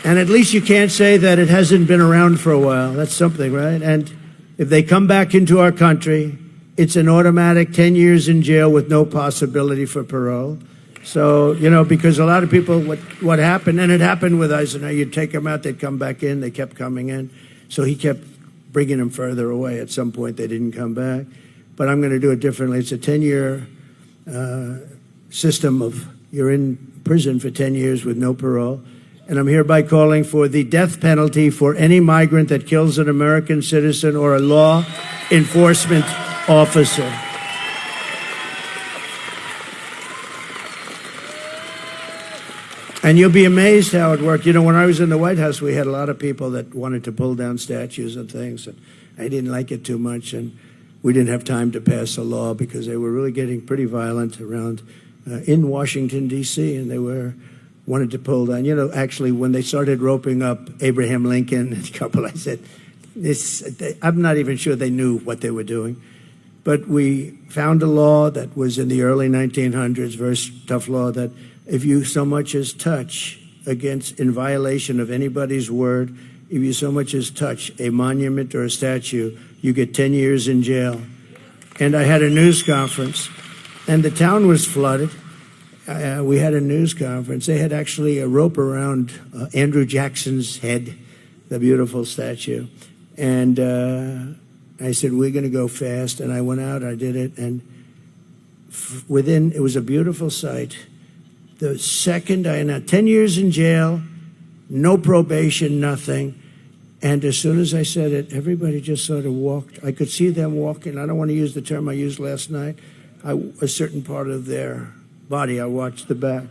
[SPEAKER 9] And at least you can't say that it hasn't been around for a while. That's something, right? And if they come back into our country, it's an automatic 10 years in jail with no possibility for parole. So, because a lot of people, what happened, and it happened with Eisenhower, you'd take them out, they'd come back in, they kept coming in. So he kept bringing them further away. At some point, they didn't come back. But I'm going to do it differently. It's a 10-year system of you're in prison for 10 years with no parole. And I'm hereby calling for the death penalty for any migrant that kills an American citizen or a law enforcement officer. And you'll be amazed how it worked. When I was in the White House, we had a lot of people that wanted to pull down statues and things, and I didn't like it too much, and we didn't have time to pass a law because they were really getting pretty violent around in Washington, D.C., and they wanted to pull down. Actually, when they started roping up Abraham Lincoln and a couple, I said, I'm not even sure they knew what they were doing. But we found a law that was in the early 1900s, very tough law, that if you so much as touch in violation of anybody's word, if you so much as touch a monument or a statue, you get 10 years in jail. And I had a news conference, and the town was flooded. We had a news conference. They had actually a rope around Andrew Jackson's head, the beautiful statue. And I said, we're going to go fast. And I went out, I did it. And it was a beautiful sight. The second I announced, 10 years in jail, no probation, nothing. And as soon as I said it, everybody just sort of walked. I could see them walking. I don't want to use the term I used last night. A certain part of their body, I watched the back.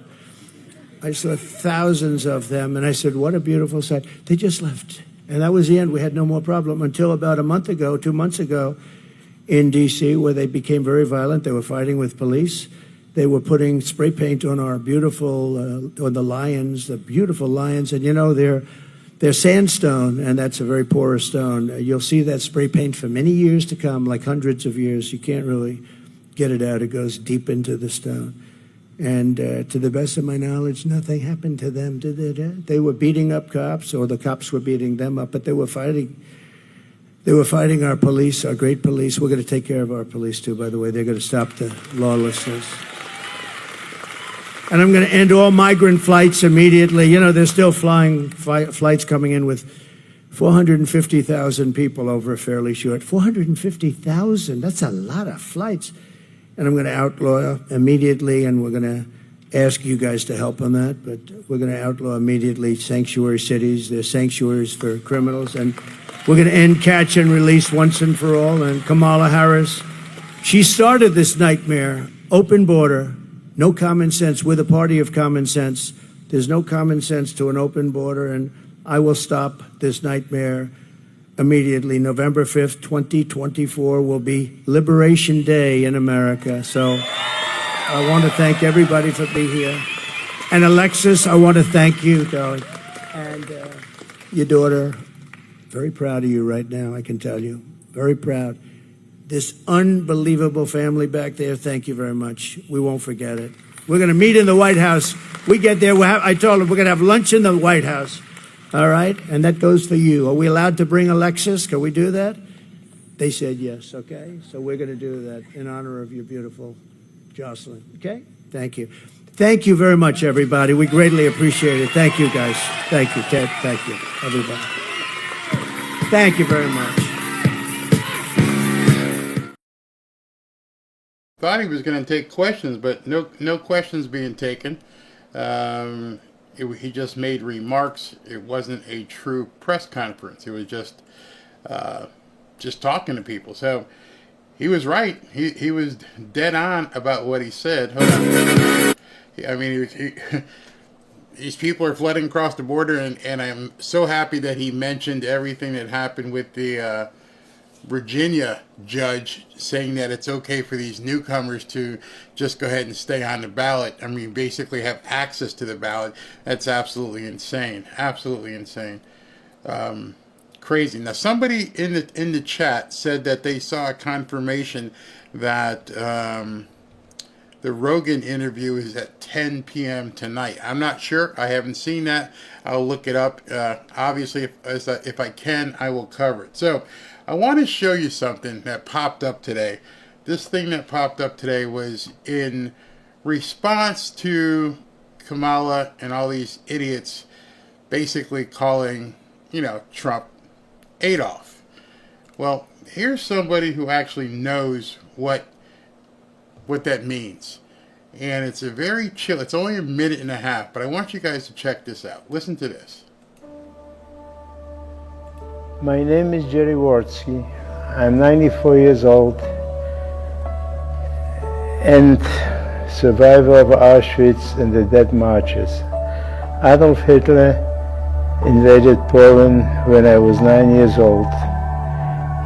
[SPEAKER 9] I saw thousands of them, and I said, what a beautiful sight. They just left. And that was the end. We had no more problem until about 2 months ago, in D.C., where they became very violent. They were fighting with police. They were putting spray paint on our beautiful, on the lions, the beautiful lions. And, they're sandstone, and that's a very porous stone. You'll see that spray paint for many years to come, like hundreds of years. You can't really get it out. It goes deep into the stone. And to the best of my knowledge, nothing happened to them, did they? They were beating up cops, or the cops were beating them up, but they were fighting. They were fighting our police, our great police. We're going to take care of our police, too, by the way. They're going to stop the lawlessness. And I'm going to end all migrant flights immediately. They're still flying flights coming in with 450,000 people over a fairly short. 450,000, that's a lot of flights. And I'm going to outlaw immediately, and we're going to ask you guys to help on that, but we're going to outlaw immediately sanctuary cities. They're sanctuaries for criminals, and we're going to end catch and release once and for all. And Kamala Harris, she started this nightmare open border, no common sense. We're the party of common sense. There's no common sense to an open border, and I will stop this nightmare immediately. November 5th, 2024 will be Liberation Day in America. So I want to thank everybody for being here. And Alexis, I want to thank you, darling. And your daughter, very proud of you right now, I can tell you. Very proud. This unbelievable family back there, thank you very much. We won't forget it. We're going to meet in the White House. We get there, I told them we're going to have lunch in the White House. All right? And that goes for you. Are we allowed to bring Alexis? Can we do that? They said yes, okay? So we're going to do that in honor of your beautiful Jocelyn, okay? Thank you. Thank you very much, everybody. We greatly appreciate it. Thank you, guys. Thank you, Ted. Thank you, everybody. Thank you very much.
[SPEAKER 6] Thought he was going to take questions, but no questions being taken. He just made remarks. It wasn't a true press conference. It was just talking to people. So he was right. He was dead on about what he said. Hold on. I mean, these people are flooding across the border, and I'm so happy that he mentioned everything that happened with the Virginia judge saying that it's okay for these newcomers to just go ahead and stay on the ballot. I mean, basically have access to the ballot. That's absolutely insane. Absolutely insane. Crazy. Now, somebody in the chat said that they saw a confirmation that the Rogan interview is at 10 p.m. tonight. I'm not sure. I haven't seen that. I'll look it up. Obviously, if I can, I will cover it. So I want to show you something that popped up today. This thing that popped up today was in response to Kamala and all these idiots basically calling, Trump Adolf. Well, here's somebody who actually knows what that means. And it's a very chill. It's only a minute and a half, but I want you guys to check this out. Listen to this.
[SPEAKER 12] My name is Jerry Wartsky. I'm 94 years old and survivor of Auschwitz and the death marches. Adolf Hitler invaded Poland when I was 9 years old.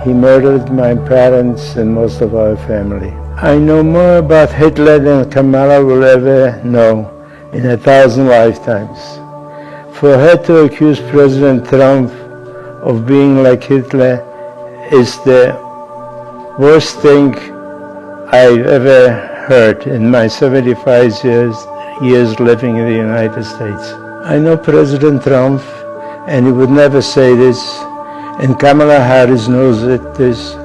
[SPEAKER 12] He murdered my parents and most of our family. I know more about Hitler than Kamala will ever know in 1,000 lifetimes. For her to accuse President Trump of being like Hitler is the worst thing I've ever heard in my 75 years living in the United States. I know President Trump, and he would never say this, and Kamala Harris knows this.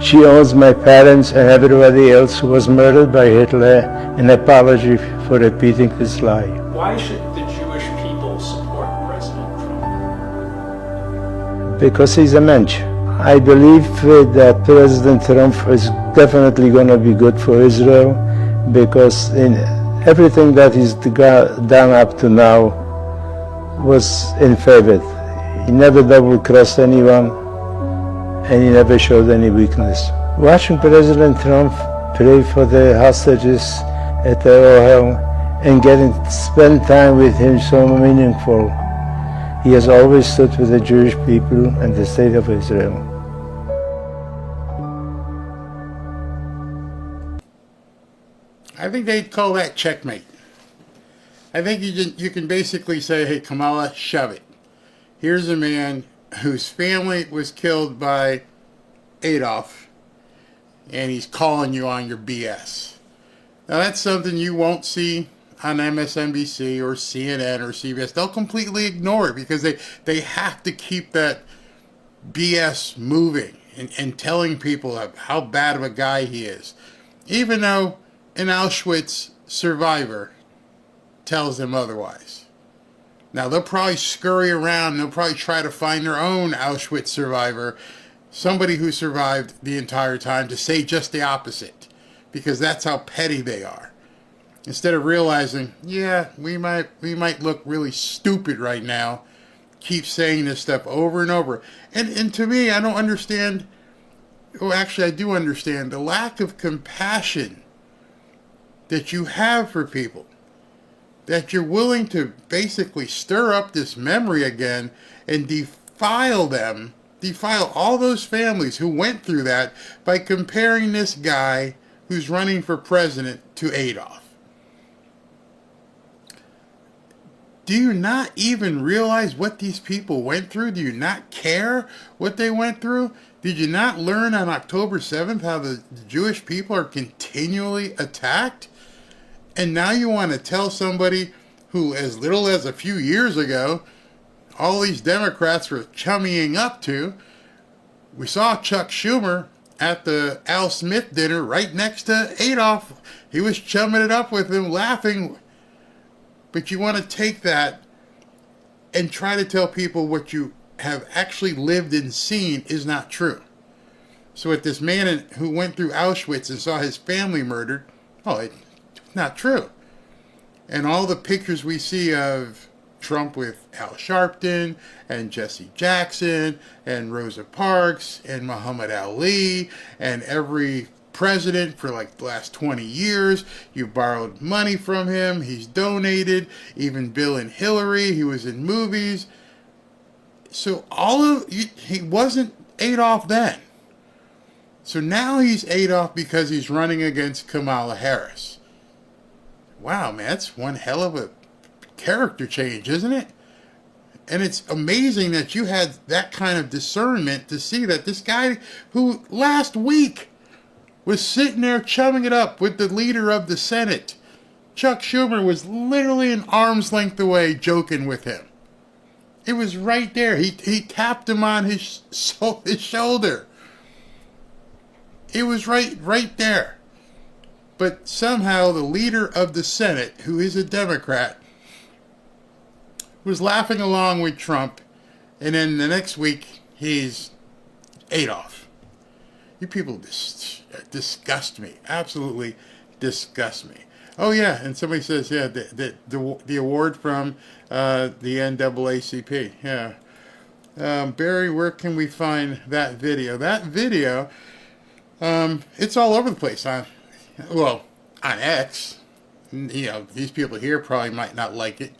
[SPEAKER 12] She owes my parents and everybody else who was murdered by Hitler an apology for repeating this lie.
[SPEAKER 13] Why should the Jewish people support President Trump?
[SPEAKER 12] Because he's a mensch. I believe that President Trump is definitely going to be good for Israel, because in everything that he's done up to now was in favor. He never double-crossed anyone, and he never showed any weakness. Watching President Trump pray for the hostages at the Ohio and spend time with him so meaningful. He has always stood with the Jewish people and the state of Israel.
[SPEAKER 6] I think they'd call that checkmate. I think you can basically say, hey, Kamala, shove it. Here's a man whose family was killed by Adolf, and he's calling you on your BS. Now, that's something you won't see on MSNBC or CNN or CBS. They'll completely ignore it because they have to keep that BS moving and telling people how bad of a guy he is. Even though an Auschwitz survivor tells them otherwise. Now, they'll probably scurry around. They'll probably try to find their own Auschwitz survivor, somebody who survived the entire time, to say just the opposite, because that's how petty they are. Instead of realizing, yeah, we might look really stupid right now, keep saying this stuff over and over. And to me, I don't understand, well, actually I do understand, the lack of compassion that you have for people, that you're willing to basically stir up this memory again and defile them, defile all those families who went through that by comparing this guy who's running for president to Adolf. Do you not even realize what these people went through? Do you not care what they went through? Did you not learn on October 7th how the Jewish people are continually attacked? And now you want to tell somebody who, as little as a few years ago, all these Democrats were chummying up to. We saw Chuck Schumer at the Al Smith dinner right next to Adolf. He was chumming it up with him, laughing. But you want to take that and try to tell people what you have actually lived and seen is not true. So with this man who went through Auschwitz and saw his family murdered, it's not true. And all the pictures we see of Trump with Al Sharpton and Jesse Jackson and Rosa Parks and Muhammad Ali and every president for like the last 20 years. You borrowed money from him. He's donated. Even Bill and Hillary. He was in movies. So he wasn't Adolf then. So now he's Adolf because he's running against Kamala Harris. Wow, man, that's one hell of a character change, isn't it? And it's amazing that you had that kind of discernment to see that this guy who last week was sitting there chumming it up with the leader of the Senate, Chuck Schumer, was literally an arm's length away joking with him. It was right there. He tapped him on his shoulder. It was right there. But somehow the leader of the Senate, who is a Democrat, was laughing along with Trump, and then the next week he's Adolf. You people disgust me. Absolutely disgust me. Oh yeah, and somebody says, the award from the NAACP. Yeah. Barry, where can we find that video? That video, it's all over the place on X. These people here probably might not like it,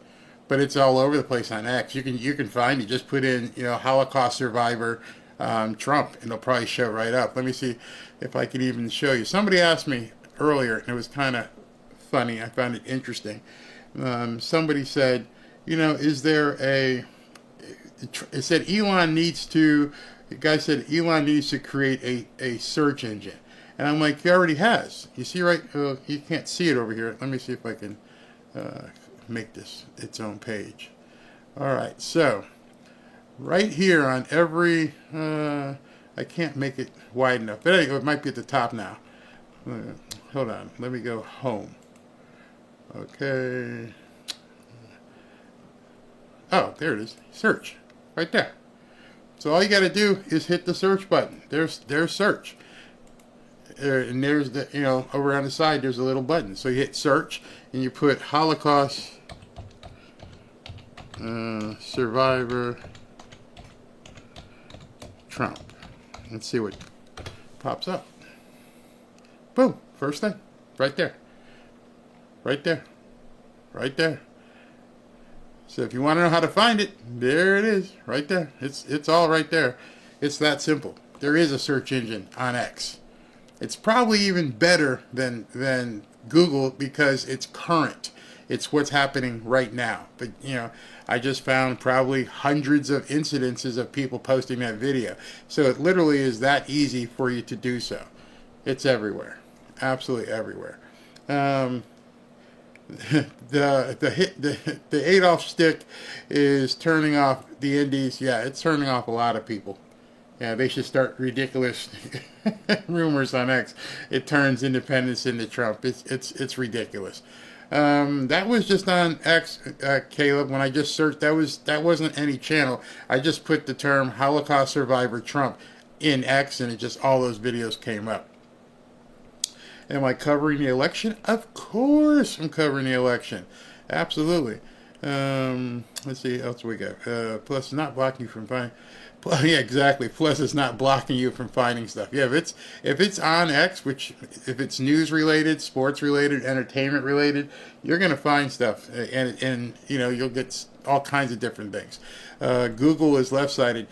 [SPEAKER 6] but it's all over the place on X. You can find it. Just put in, Holocaust survivor Trump, and it'll probably show right up. Let me see if I can even show you. Somebody asked me earlier, and it was kind of funny. I found it interesting. Somebody said, is there it said Elon needs to, the guy said Elon needs to create a search engine. And I'm like, he already has. You see right, you can't see it over here. Let me see if I can make this its own page. All right, so right here on every, I can't make it wide enough, but anyway, it might be at the top now. Hold on, let me go home. Okay. Oh, there it is. Search, right there. So all you got to do is hit the search button. There's search. And there's the, over on the side, there's a little button. So you hit search, and you put Holocaust survivor Trump. Let's see what pops up. Boom. First thing. Right there. Right there. Right there. So if you want to know how to find it, there it is. Right there. It's all right there. It's that simple. There is a search engine on X. It's probably even better than Google because it's current. It's what's happening right now. But, I just found probably hundreds of incidences of people posting that video. So it literally is that easy for you to do so. It's everywhere. Absolutely everywhere. The Adolf stick is turning off the indies. Yeah, it's turning off a lot of people. Yeah, they should start ridiculous rumors on X. It turns independence into Trump. It's ridiculous. That was just on X, Caleb. When I just searched, that wasn't any channel. I just put the term Holocaust survivor Trump in X, and it just all those videos came up. Am I covering the election? Of course, I'm covering the election. Absolutely. Let's see what else we got. Plus, it's not blocking you from finding. Yeah, exactly. Plus, it's not blocking you from finding stuff. Yeah, if it's on X, which if it's news related, sports related, entertainment related, you're gonna find stuff, and you'll get all kinds of different things. Google is left sided.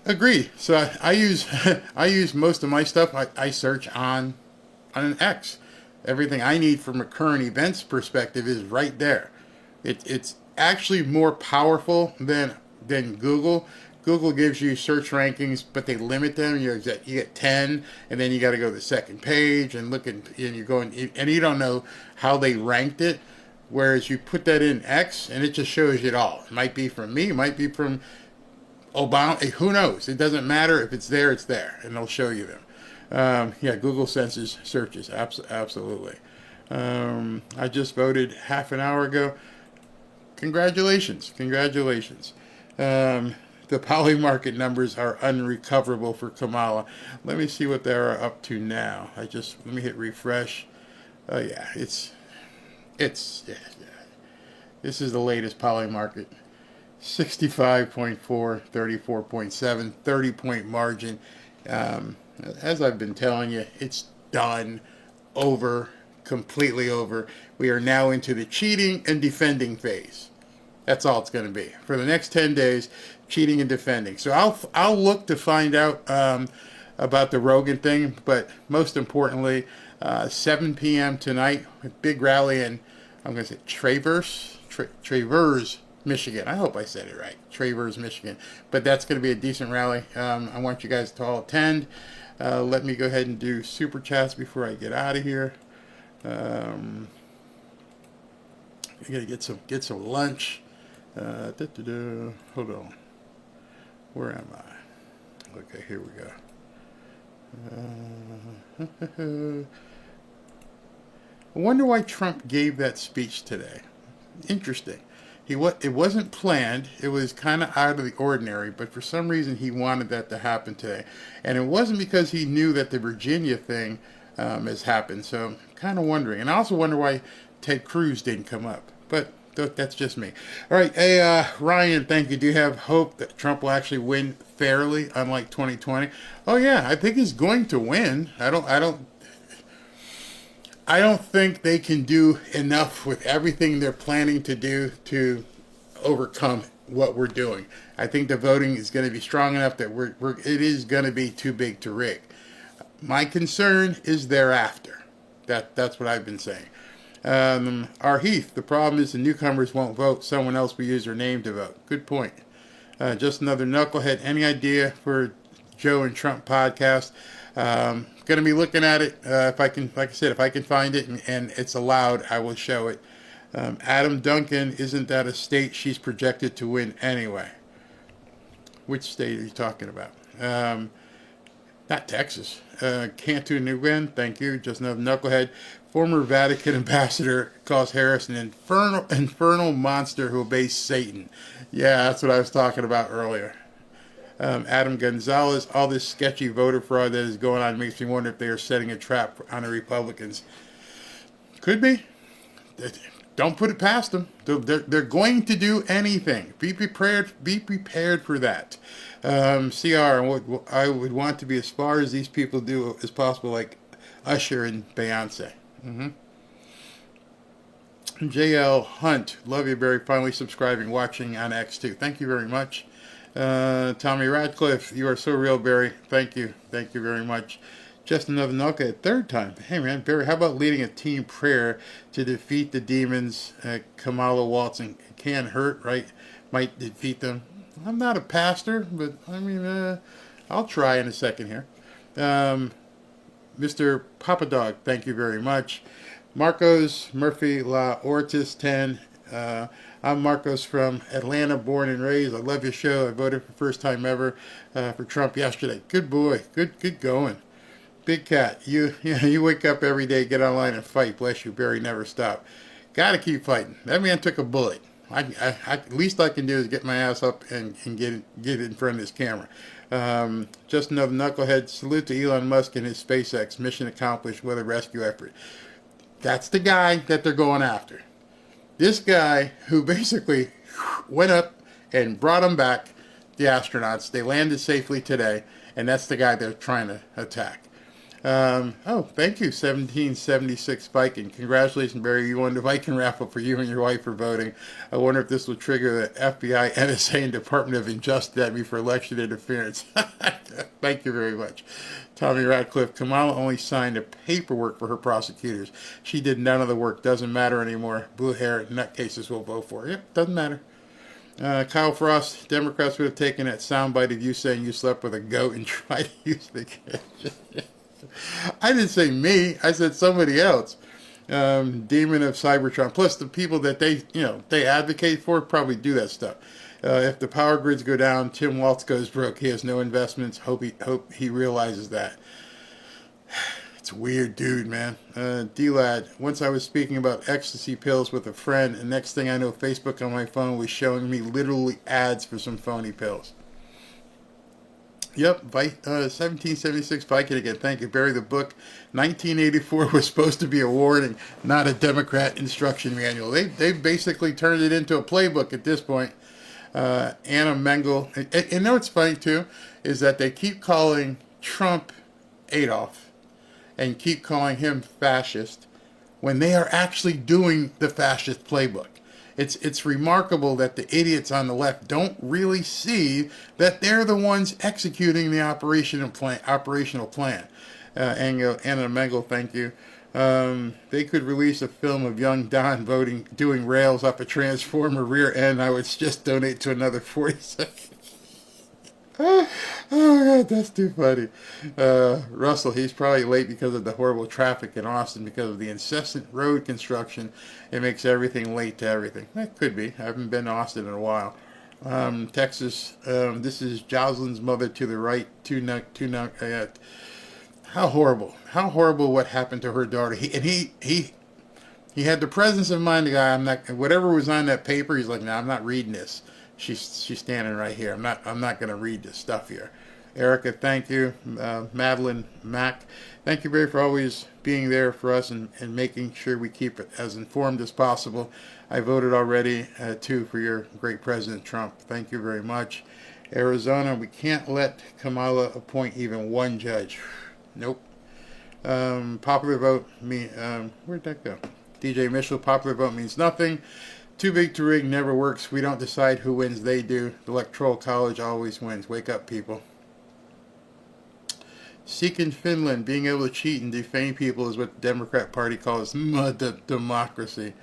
[SPEAKER 6] Agree. So I use I use most of my stuff. I search on an X. Everything I need from a current events perspective is right there. It's actually more powerful than Google. Google gives you search rankings, but they limit them. You get 10, and then you got to go to the second page and look and you're going, and you don't know how they ranked it. Whereas you put that in X, and it just shows you it all. It might be from me, it might be from Obama. Who knows? It doesn't matter. If it's there, it's there, and they'll show you them. Yeah, Google senses searches. Absolutely. I just voted half an hour ago. Congratulations. The poly market numbers are unrecoverable for Kamala. Let me see what they're up to now. Let me hit refresh. Yeah, it's This is the latest poly market. 65.4, 34.7, 30-point margin. As I've been telling you, it's done, over, completely over. We are now into the cheating and defending phase. That's all it's going to be for the next 10 days, cheating and defending. So I'll look to find out about the Rogan thing, but most importantly, 7 p.m. tonight, a big rally in, I'm going to say Traverse, Michigan. I hope I said it right. Traverse, Michigan. But that's going to be a decent rally. I want you guys to all attend. Let me go ahead and do super chats before I get out of here. I gotta get some lunch. Hold on. Where am I? Okay, here we go. I wonder why Trump gave that speech today. Interesting. It wasn't planned. It was kind of out of the ordinary, but for some reason he wanted that to happen today. And it wasn't because he knew that the Virginia thing has happened. So I'm kind of wondering. And I also wonder why Ted Cruz didn't come up. But that's just me. All right. Hey, Ryan, thank you. Do you have hope that Trump will actually win fairly, unlike 2020? Oh, yeah. I think he's going to win. I don't think they can do enough with everything they're planning to do to overcome what we're doing. I think the voting is going to be strong enough that it is going to be too big to rig. My concern is thereafter. That's what I've been saying. Our Heath, the problem is the newcomers won't vote. Someone else will use their name to vote. Good point. Just another knucklehead. Any idea for Joe and Trump podcast? Going to be looking at it. If I can, like I said, if I can find it and it's allowed, I will show it. Adam Duncan, isn't that a state she's projected to win anyway? Which state are you talking about? Not Texas. Cantu Nguyen, thank you. Just another knucklehead. Former Vatican ambassador calls Harris an infernal monster who obeys Satan. Yeah, that's what I was talking about earlier. Adam Gonzalez, all this sketchy voter fraud that is going on makes me wonder if they are setting a trap on the Republicans. Could be. Don't put it past them. They're going to do anything. Be prepared for that. CR, what I would want to be as far as these people do as possible, like Usher and Beyonce. JL Hunt, love you, Barry. Finally subscribing, watching on X2. Thank you very much. Tommy Radcliffe, you are so real, Barry. Thank you very much. Just another knucklehead, third time. Hey man, Barry, how about leading a team prayer to defeat the demons? Kamala Walton can't hurt, right? Might defeat them. I'm not a pastor, but I mean, I'll try in a second here. Mr. Papa Dog, thank you very much. Marcos Murphy La Ortiz 10. I'm Marcos from Atlanta, born and raised. I love your show. I voted for first time ever for Trump yesterday. Good boy. Good going. Big Cat, you wake up every day, get online and fight. Bless you, Barry. Never stop. Got to keep fighting. That man took a bullet. At least I can do is get my ass up and get it in front of this camera. Just another knucklehead. Salute to Elon Musk and his SpaceX. Mission accomplished with a rescue effort. That's the guy that they're going after. This guy who basically went up and brought them back, the astronauts. They landed safely today, and that's the guy they're trying to attack. Thank you, 1776 Viking. Congratulations, Barry. You won the Viking raffle for you and your wife for voting. I wonder if this will trigger the FBI, NSA, and Department of Injustice at me for election interference. Thank you very much. Tommy Radcliffe. Kamala only signed the paperwork for her prosecutors. She did none of the work. Doesn't matter anymore. Blue hair nutcases will vote for her. Yep, doesn't matter. Kyle Frost, Democrats would have taken that soundbite of you saying you slept with a goat and tried to use the kitchen. I didn't say me. I said somebody else. Demon of Cybertron. Plus, the people that they advocate for probably do that stuff. If the power grids go down, Tim Waltz goes broke. He has no investments. Hope he realizes that. It's a weird dude, man. D-Lad, once I was speaking about ecstasy pills with a friend, and next thing I know, Facebook on my phone was showing me literally ads for some phony pills. Yep, 1776 Viking again. Thank you, Barry. The book 1984 was supposed to be a warning, not a Democrat instruction manual. They basically turned it into a playbook at this point. Anna Mengel. And you know what's funny, too, is that they keep calling Trump Adolf and keep calling him fascist when they are actually doing the fascist playbook. It's remarkable that the idiots on the left don't really see that they're the ones executing the operational plan. Anna Mengel, thank you. They could release a film of young Don doing rails off a transformer rear end. I would just donate to another 40 seconds. Oh God, that's too funny. Russell, he's probably late because of the horrible traffic in Austin because of the incessant road construction. It makes everything late to everything. That could be. I haven't been to Austin in a while. Texas, this is Jocelyn's mother to the right. How horrible. How horrible what happened to her daughter. He had the presence of mind to go, whatever was on that paper, he's like, no, I'm not reading this. She's standing right here. I'm not going to read this stuff here. Erica, thank you. Madeline Mack, thank you, Barry, for always being there for us and making sure we keep it as informed as possible. I voted already, too, for your great President Trump. Thank you very much. Arizona, we can't let Kamala appoint even one judge. Nope. Popular vote, where'd that go? DJ Mitchell, popular vote means nothing. Too big to rig never works. We don't decide who wins, they do. The Electoral College always wins. Wake up, people. Seeking Finland, being able to cheat and defame people is what the Democrat Party calls democracy.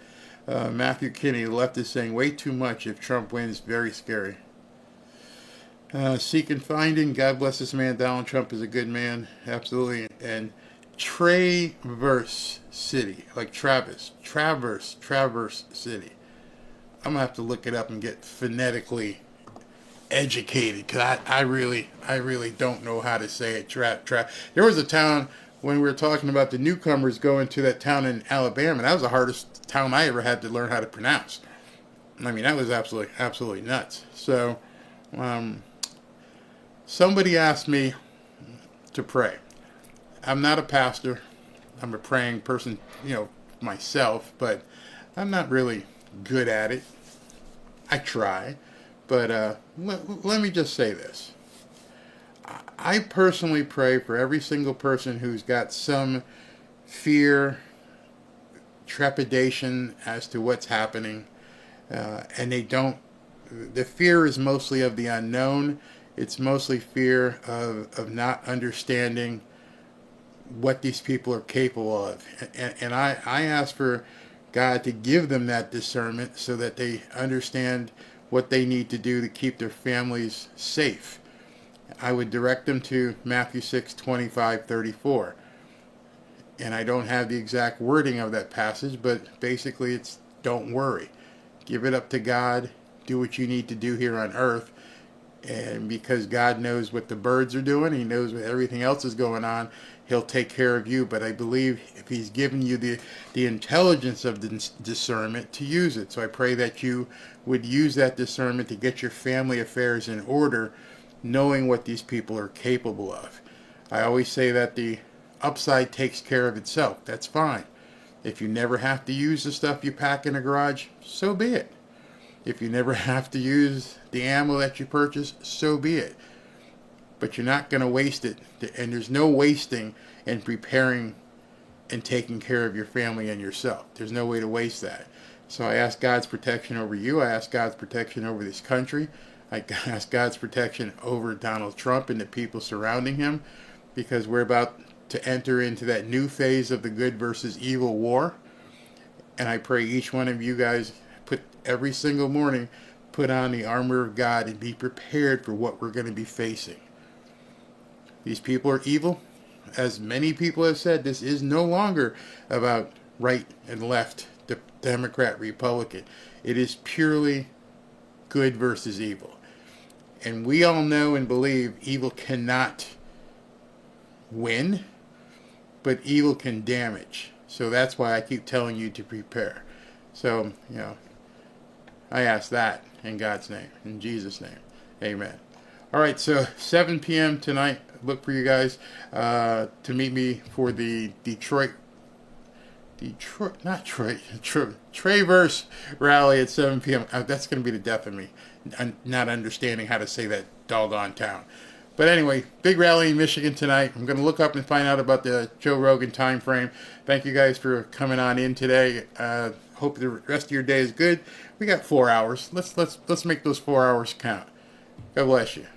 [SPEAKER 6] Matthew Kinney, the left is saying way too much. If Trump wins, very scary. Seek and Finding, God bless this man. Donald Trump is a good man. Absolutely. And Traverse City, like Traverse City. I'm going to have to look it up and get phonetically educated because I really don't know how to say it. There was a town when we were talking about the newcomers going to that town in Alabama. That was the hardest town I ever had to learn how to pronounce. I mean, that was absolutely nuts. So, somebody asked me to pray. I'm not a pastor. I'm a praying person, myself, but I'm not really good at it. I try, but let me just say this. I personally pray for every single person who's got some fear, trepidation as to what's happening, and the fear is mostly of the unknown. It's mostly fear of not understanding what these people are capable of. And I ask for God to give them that discernment so that they understand what they need to do to keep their families safe. I would direct them to Matthew 6:25-34. And I don't have the exact wording of that passage, but basically it's don't worry. Give it up to God. Do what you need to do here on earth. And because God knows what the birds are doing, He knows what everything else is going on, He'll take care of you. But I believe if He's given you the intelligence of the discernment to use it. So I pray that you would use that discernment to get your family affairs in order, knowing what these people are capable of. I always say that the upside takes care of itself. That's fine. If you never have to use the stuff you pack in a garage, so be it. If you never have to use the ammo that you purchase, so be it. But you're not going to waste it. And there's no wasting in preparing and taking care of your family and yourself. There's no way to waste that. So I ask God's protection over you. I ask God's protection over this country. I ask God's protection over Donald Trump and the people surrounding him, because we're about to enter into that new phase of the good versus evil war. And I pray each one of you guys every single morning put on the armor of God and be prepared for what we're going to be facing. These people are evil. As many people have said, this is no longer about right and left, Democrat, Republican. It is purely good versus evil. And we all know and believe evil cannot win, but evil can damage. So that's why I keep telling you to prepare. So, I ask that in God's name, in Jesus' name. Amen. All right, so 7 p.m. tonight, look for you guys to meet me for the Traverse rally at 7 p.m. That's going to be the death of me, not understanding how to say that doggone town. But anyway, big rally in Michigan tonight. I'm going to look up and find out about the Joe Rogan time frame. Thank you guys for coming on in today. Hope the rest of your day is good. We got 4 hours. Let's make those 4 hours count. God bless you.